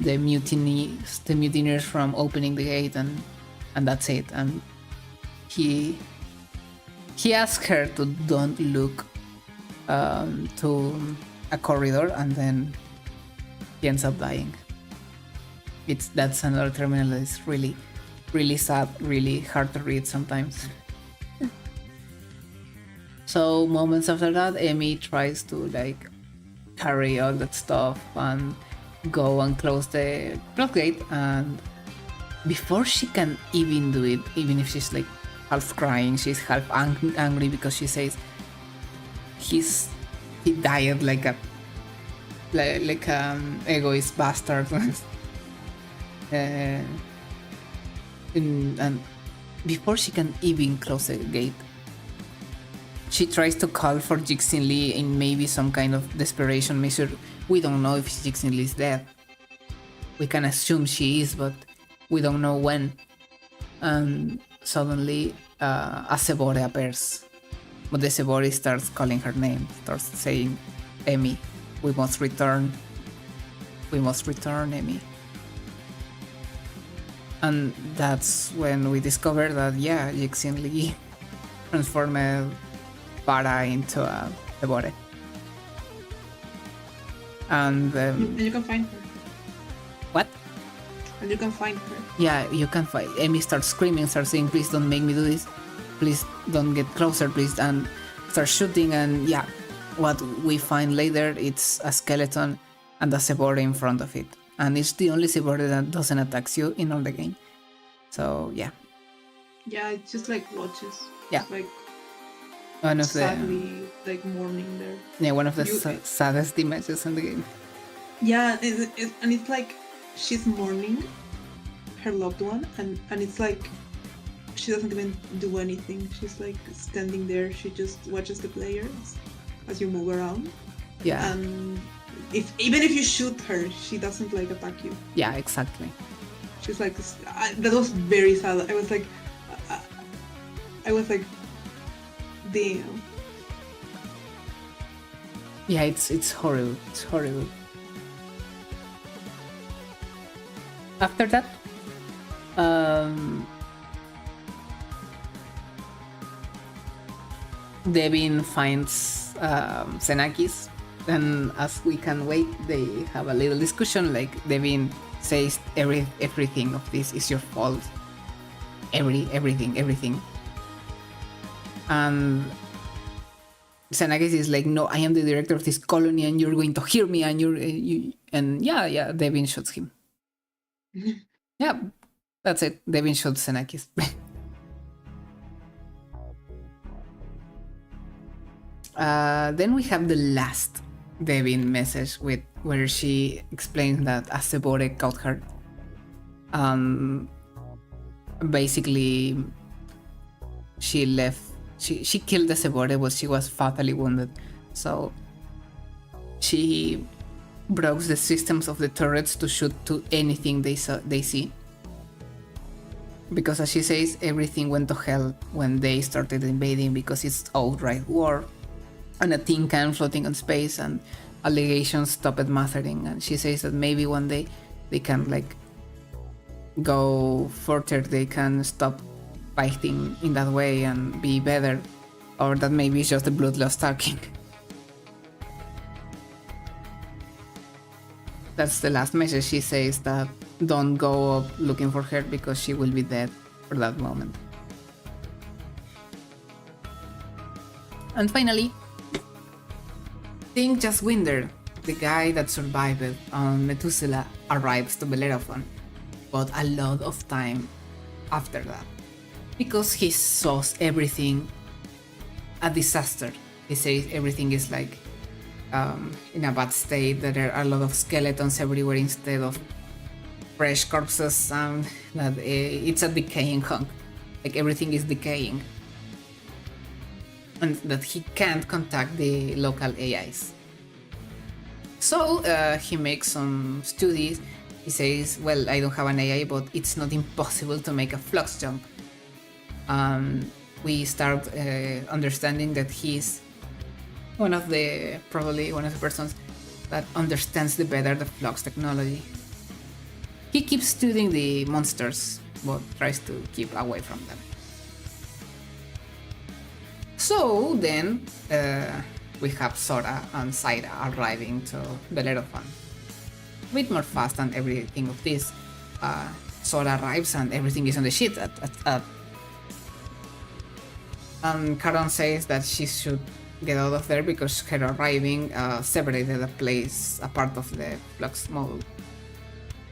S1: the mutineers from opening the gate, and that's it. And he asks her to don't look to a corridor, and then he ends up dying. That's another terminal that is really, really sad, really hard to read sometimes. So moments after that, Emi tries to like carry all that stuff and go and close the floodgate, and before she can even do it, even if she's like half crying, she's half angry because she says he died like an egoist bastard. And before she can even close the gate, she tries to call for Jixin Lee in maybe some kind of desperation measure. We don't know if Jixin Lee is dead. We can assume she is, but we don't know when. And suddenly a Sebore appears. But the Sebore starts calling her name, starts saying, Emi, we must return. We must return, Emi. And that's when we discover that, yeah, Jixin Lee transformed Para into a Sebore. And
S2: you can find her.
S1: What?
S2: And you can find her.
S1: Yeah, you can find. Emi starts screaming, starts saying, please don't make me do this. Please don't get closer, please. And starts shooting, and yeah, what we find later, it's a skeleton and a Sebore in front of it. And it's the only Sebore that doesn't attack you in all the game. So, yeah.
S2: Yeah, it just like watches.
S1: Yeah.
S2: It's like
S1: one of
S2: sadly, like mourning there.
S1: Yeah, one of the saddest images in the game.
S2: Yeah, and it's like she's mourning her loved one, and it's like she doesn't even do anything. She's like standing there. She just watches the players as you move around.
S1: Yeah.
S2: And even if you shoot her, she doesn't like attack you.
S1: Yeah, exactly.
S2: She's like, that was very sad. I was like, damn.
S1: Yeah, it's horrible. It's horrible. After that, Devin finds Xenakis, and as we can wait, they have a little discussion. Like Devin says, everything of this is your fault. Everything. And Xenakis is like, no, I am the director of this colony, and you're going to hear me, and yeah, Devin shoots him. Yeah, that's it. Devin shoots Xenakis. Then we have the last Devin message where she explains that Asebore caught her. Basically, she left. She killed Asebore, but she was fatally wounded. So she broke the systems of the turrets to shoot to anything they see. Because as she says, everything went to hell when they started invading because it's outright war. And a tin can floating on space, and allegations stopped mattering. And she says that maybe one day they can like go further, they can stop fighting in that way and be better, or that maybe it's just the bloodlust talking. That's the last message. She says that don't go up looking for her because she will be dead for that moment. And finally, Think Jaswinder, the guy that survived on Methuselah, arrives to Bellerophon, but a lot of time after that, because he saw everything a disaster. He says everything is like in a bad state, that there are a lot of skeletons everywhere instead of fresh corpses, and that it's a decaying hunk, like everything is decaying. And that he can't contact the local AIs. So he makes some studies. He says, well, I don't have an AI, but it's not impossible to make a flux jump. We start understanding that he's probably one of the persons that understands better the flux technology. He keeps studying the monsters, but tries to keep away from them. So then we have Sora and Zaira arriving to Bellerophon. A bit more fast than everything of this. Sora arrives and everything is on the shit. And Charon says that she should get out of there because her arriving separated a part of the flux model.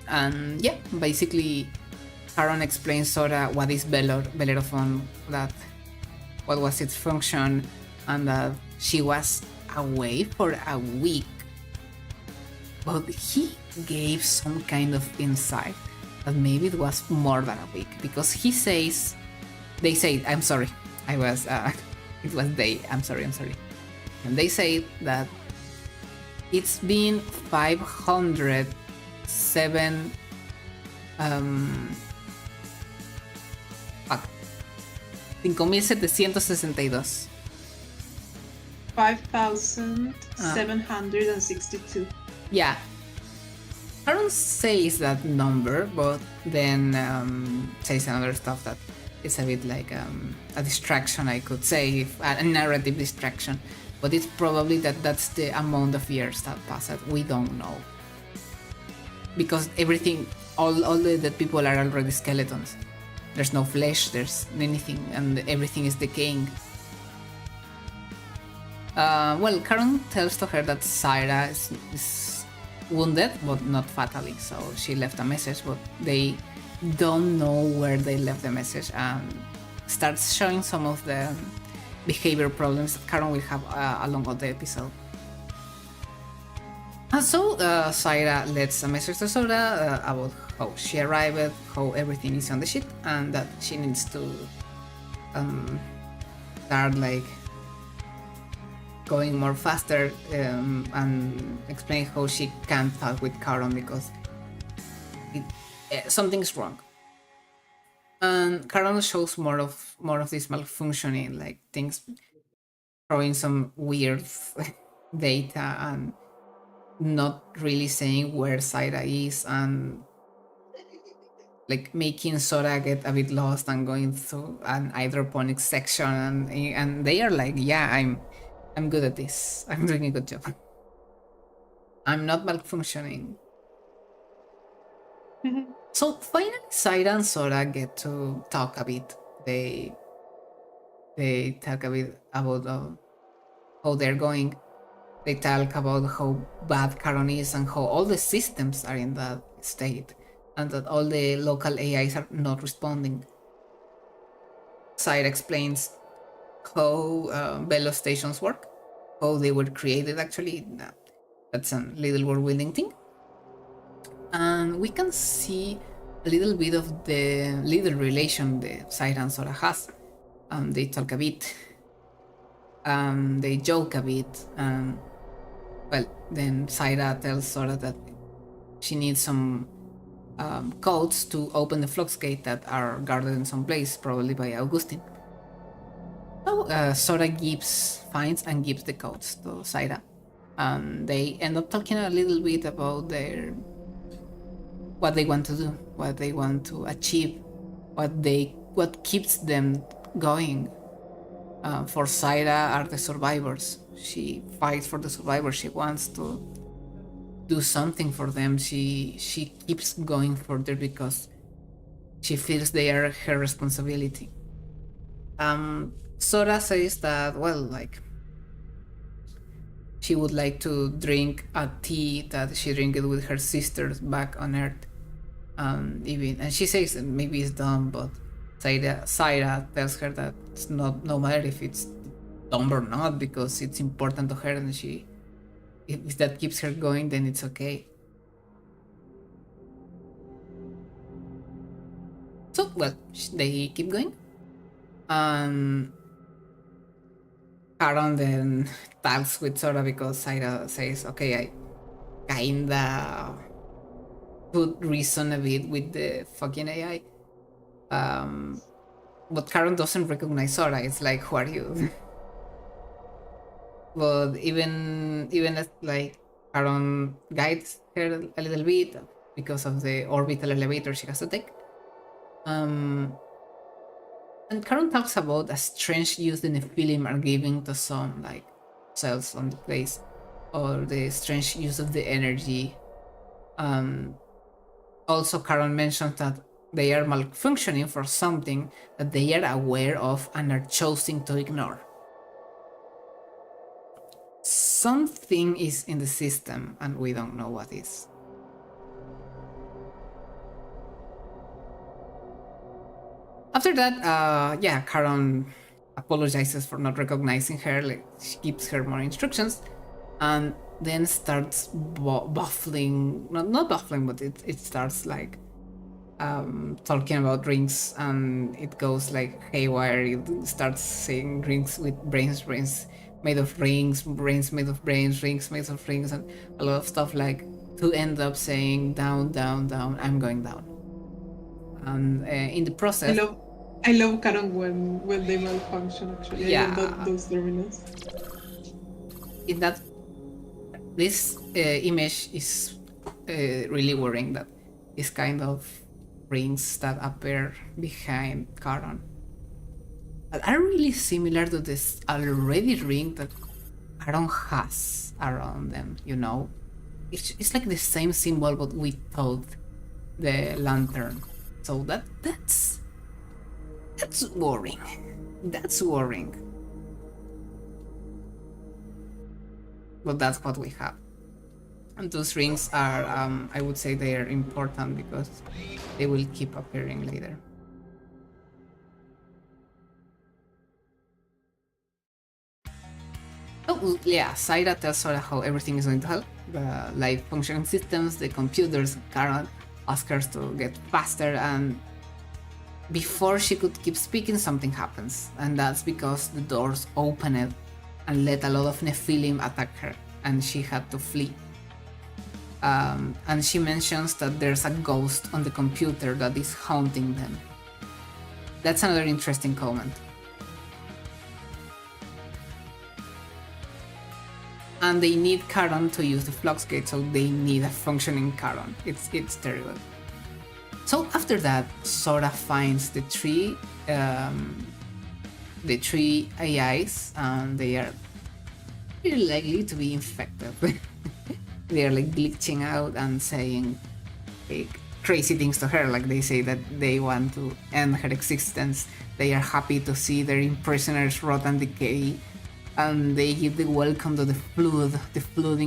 S1: And yeah, basically Charon explains Sora what is Bellerophon, what was its function, and that she was away for a week. But he gave some kind of insight that maybe it was more than a week, because they say, I'm sorry, it was they, I'm sorry. And they say that it's been 507 5,762.
S2: 5,762.
S1: Yeah. Aaron says that number, but then says another stuff that it's a bit like a distraction, I could say, a narrative distraction. But it's probably that's the amount of years that passed. We don't know. Because everything, all the dead people are already skeletons. There's no flesh, there's anything, and everything is decaying. Well, Charon tells to her that Zaira is wounded, but not fatally, so she left a message, but they don't know where they left the message, and starts showing some of the behavior problems that Charon will have along all the episode. And so Zaira lets a message to Sora about how she arrived, how everything is on the ship, and that she needs to start like going more faster and explain how she can't talk with Caron because something's wrong. And Caron shows more of this malfunctioning, like things throwing some weird data and not really saying where Saira is, and like making Sora get a bit lost and going through an hydroponic section, and they are like, yeah, I'm good at this. I'm doing a good job. I'm not malfunctioning. So finally, Saira and Sora get to talk a bit. They talk a bit about how they're going. They talk about how bad Caron is and how all the systems are in that state, and that all the local AIs are not responding. Saira explains how Velo stations work, how they were created actually. That's a little world building thing. And we can see a little bit of the little relation the Saira and Sora has. They talk a bit, they joke a bit, well, then Saira tells Sora that she needs some codes to open the flux gate that are guarded in some place, probably by Augustine. So Sora finds and gives the codes to Saira. And they end up talking a little bit about what they want to do, what they want to achieve, what keeps them going. For Saira are the survivors. She fights for the survivors. She wants to do something for them. She keeps going further because she feels they are her responsibility. Sora says that, well, like, she would like to drink a tea that she drank it with her sisters back on Earth. And she says maybe it's dumb, but Saira tells her that it's not, no matter if it's dumb or not, because it's important to her, and if that keeps her going, then it's okay. So, well, they keep going. Caron then talks with Sora because Saira says, okay, I kinda could reason a bit with the fucking AI. But Caron doesn't recognize Sora. It's like, who are you? But even as like Caron guides her a little bit because of the orbital elevator she has to take. And Caron talks about a strange use the Nephilim are giving to some like cells on the place, or the strange use of the energy. Also, Caron mentions that they are malfunctioning for something that they are aware of and are choosing to ignore. Something is in the system and we don't know what is. After that, Caron apologizes for not recognizing her. Like, she gives her more instructions, and then starts baffling. Not baffling, but it starts like talking about rings, and it goes like haywire. It starts saying rings with brains made of rings, brains made of brains, rings made of rings, and a lot of stuff, like, to end up saying down, down, down, I'm going down. And in the process,
S2: I love Caron when they malfunction. Actually,
S1: yeah,
S2: I love those terminals.
S1: In that, this image is really worrying. That is kind of rings that appear behind Caron are really similar to this already ring that Caron has around them, you know? It's like the same symbol, but without the lantern. So that's worrying. That's worrying. But that's what we have. And those rings are, I would say they are important because they will keep appearing later. Oh, yeah, Saira tells Sora how everything is going to hell. The live functioning systems, the computers, Caron asks her to get faster, and before she could keep speaking, something happens. And that's because the doors opened and let a lot of Nephilim attack her, and she had to flee. And she mentions that there's a ghost on the computer that is haunting them. That's another interesting comment. And they need Charon to use the flux gate, so they need a functioning Charon. It's terrible. So after that, Sora finds the three AIs, and they are really likely to be infected. They are like glitching out and saying like crazy things to her, like they say that they want to end her existence. They are happy to see their prisoners rot and decay, and they give the welcome to the flood. The flood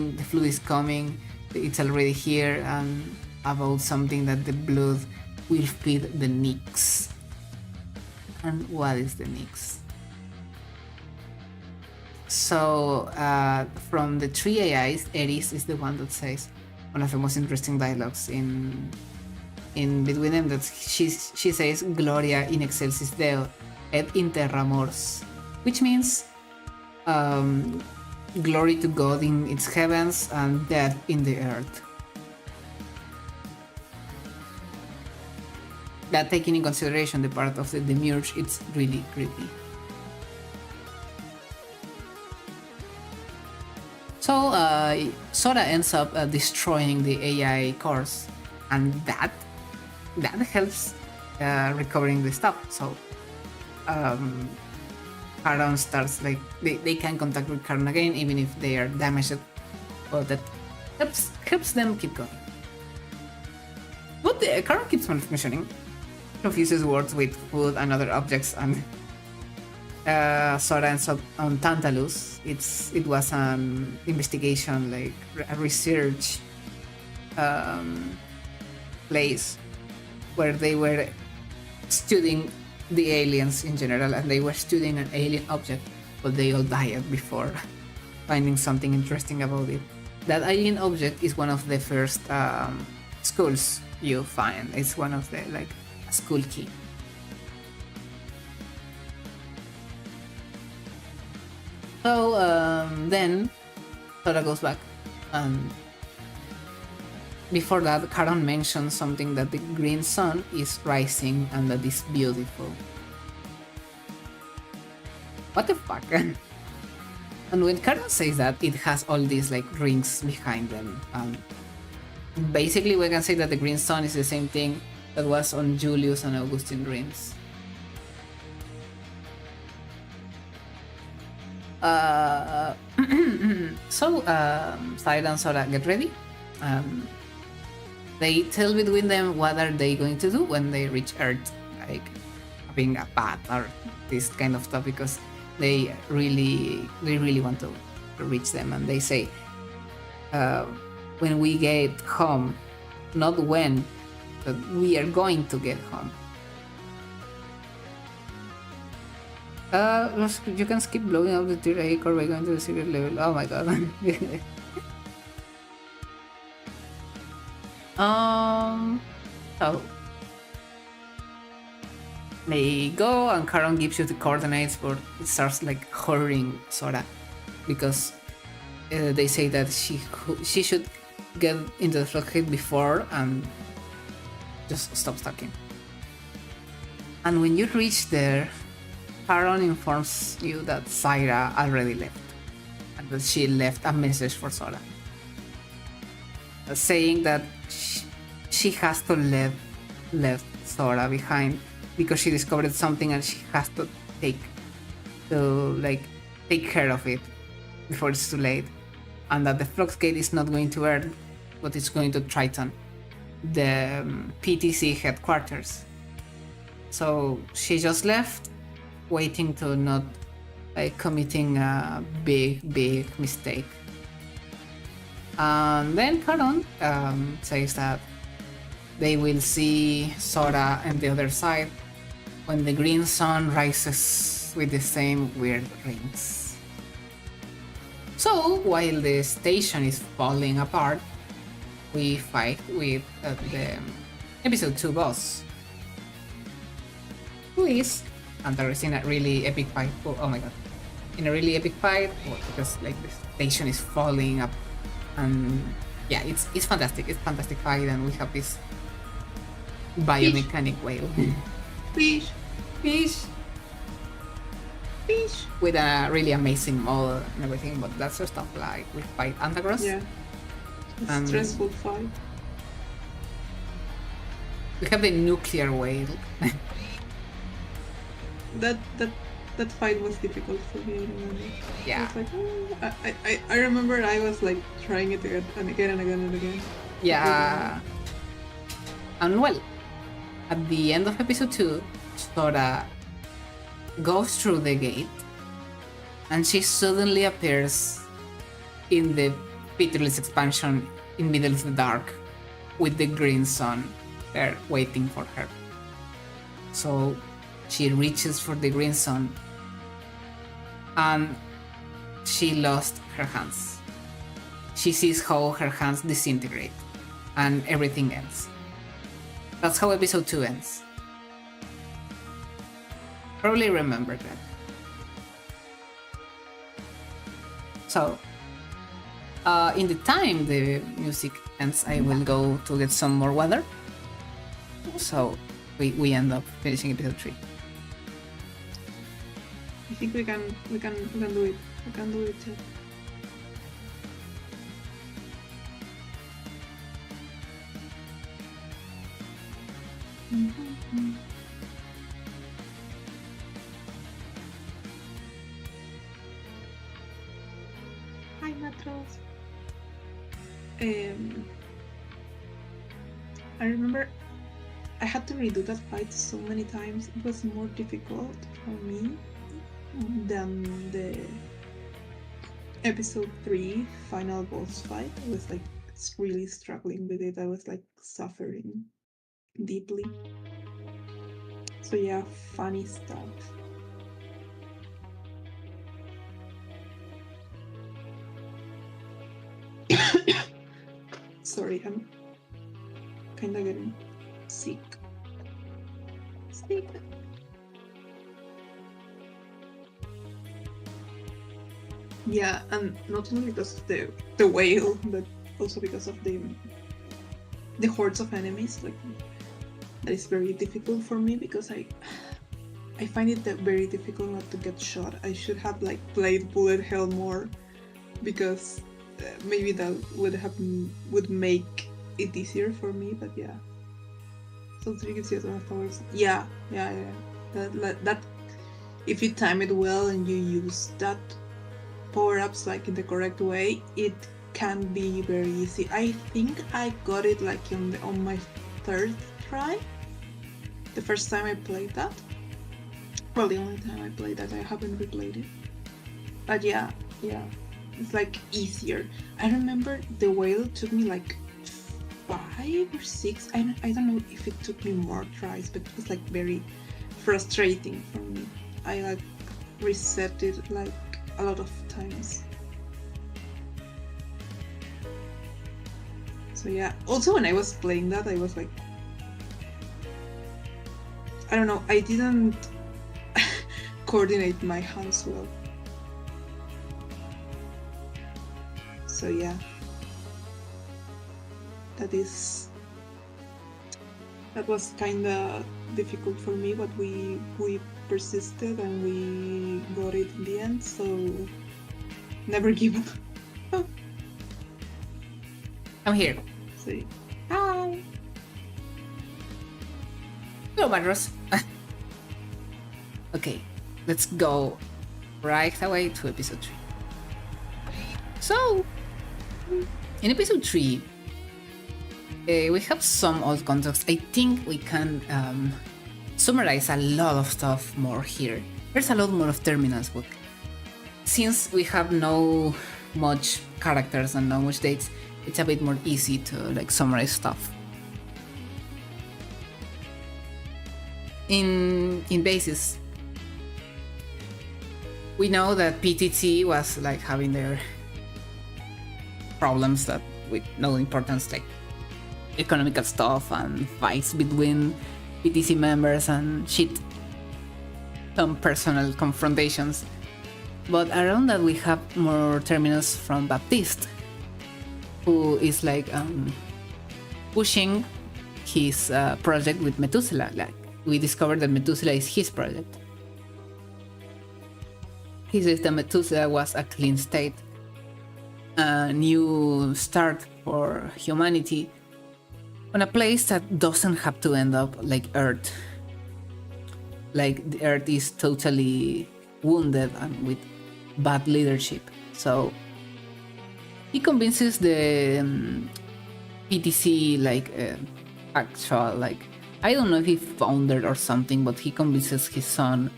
S1: is coming. It's already here, and about something that the blood will feed the Nyx. And what is the Nyx? So from the three AIs, Eris is the one that says one of the most interesting dialogues in between them. That she says "Gloria in excelsis Deo et in terra mors," which means glory to God in its heavens and death in the earth. That, taking in consideration the part of the demiurge, it's really creepy. So Sora ends up destroying the AI cores, and that helps recovering the stuff. So Charon starts like they can contact with Charon again, even if they are damaged, but that helps them keep going. But Charon keeps mentioning, confuses words with food and other objects, and Sora ends up on Tantalus. It was an investigation, like a research place where they were studying the aliens in general, and they were studying an alien object, but they all died before finding something interesting about it. That alien object is one of the first skulls you find. It's one of the, like, a skull key. So then Sora goes back, and before that, Charon mentions something, that the green sun is rising and that is beautiful. What the fuck? And when Charon says that, it has all these like rings behind them. Basically, we can say that the green sun is the same thing that was on Julius and Augustine rings. So Syra and Sora get ready. They tell between them what are they going to do when they reach Earth, like having a path or this kind of stuff, because they really want to reach them. And they say, when we get home, not when, but we are going to get home. You can skip blowing up the tier 8 or by going to the secret level. Oh my god. So they go, and Charon gives you the coordinates, but it starts like hurrying Sora, because they say that she should get into the floodgate before and just stop stalking. And when you reach there, Charon informs you that Syra already left, and that she left a message for Sora, saying that she has to left Sora behind because she discovered something, and she has to take care of it before it's too late, and that the Fluxgate is not going to Earth, but it's going to Triton, the PTC headquarters. So she just left, waiting to not committing a big mistake. And then Charon says that they will see Sora on the other side when the green sun rises with the same weird rings. So while the station is falling apart, we fight with the episode 2 boss, who is, and there is in a really epic fight. Oh my god. in a really epic fight, or because like the station is falling up, and yeah, it's fantastic. It's fantastic fight, and we have this biomechanic whale.
S2: Fish,
S1: Fish
S2: fish.
S1: with a really amazing model and everything, but that's just stuff like we fight Antagross.
S2: Yeah. A stressful fight.
S1: We have the nuclear whale.
S2: That fight was difficult for me. I remember.
S1: Yeah.
S2: I was like, oh, I remember I was like trying it again and again and again and again.
S1: Yeah. And well, at the end of episode 2, Sora goes through the gate and she suddenly appears in the Pitiless expansion in middle of the dark with the green sun there waiting for her. So she reaches for the green sun and she lost her hands. She sees how her hands disintegrate and everything ends. That's how episode 2 ends. Probably remember that. So, in the time the music ends, I will go to get some more water. So, we end up finishing episode 3.
S2: I think we can do it. We can do it too. Hi, Matros. I remember I had to redo that fight so many times. It was more difficult for me than the episode 3 final boss fight. I was like really struggling with it. I was like suffering deeply. So yeah, funny stuff. Sorry, I'm kinda getting sick. Yeah, and not only because of the whale, but also because of the hordes of enemies. Like that is very difficult for me because I find it very difficult not to get shot. I should have like played bullet hell more because maybe that would make it easier for me. But yeah, so 3 gives you enough powers. Yeah. That if you time it well and you use that power-ups like in the correct way, it can be very easy. I think I got it like on my 3rd try. The first time I played that. Well, the only time I played that. I haven't replayed it. But yeah, it's like easier. I remember the whale took me like 5 or 6. I don't know if it took me more tries, but it was like very frustrating for me. I like reset it like a lot of times. So yeah, also when I was playing that, I was like, I don't know, I didn't coordinate my hands well. So yeah, that was kinda difficult for me, but we persisted and we got it in the end, so never give up.
S1: I'm here.
S2: Say hi.
S1: Hello, Matros. Okay, let's go right away to episode 3. So, in episode 3, we have some old context. I think we can summarize a lot of stuff more here. There's a lot more of terminals, but since we have no much characters and no much dates, it's a bit more easy to like summarize stuff. In basis, we know that PTT was like having their problems that with no importance, like economical stuff and fights between PTC members and shit, some personal confrontations. But around that we have more terminals from Baptiste, who is like pushing his project with Methuselah. Like, we discovered that Methuselah is his project. He says that Methuselah was a clean state, a new start for humanity, on a place that doesn't have to end up like Earth. Like, the Earth is totally wounded and with bad leadership. So he convinces the PTC, like actual, like, I don't know if he founded or something, but he convinces his son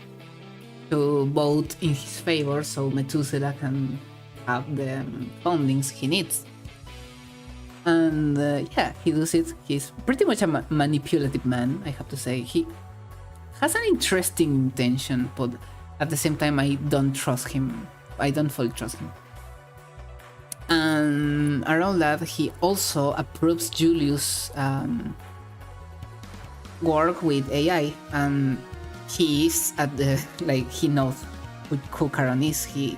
S1: to vote in his favor so Methuselah can have the fundings he needs. And yeah, he does it. He's pretty much a manipulative man, I have to say. He has an interesting intention, but at the same time, I don't trust him. I don't fully trust him. And around that, he also approves Julius' work with AI, and he is at the, like, he knows who Charon is. He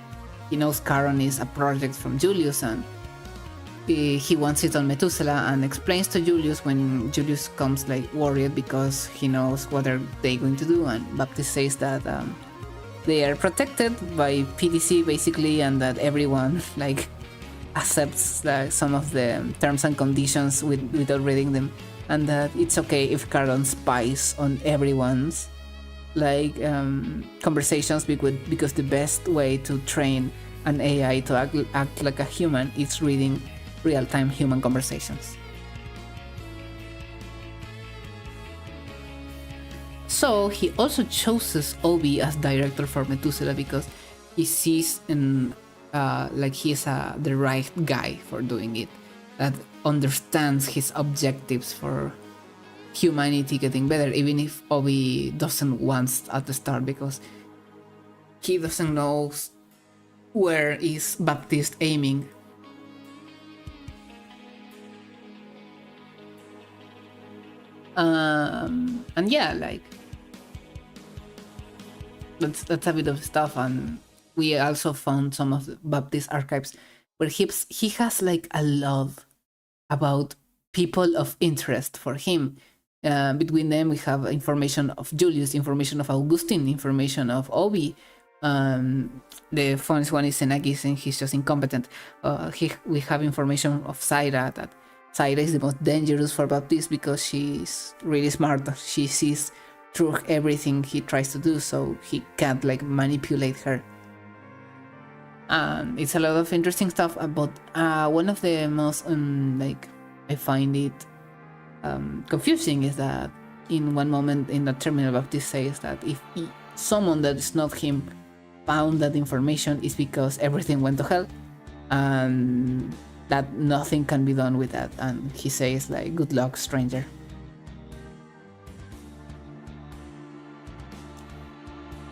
S1: knows Charon is a project from Julius, and he wants it on Methuselah, and explains to Julius when Julius comes like worried because he knows what are they going to do, and Baptiste says that they are protected by PDC basically, and that everyone like accepts some of the terms and conditions without reading them, and that it's okay if Charon spies on everyone's like conversations, because the best way to train an AI to act like a human is reading real-time human conversations. So he also chooses Obi as director for Methuselah because he sees in like he's the right guy for doing it, that understands his objectives for humanity getting better, even if Obi doesn't want at the start, because he doesn't know where is Baptiste aiming. And yeah, like that's a bit of stuff. And we also found some of the Baptiste archives where he has like a lot about people of interest for him. Between them, we have information of Julius, information of Augustine, information of Obi. The funniest one is Senagis, and he's just incompetent. We have information of Zaira, that Zaira is the most dangerous for Baptiste because she's really smart. She sees through everything he tries to do, so he can't like manipulate her. It's a lot of interesting stuff. But one of the most like I find it confusing is that in one moment in the terminal, Baptiste says that if someone that is not him found that information, is because everything went to hell, and that nothing can be done with that. And he says like, good luck, stranger.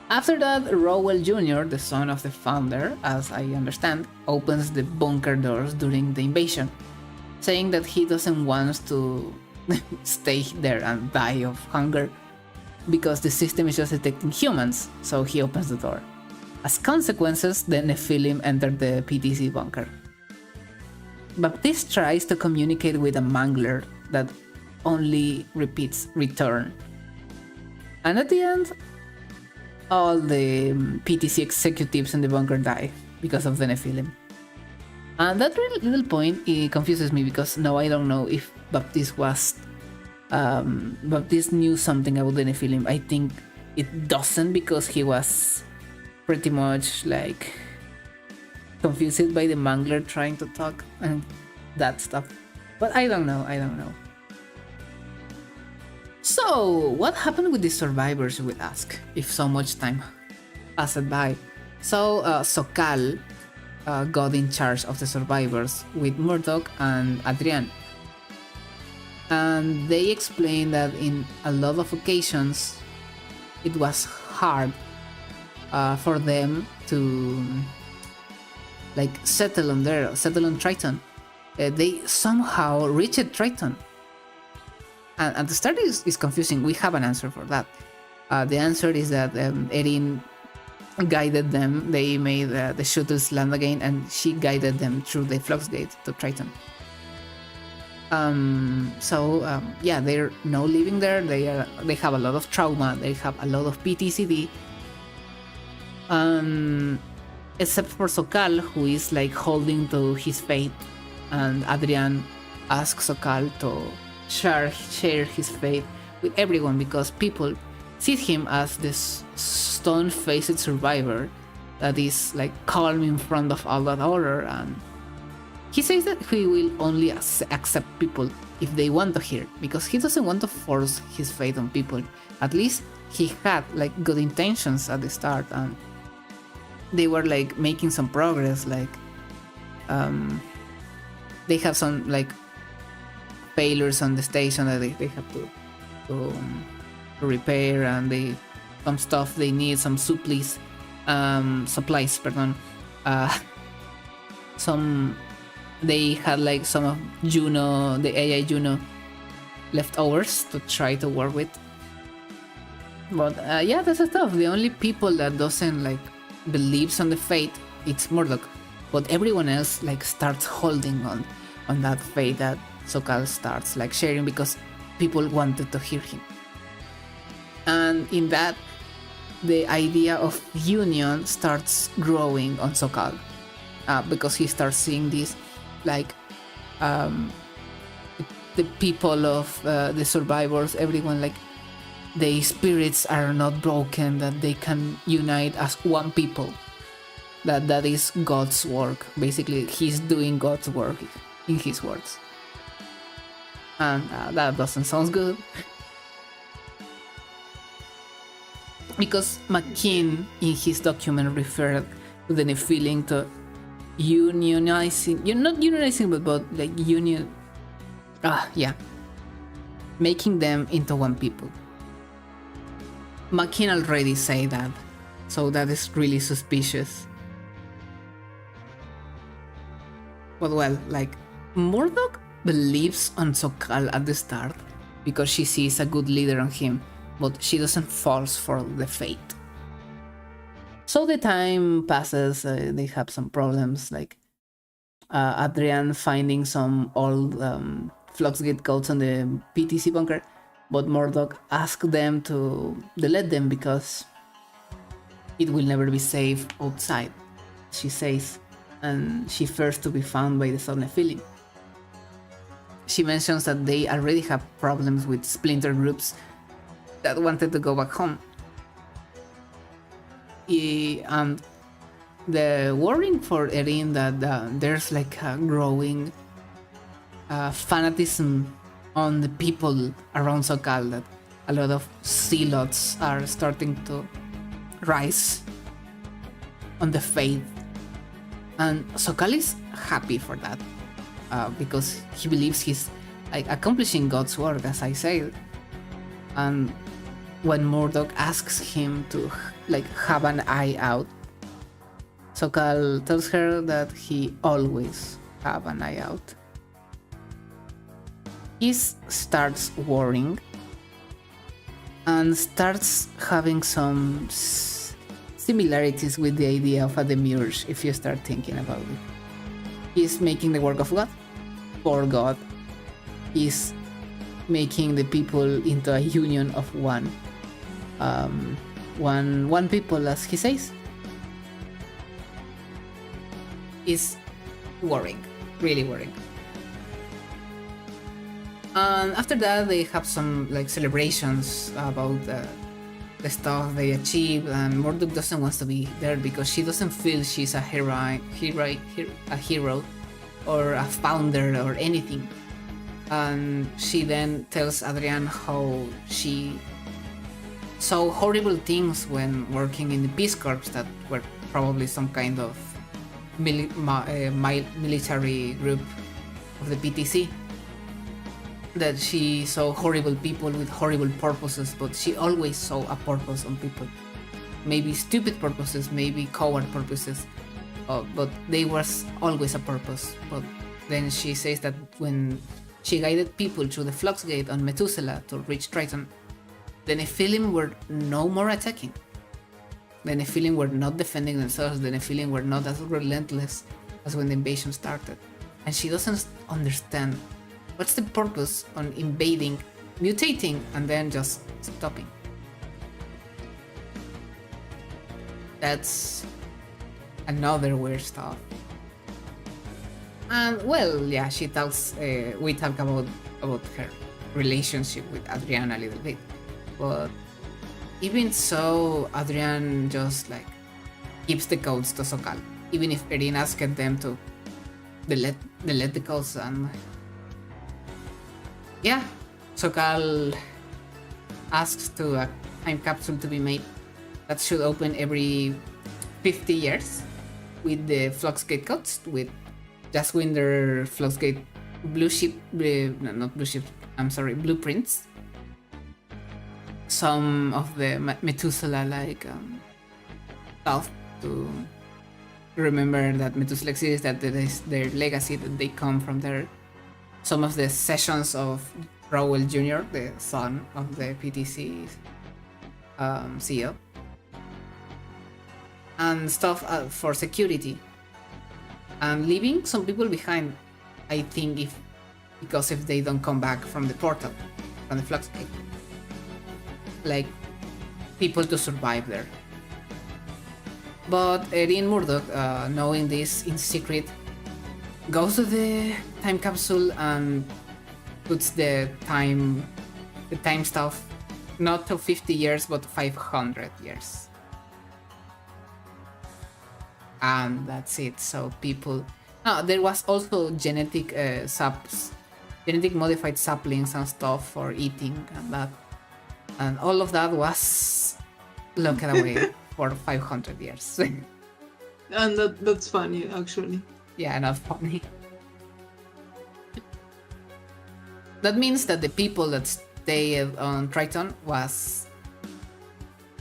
S1: After that, Rowell Jr., the son of the founder, as I understand, opens the bunker doors during the invasion, saying that he doesn't want to stay there and die of hunger because the system is just detecting humans, so he opens the door. As consequences, the Nephilim enter the PTC bunker. Baptiste tries to communicate with a mangler that only repeats return. And at the end, all the PTC executives in the bunker die because of the Nephilim. And that little point, it confuses me, because now I don't know if Baptiste knew something about the Nephilim. I think it doesn't, because he was pretty much like confused by the mangler trying to talk and that stuff. But I don't know. So, what happened with the survivors, you would ask, if so much time passed by? So, Sokal got in charge of the survivors with Murdoch and Adrian. And they explained that in a lot of occasions, it was hard for them to like settle on Triton. They somehow reached Triton. And at the start is confusing. We have an answer for that. The answer is that Erin guided them. They made the shuttles land again, and she guided them through the flux gate to Triton. Yeah, they're now living there. They have a lot of trauma. They have a lot of PTSD. Except for Sokal, who is like holding to his fate, and Adrian asks Sokal to share his fate with everyone because people see him as this stone-faced survivor that is like calm in front of all that horror, and he says that he will only accept people if they want to hear, because he doesn't want to force his fate on people. At least he had like good intentions at the start, and they were like making some progress. Like they have some like failures on the station that they have to repair, and some stuff they need, some supplies, some they had like some of Juno, the AI Juno leftovers to try to work with. But yeah, that's the stuff. The only people that doesn't like believes on the fate, it's Murdoch, but everyone else like starts holding on that fate that Sokal starts like sharing because people wanted to hear him. And in that, the idea of union starts growing on Sokal, because he starts seeing this like the people of the survivors, everyone, like the spirits are not broken, that they can unite as one people, that is God's work. Basically, he's doing God's work in his words, and that doesn't sound good. Because McKean in his document referred to the Nephilim to unionizing, not unionizing, but like union, making them into one people. McKean already said that, so that is really suspicious. But well, like Murdoch believes on Sokal at the start because she sees a good leader on him, but she doesn't fall for the fate. So the time passes, they have some problems, like Adrian finding some old Fluxgate codes on the PTC bunker, but Murdoch asked them to delete them because it will never be safe outside, she says, and she fears to be found by the Nephilim. She mentions that they already have problems with splinter groups that wanted to go back home. And the worrying for Erin that there's like a growing fanaticism on the people around Sokal, that a lot of zealots are starting to rise on the faith. And Sokal is happy for that, because he believes he's like accomplishing God's work, as I said. And when Murdoch asks him to like have an eye out, Sokal tells her that he always have an eye out. He starts worrying and starts having some similarities with the idea of a demiurge, if you start thinking about it. He's making the work of God for God. He's making the people into a union of one people, as he says. Is worrying, really worrying. And after that, they have some like celebrations about the stuff they achieved, and Murdoch doesn't want to be there because she doesn't feel she's a hero or a founder or anything. And she then tells Adrian how she saw horrible things when working in the Peace Corps that were probably some kind of military group of the PTC. That she saw horrible people with horrible purposes, but she always saw a purpose on people. Maybe stupid purposes, maybe coward purposes, but there was always a purpose. But then she says that when she guided people through the flux gate on Methuselah to reach Triton, the Nephilim were no more attacking. The Nephilim were not defending themselves. The Nephilim were not as relentless as when the invasion started. And she doesn't understand what's the purpose on invading, mutating, and then just stopping. That's another weird stuff. And well, yeah, she talks. We talk about her relationship with Adrian a little bit, but even so, Adrian just like gives the codes to Sokal, even if Erin asked them to delete the codes, and yeah, Sokal asks to a time capsule to be made that should open every 50 years with the Fluxgate codes, with Jaswinder Fluxgate blueprints. Some of the Methuselah like stuff to remember that Methuselah exists, that there is their legacy, that they come from there. Some of the sessions of Rowell Jr., the son of the PTC CEO, and stuff for security, and leaving some people behind. I think because if they don't come back from the portal, from the Fluxgate, like people to survive there. But Erin Murdoch, knowing this in secret, goes to the time capsule and puts the time stuff not to 50 years but 500 years. And that's it. So people, there was also genetic modified saplings and stuff for eating, and all of that was locked away for 500 years.
S2: And that's funny, actually.
S1: Yeah, not funny. That means that the people that stayed on Triton was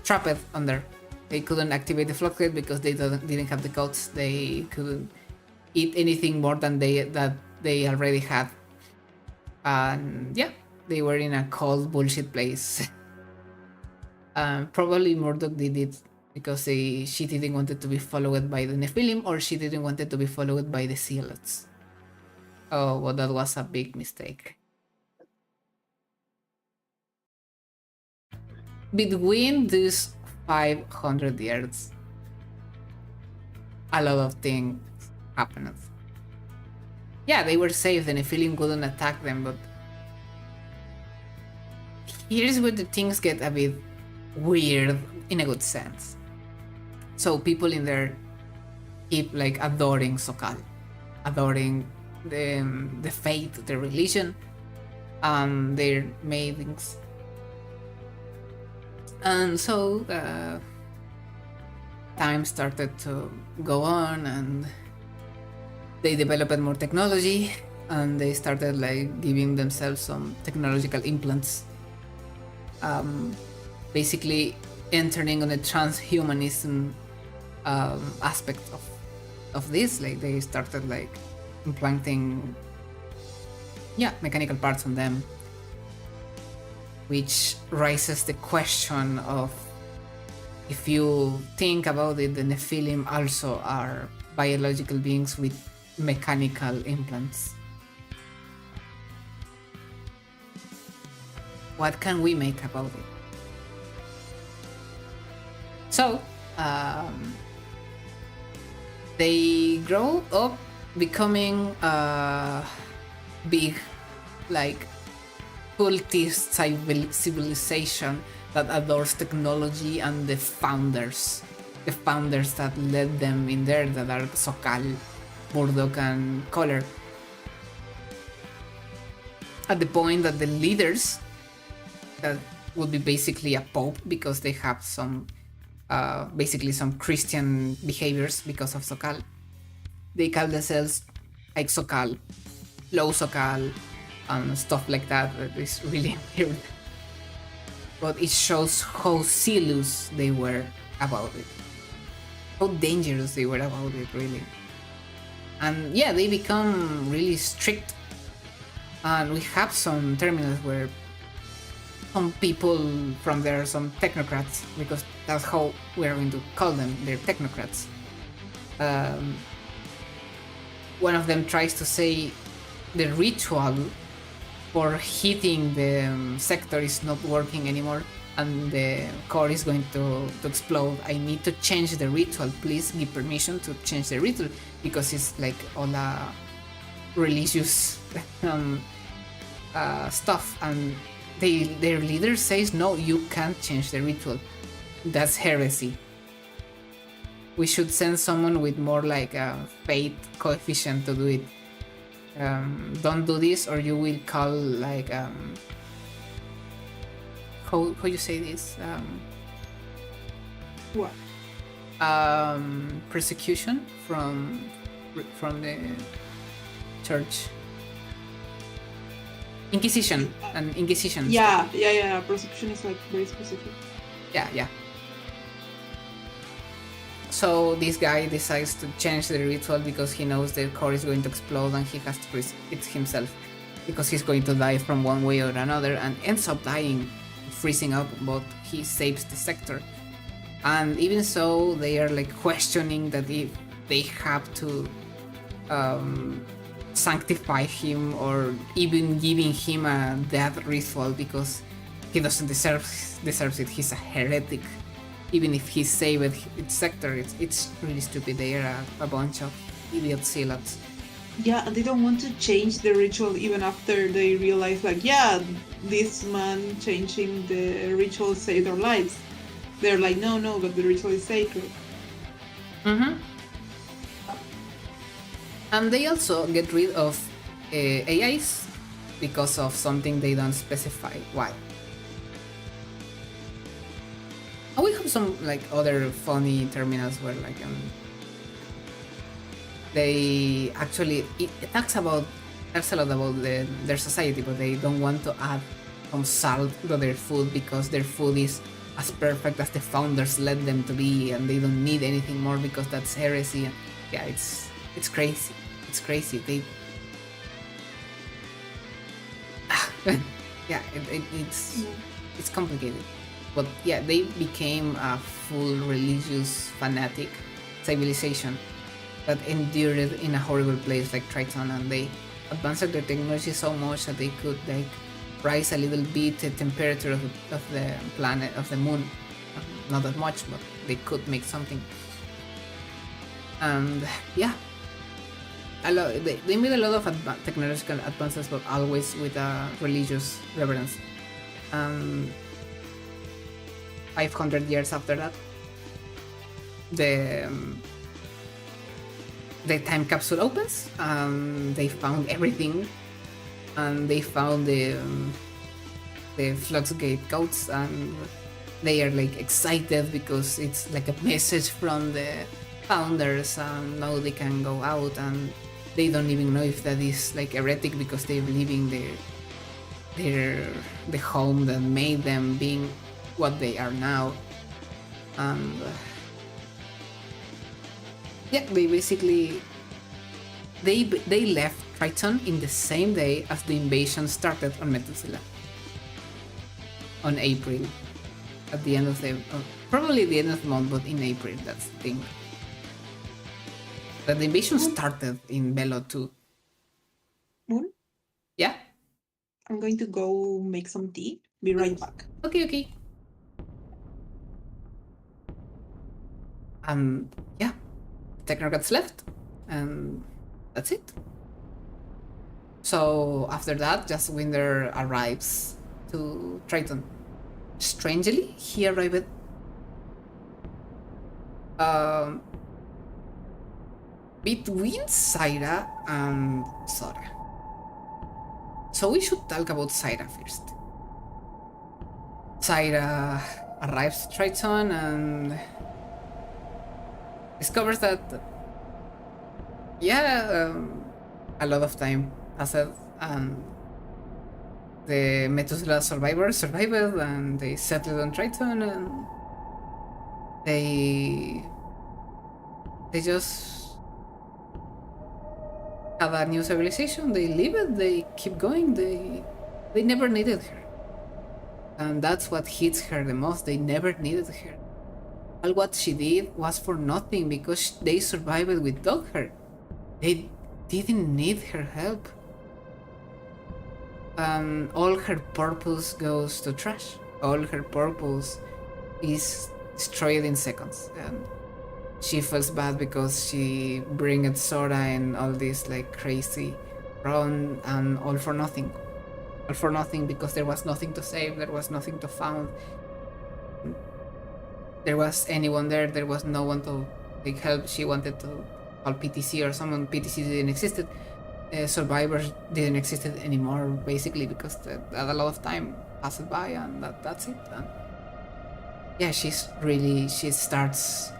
S1: trapped under. They couldn't activate the Fluxgate because they didn't have the codes. They couldn't eat anything more than they already had. And yeah, they were in a cold bullshit place. Probably Murdoch did it because she didn't want it to be followed by the Nephilim, or she didn't want it to be followed by the Zealots. Oh, well, that was a big mistake. Between these 500 years, a lot of things happened. Yeah, they were safe, the Nephilim couldn't attack them, but here's where the things get a bit weird in a good sense. So people in there keep like adoring Sokal, adoring the faith, the religion, their maidens. And so time started to go on, and they developed more technology, and they started like giving themselves some technological implants, basically entering on the transhumanism aspect of this. Like they started like implanting mechanical parts on them, which raises the question of, if you think about it, the Nephilim also are biological beings with mechanical implants. What can we make about it? So, they grow up becoming big, like, cultist civilization that adores technology, and the founders that led them in there, that are Sokal, Murdoch, and Collar. At the point that the leaders, that would be basically a pope, because they have some basically some Christian behaviors because of Sokal, they call themselves like Sokal, Low Sokal, and stuff like that. It's really weird, but it shows how zealous they were about it, how dangerous they were about it, really. And yeah, they become really strict, and we have some terminals where some people from there, some technocrats, because that's how we're going to call them. They're technocrats. One of them tries to say the ritual for hitting the sector is not working anymore, and the core is going to explode. I need to change the ritual. Please give permission to change the ritual, because it's like all the religious stuff, and their leader says, no, you can't change the ritual. That's heresy. We should send someone with more like a faith coefficient to do it. Don't do this, or you will call like how you say this?
S2: What?
S1: Persecution from the church. Inquisition and Inquisition.
S2: Yeah. Persecution is like very specific.
S1: Yeah. So this guy decides to change the ritual because he knows the core is going to explode and he has to risk it himself, because he's going to die from one way or another, and ends up dying, freezing up, but he saves the sector. And even so, they are like questioning that if they have to sanctify him, or even giving him a death ritual, because he doesn't deserves it. He's a heretic. Even if he saved its sector, it's really stupid. They are a bunch of idiot zealots.
S2: Yeah, and they don't want to change the ritual even after they realize, like, yeah, this man changing the ritual saved their lives. They're like, no, but the ritual is sacred.
S1: And they also get rid of AIs because of something they don't specify why. And we have some like other funny terminals where like they actually it talks a lot about their society, but they don't want to add some salt to their food because their food is as perfect as the founders led them to be, and they don't need anything more because that's heresy. And yeah, it's crazy. It's crazy. They yeah, it's complicated. But yeah, they became a full religious fanatic civilization that endured in a horrible place like Triton, and they advanced their technology so much that they could like rise a little bit the temperature of the planet, of the moon. Not that much, but they could make something. And yeah, they made a lot of technological advances, but always with a religious reverence. 500 years after that, the time capsule opens, and they found everything, and they found the Fluxgate codes, and they are like excited because it's like a message from the founders, and now they can go out, and they don't even know if that is like heretic because they're leaving the home that made them being what they are now. And yeah, they basically they left Triton in the same day as the invasion started on Methuselah, on April, at the end of the probably the end of the month, but in April. That's the thing. But the invasion started in Belo too.
S2: Moon?
S1: Yeah?
S2: I'm going to go make some tea. Be right back.
S1: Okay. Yeah, Technocrats left, and that's it. So after that, just Winder arrives to Triton. Strangely, he arrived between Zaira and Sora. So we should talk about Zaira first. Zaira arrives to Triton and discovers that a lot of time passed, and the Methuselah survivors survived, and they settled on Triton, and they just have a new civilization. They live it, they keep going, they never needed her. And that's what hits her the most. They never needed her. All what she did was for nothing because they survived without her. They didn't need her help. And all her purpose goes to trash. All her purpose is destroyed in seconds. And she feels bad because she bringed Sora and all this like crazy run, and all for nothing. All for nothing because there was nothing to save, there was nothing to found. There was anyone there, there was no one to take help. She wanted to call PTC or someone. PTC didn't exist. Survivors didn't exist anymore, basically, because a lot of time passed by, and that's it. And yeah, she starts.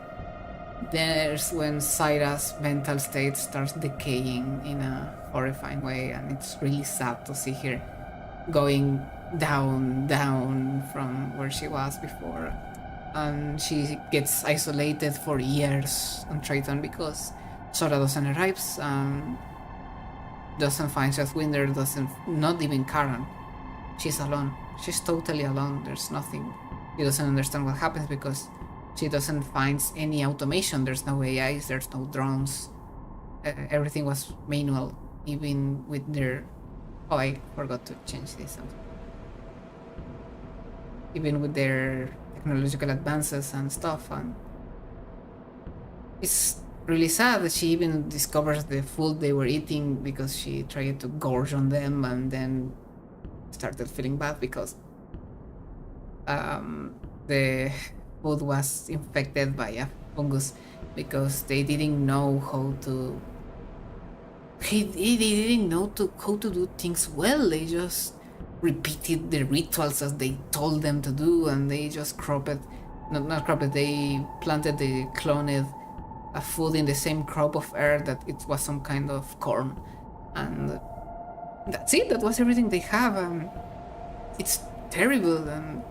S1: There's when Syra's mental state starts decaying in a horrifying way, and it's really sad to see her going down from where she was before. And she gets isolated for years on Triton because Sora doesn't arrive, doesn't find Winder, not even Karen. She's alone. She's totally alone. There's nothing. She doesn't understand what happens because she doesn't find any automation. There's no AIs, there's no drones. Everything was manual, even with their... Oh, I forgot to change this. Even with their technological advances and stuff, and it's really sad that she even discovers the food they were eating because she tried to gorge on them, and then started feeling bad because the food was infected by a fungus because they didn't know how to. They didn't know how to do things well. They just repeated the rituals as they told them to do, and they just they planted the cloned food in the same crop of air that it was some kind of corn, and that's it. That was everything they have. It's terrible, and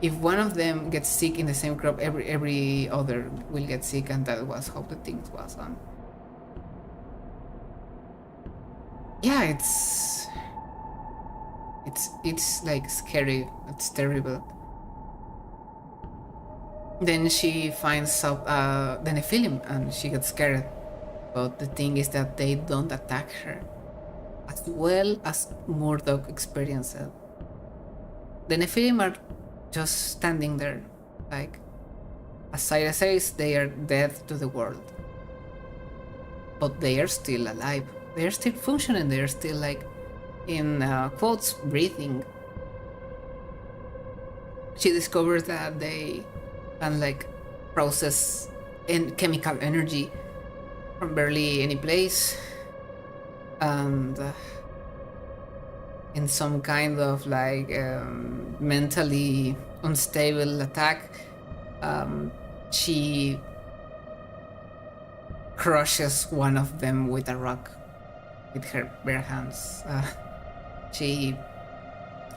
S1: if one of them gets sick in the same crop, every other will get sick, and that was how the thing was. And yeah, it's like scary. It's terrible. Then she finds the Nephilim and she gets scared. But the thing is that they don't attack her, as well as Murdoch experienced it. The Nephilim are just standing there, like, as Syra says, they are dead to the world. But they are still alive. They are still functioning. They are still, like, in quotes, breathing. She discovers that they can, like, process chemical energy from barely any place, and in some kind of like mentally unstable attack, she crushes one of them with a rock with her bare hands. She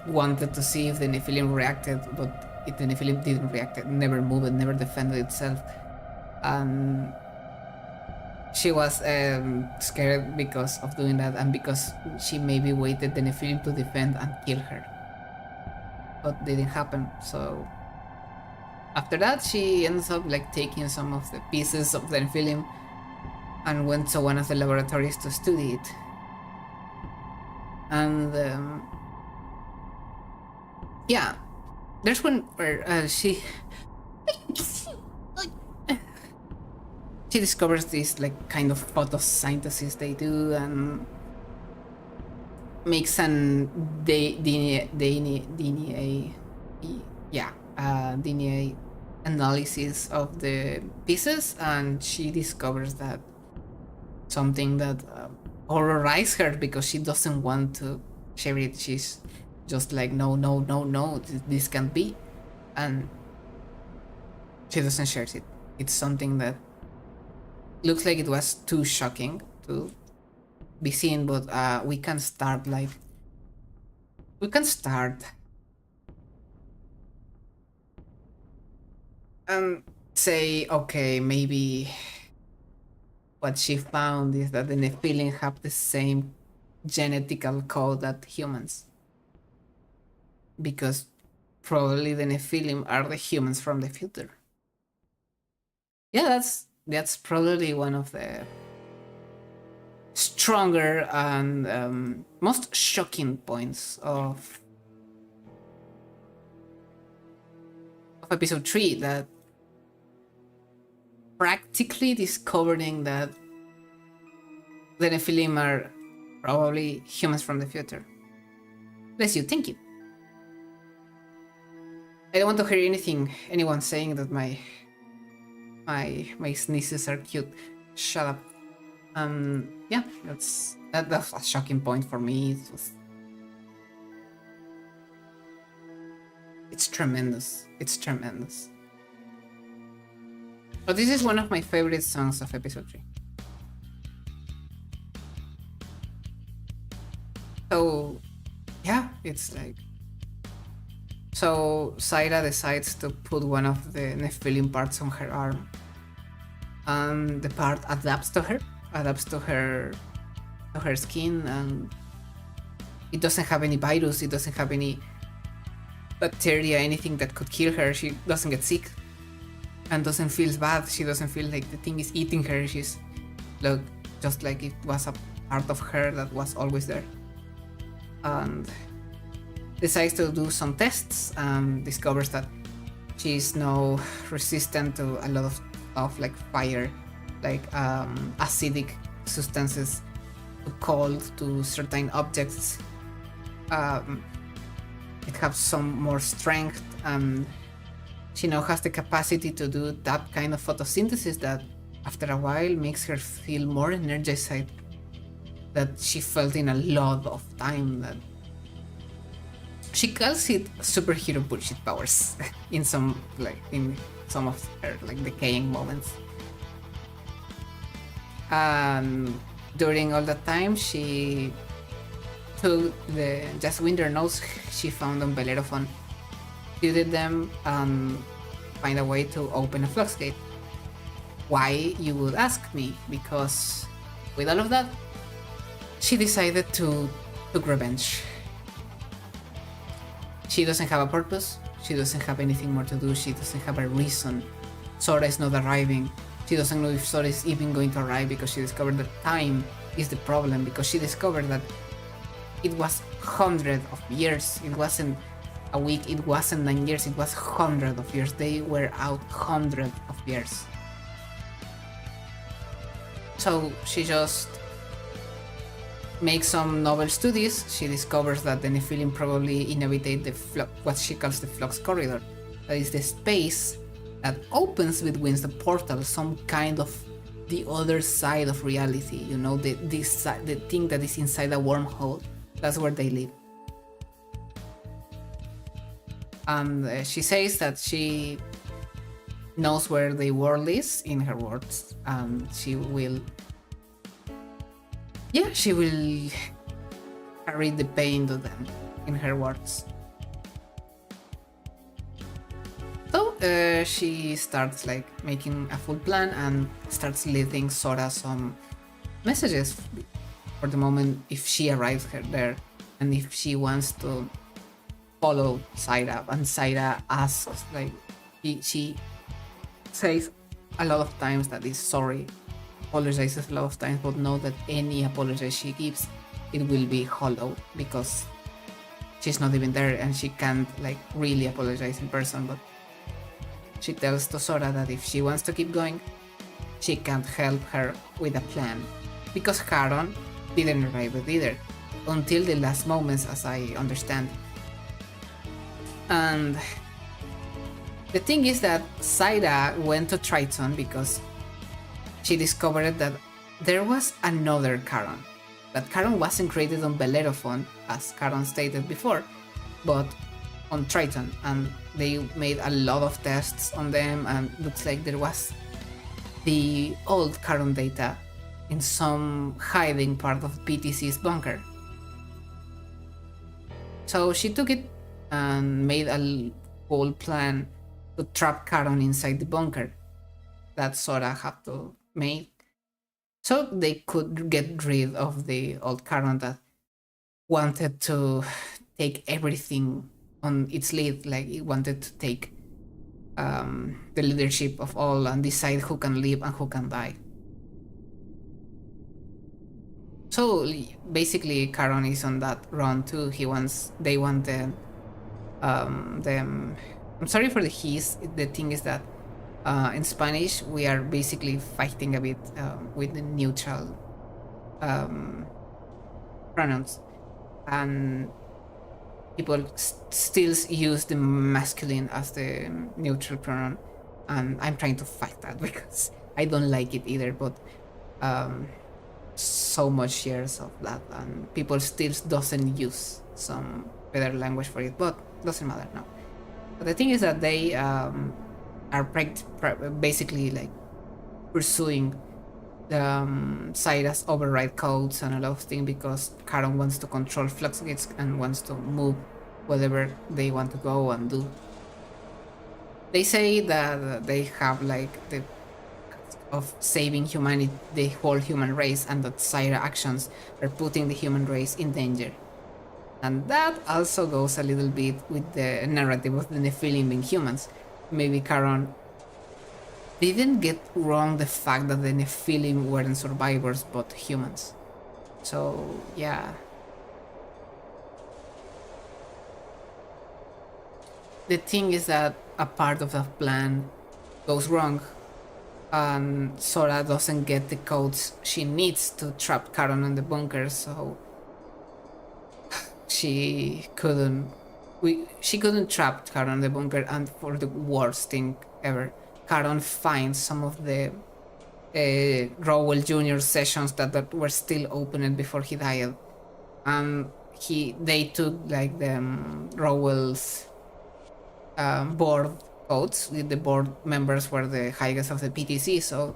S1: wanted to see if the Nephilim reacted, but if the Nephilim didn't react, it never moved, never defended itself. She was scared because of doing that, and because she maybe waited the Nephilim to defend and kill her. But didn't happen. So after that, she ends up like taking some of the pieces of the Nephilim and went to one of the laboratories to study it. And yeah, there's one where she discovers this like kind of photosynthesis they do, and makes an DNA analysis of the pieces, and she discovers that something that horrorizes her because she doesn't want to share it. She's just like, no, this can't be, and she doesn't share it. It's something that looks like it was too shocking to be seen, but we can start and say, okay, maybe what she found is that the Nephilim have the same genetical code that humans, because probably the Nephilim are the humans from the future. Yeah, that's probably one of the stronger and most shocking points of episode 3, that practically discovering that the Nephilim are probably humans from the future. Lets you think it. I don't want to hear anyone saying that my sneezes are cute. Shut up. Yeah, that's a shocking point for me. It's tremendous. It's tremendous. But this is one of my favorite songs of episode 3. So, yeah, it's like... So, Zaira decides to put one of the Nephilim parts on her arm. And the part adapts to her skin, and it doesn't have any virus, it doesn't have any bacteria, anything that could kill her. She doesn't get sick and doesn't feel bad. She doesn't feel like the thing is eating her. She's like just like it was a part of her that was always there. And decides to do some tests and discovers that she's now resistant to a lot of stuff like fire, like acidic substances, to cold, to certain objects. It has some more strength, and she now has the capacity to do that kind of photosynthesis that after a while makes her feel more energized that she felt in a lot of time. That she calls it superhero bullshit powers in some of her like decaying moments. And during all that time, she took the Just Winter notes she found on Bellerophon, studied them, and find a way to open a flux gate. Why, you would ask me? Because with all of that, she decided to take revenge. She doesn't have a purpose, she doesn't have anything more to do, she doesn't have a reason. Sora is not arriving. She doesn't know if Sora is even going to arrive, because she discovered that time is the problem, because she discovered that it was hundreds of years. It wasn't a week, it wasn't 9 years, it was hundreds of years. They were out hundreds of years. So she just makes some novel studies. She discovers that the Nephilim probably inhabitate what she calls the flux corridor. That is the space that opens between the portal, some kind of the other side of reality. You know, the thing that is inside a wormhole. That's where they live. And she says that she knows where the world is, in her words, and she will carry the pain to them, in her words. So she starts like making a full plan and starts leaving Sora some messages for the moment if she arrives there, and if she wants to follow Zaira. And Zaira asks, like, she says a lot of times that is sorry, apologizes a lot of times, but know that any apology she gives, it will be hollow, because she's not even there and she can't like really apologize in person. But she tells to Sora that if she wants to keep going, she can't help her with a plan, because Charon didn't arrive either until the last moments, as I understand. And the thing is that Zaira went to Triton because she discovered that there was another Charon. That Charon wasn't created on Bellerophon, as Charon stated before, but on Triton. And they made a lot of tests on them, and looks like there was the old Charon data in some hiding part of BTC's bunker. So she took it and made a whole plan to trap Charon inside the bunker that Sora had to make, so they could get rid of the old Charon that wanted to take everything on its lead, like it wanted to take the leadership of all and decide who can live and who can die. So basically, Caron is on that run too. They want them. I'm sorry for the he's. The thing is that in Spanish we are basically fighting a bit with the neutral pronouns, and people still use the masculine as the neutral pronoun, and I'm trying to fight that because I don't like it either. But so much years of that, and people still doesn't use some better language for it, but doesn't matter now. But the thing is that they are basically like pursuing Cyra's override codes and a lot of things because Caron wants to control flux gates and wants to move whatever they want to go and do. They say that they have like the of saving humanity, the whole human race, and that Cyra actions are putting the human race in danger. And that also goes a little bit with the narrative of the Nephilim being humans. Maybe Caron didn't get wrong the fact that the Nephilim weren't survivors but humans. So yeah. The thing is that a part of that plan goes wrong, and Sora doesn't get the codes she needs to trap Caron in the bunker, so she couldn't trap Caron in the bunker. And for the worst thing ever, Caron finds some of the Rowell Jr. sessions that were still opened before he died, and they took like the Rowell's board codes. The board members were the highest of the PTC, so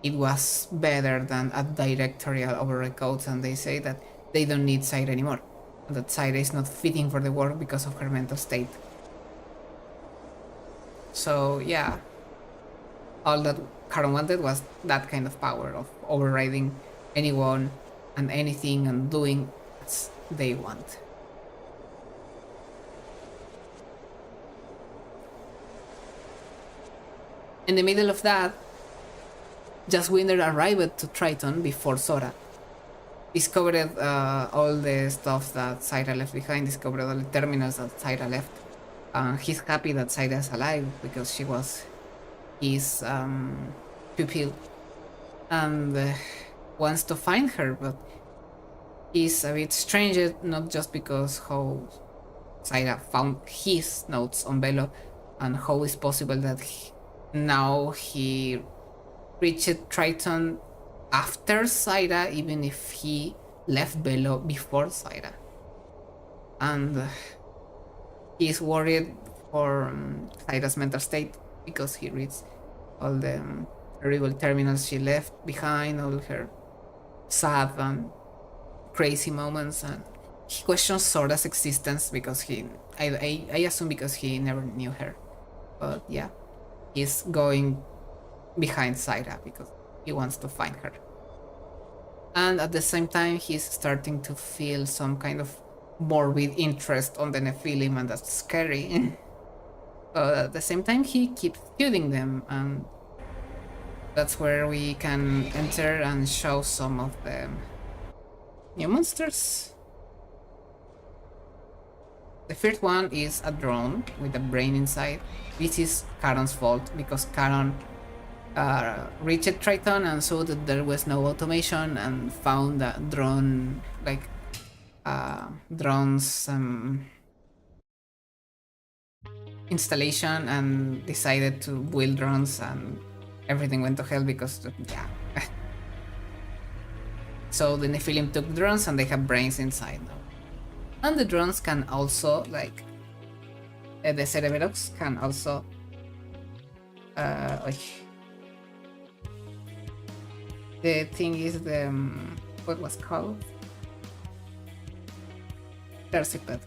S1: it was better than a directorial override codes, and they say that they don't need Cyra anymore, and that Cyra is not fitting for the work because of her mental state. So yeah, all that Caron wanted was that kind of power of overriding anyone and anything and doing as they want. In the middle of that, Jaswinder arrived to Triton before Sora. Discovered all the stuff that Cyra left behind, discovered all the terminals that Cyra left. He's happy that Cyra is alive because she was his pupil, and wants to find her, but he's a bit strange, not just because how Cyra found his notes on Velo, and how it's possible that now he reached Triton after Cyra, even if he left Velo before Cyra. And he's worried for Cyra's mental state because he reads all the horrible terminals she left behind, all her sad and crazy moments, and he questions Sora's existence because I assume because he never knew her. But yeah, he's going behind Cyra because he wants to find her. And at the same time, he's starting to feel some kind of morbid interest on the Nephilim, and that's scary. But at the same time, he keeps feuding them, and that's where we can enter and show some of the new monsters. The first one is a drone with a brain inside. This is Caron's fault because Caron reached Triton and saw that there was no automation and found a drone, like drones installation, and decided to build drones, and everything went to hell because yeah. So the Nephilim took drones and they have brains inside now. And the drones can also, like the Cereberox can also the thing is the what was called Terciped.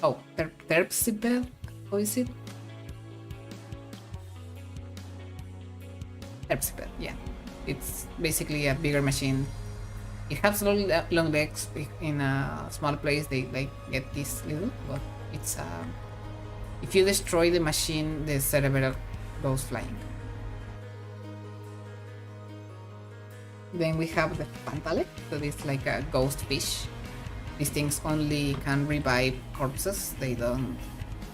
S1: Oh, Terciped? How is it? Terciped, yeah. It's basically a bigger machine It has long legs. In a small place, they like get this little, but it's if you destroy the machine, the cerebral goes flying. Then we have the pantale, that is like a ghost fish. These things only can revive corpses. They don't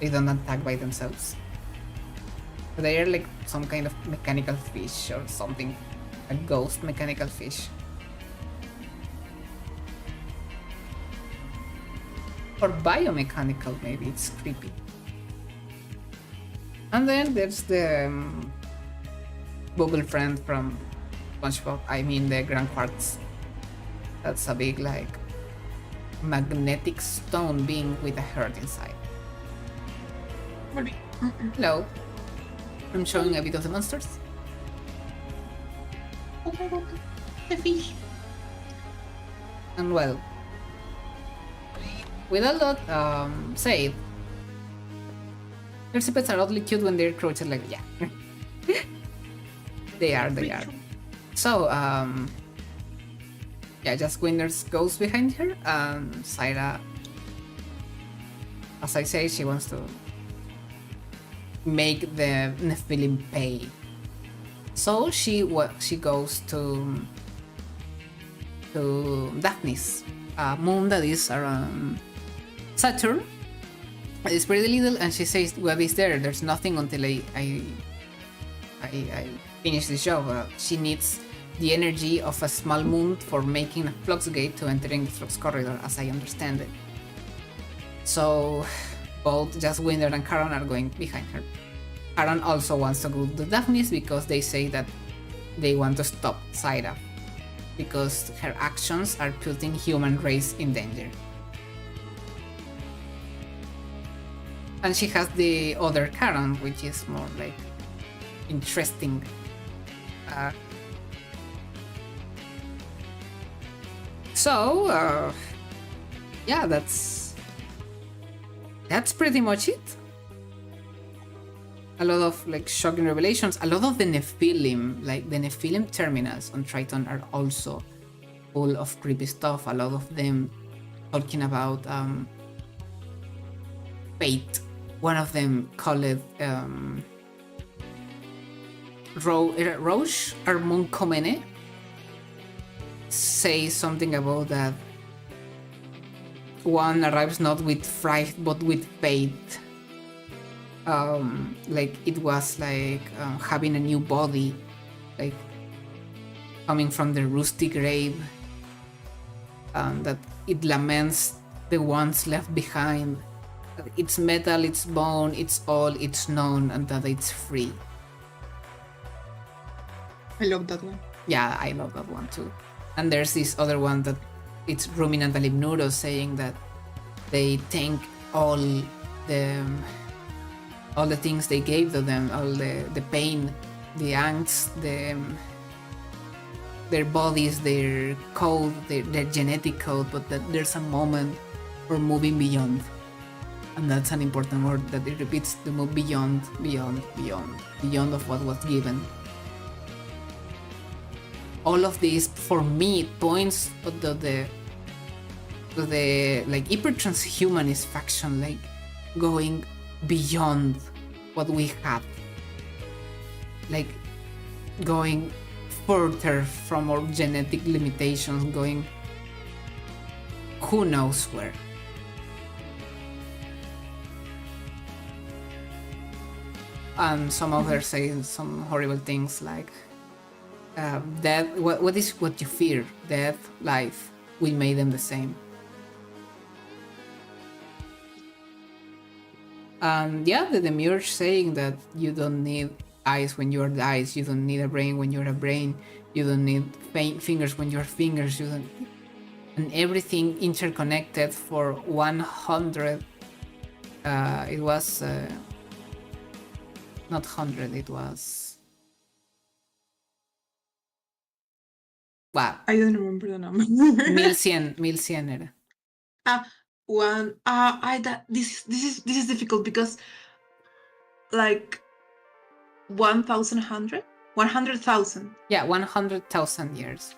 S1: attack by themselves. They are like some kind of mechanical fish or something, a ghost mechanical fish. Or biomechanical, maybe. It's creepy. And then there's the Google friend from SpongeBob. I mean the Grand Quartz. That's a big like magnetic stone being with a heart inside. Hello. I'm showing a bit of the monsters.
S2: Oh my god, the fish.
S1: And well, with all that said, Percipeds are oddly cute when they're crouched like, yeah. They are. So, yeah, just Winters goes behind her, and Syra, as I say, she wants to make the Nephilim pay. So she goes to Daphnis, a moon that is around Saturn. It's pretty little, and she says, "What is there? There's nothing until I finish the job." She needs the energy of a small moon for making a flux gate to entering the flux corridor, as I understand it. So both just Winder and Charon are going behind her. Charon also wants to go to Daphnis because they say that they want to stop Syra because her actions are putting human race in danger. And she has the other Charon, which is more like interesting. Yeah, that's pretty much it. A lot of like shocking revelations. A lot of the Nephilim, like the Nephilim terminals on Triton, are also full of creepy stuff. A lot of them talking about fate. One of them called it Roche Armonkomene. Say something about that one arrives not with fright but with faith. Like it was like having a new body, like coming from the rusty grave, that it laments the ones left behind. It's metal, it's bone, it's all, it's known, and that it's free.
S2: I love that one.
S1: Yeah, I love that one too. And there's this other one that it's Ruminant Alimnuro saying that they thank all the things they gave to them, all the pain, the angst, their bodies, their code, their genetic code, but that there's a moment for moving beyond. And that's an important word that it repeats, to move beyond of what was given. All of this, for me, points to the like hyper-transhumanist faction, like going beyond what we have, like going further from our genetic limitations, going who knows where. And some others say some horrible things like death. What is what you fear? Death, life. We made them the same. And yeah, the Demiurge saying that you don't need eyes when you're the eyes, you don't need a brain when you're a brain, you don't need fingers when you're fingers, you don't, and everything interconnected for 100. It was not 100. It was. Wow.
S2: I don't remember the number.
S1: 1100 era.
S2: One. This is difficult because like 1,100. 100,000.
S1: Yeah, 100,000 years.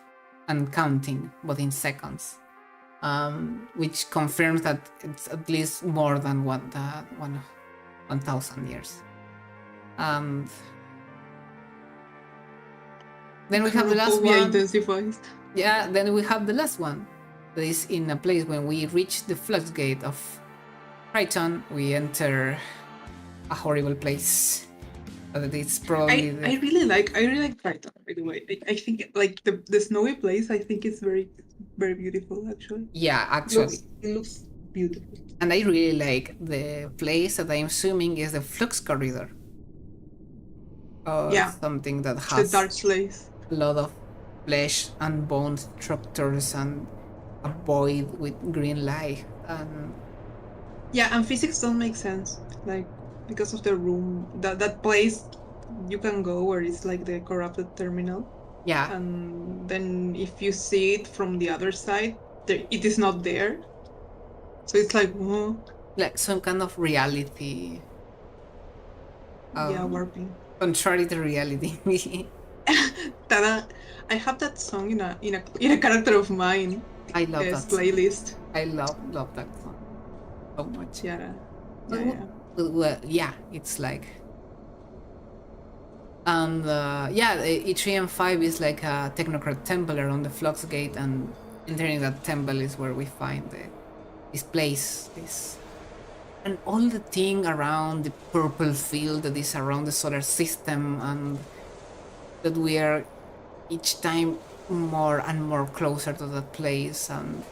S1: and counting, but in seconds, which confirms that it's at least more than 1,000 years. And then we have the last
S2: Xenophobia
S1: one.
S2: intensifies.
S1: Yeah, then we have the last one. That is in a place when we reach the flux gate of Triton, we enter a horrible place. But it's probably
S2: I really like Triton, by the way. I think like the snowy place, I think it's very very beautiful actually.
S1: Yeah, actually.
S2: It looks beautiful.
S1: And I really like the place that I'm assuming is the flux corridor.
S2: Yeah.
S1: Something that
S2: The
S1: has
S2: dark place.
S1: a lot of flesh and bone structures and a void with green light. And
S2: yeah, and physics don't make sense. Like because of the room, that place you can go where it's like the corrupted terminal.
S1: Yeah.
S2: And then if you see it from the other side, it is not there. So it's like, whoa.
S1: Like some kind of reality.
S2: Yeah, warping.
S1: Contrary to reality.
S2: Tada! I have that song in a character of mine.
S1: I love that
S2: playlist.
S1: Song. I love that song so much.
S2: Yeah.
S1: Well, yeah, it's like. And Etrian 5 is like a technocrat temple around the flux gate, and entering that temple is where we find this place, and all the thing around the purple field that is around the solar system, and that we are each time more and more closer to that place, and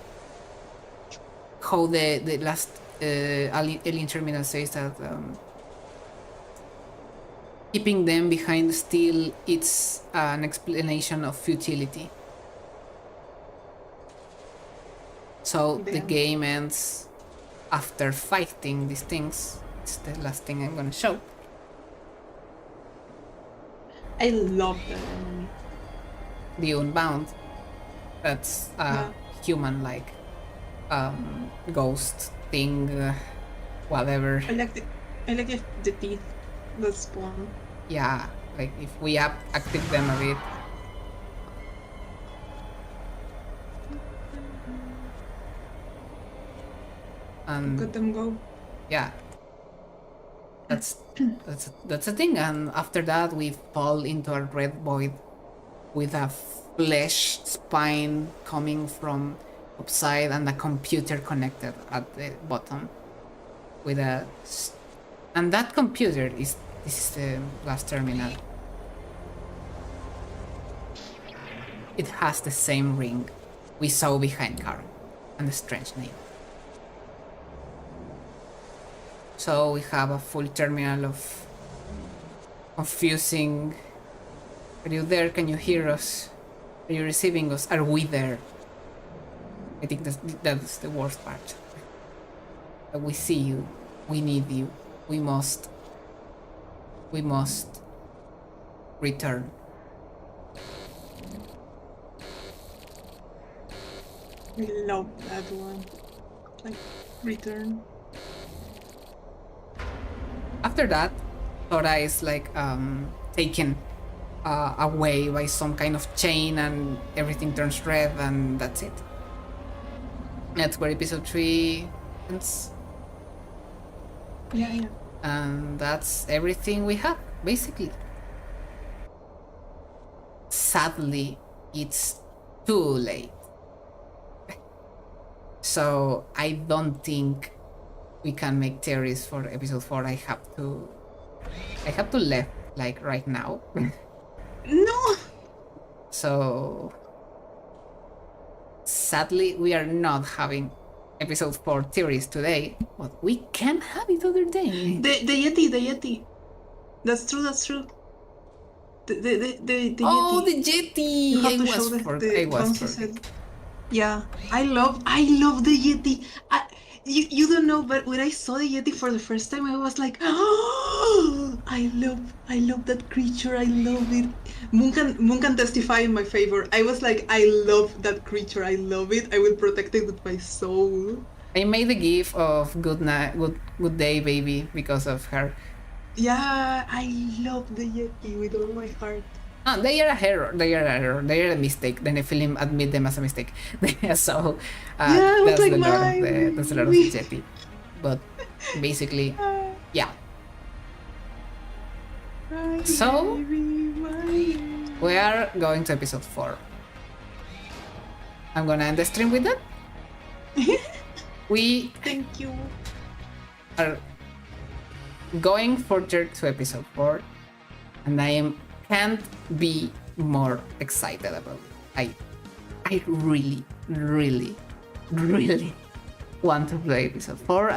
S1: how the last alien terminal says that keeping them behind still, it's an explanation of futility. So the game ends after fighting these things. It's the last thing I'm gonna show.
S2: I love that enemy.
S1: The Unbound. That's a human-like ghost thing, whatever.
S2: I like the teeth that spawn.
S1: Yeah, like if we active them a bit. And
S2: let them go.
S1: Yeah, that's a thing. And after that, we fall into a red void with a flesh spine coming from upside and a computer connected at the bottom with and that computer this is the last terminal. It has the same ring we saw behind Karen and a strange name. So we have a full terminal of confusing. Are you there? Can you hear us? Are you receiving us? Are we there? I think that's the worst part. We see you. We need you. We must return.
S2: I love that one. Like, return.
S1: After that, Sora is like taken away by some kind of chain, and everything turns red, and that's it. That's where episode 3 ends.
S2: Yeah.
S1: And that's everything we have, basically. Sadly, it's too late. So I don't think we can make theories for episode 4. I have to left like right now.
S2: No.
S1: So sadly, we are not having episode 4 theories today, but we can have it other day.
S2: The Yeti. That's true. The Yeti.
S1: Oh, the Yeti!
S2: You have to
S1: I
S2: show the
S1: was
S2: Yeah, I love the Yeti. You don't know, but when I saw the Yeti for the first time, I was like, oh, I love that creature. I love it. Moon can testify in my favor. I was like, I love that creature. I love it. I will protect it with my soul.
S1: I made a gif of good day, baby, because of her.
S2: Yeah, I love the Yeti with all my heart.
S1: They are a error. They are an error. They are a mistake. The Nephilim admit them as a mistake. So
S2: Yeah, I was
S1: that's
S2: like,
S1: the lore of
S2: my.
S1: that's the lore of the Yeti. But basically, yeah. So we are going to episode 4. I'm gonna end the stream with that. We
S2: Thank you.
S1: are going further to episode 4, and I can't be more excited about it. I really, really, really want to play episode 4.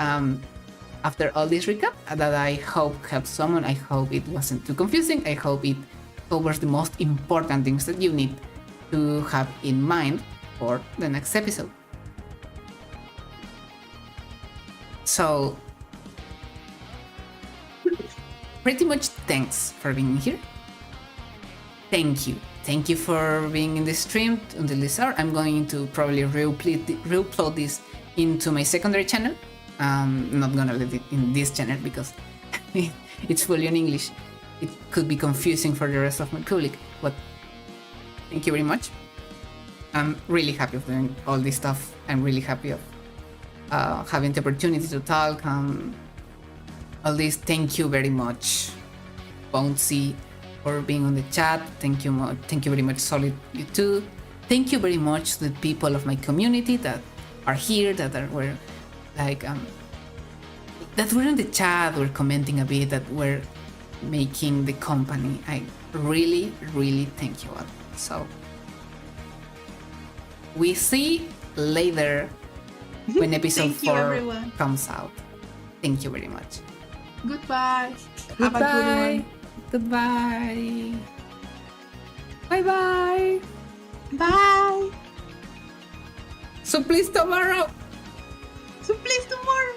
S1: After all this recap, that I hope helps someone. I hope it wasn't too confusing. I hope it covers the most important things that you need to have in mind for the next episode. So, pretty much thanks for being here. Thank you. Thank you for being in the stream until this hour. I'm going to probably reupload this into my secondary channel. I'm not gonna let it in this channel because it's fully in English. It could be confusing for the rest of my public, but thank you very much. I'm really happy of doing all this stuff. I'm really happy of having the opportunity to talk. All this, thank you very much, Bouncy, for being on the chat. Thank you very much, Solid, you too. Thank you very much to the people of my community that are here, were like that were in the chat, were commenting a bit, that were making the company. I really, really thank you all. So we see later when episode 4 comes out. Thank you very much.
S2: Goodbye.
S1: Have a good one. Goodbye. Bye-bye.
S2: Bye.
S1: Supplice tomorrow.
S2: Supplice tomorrow.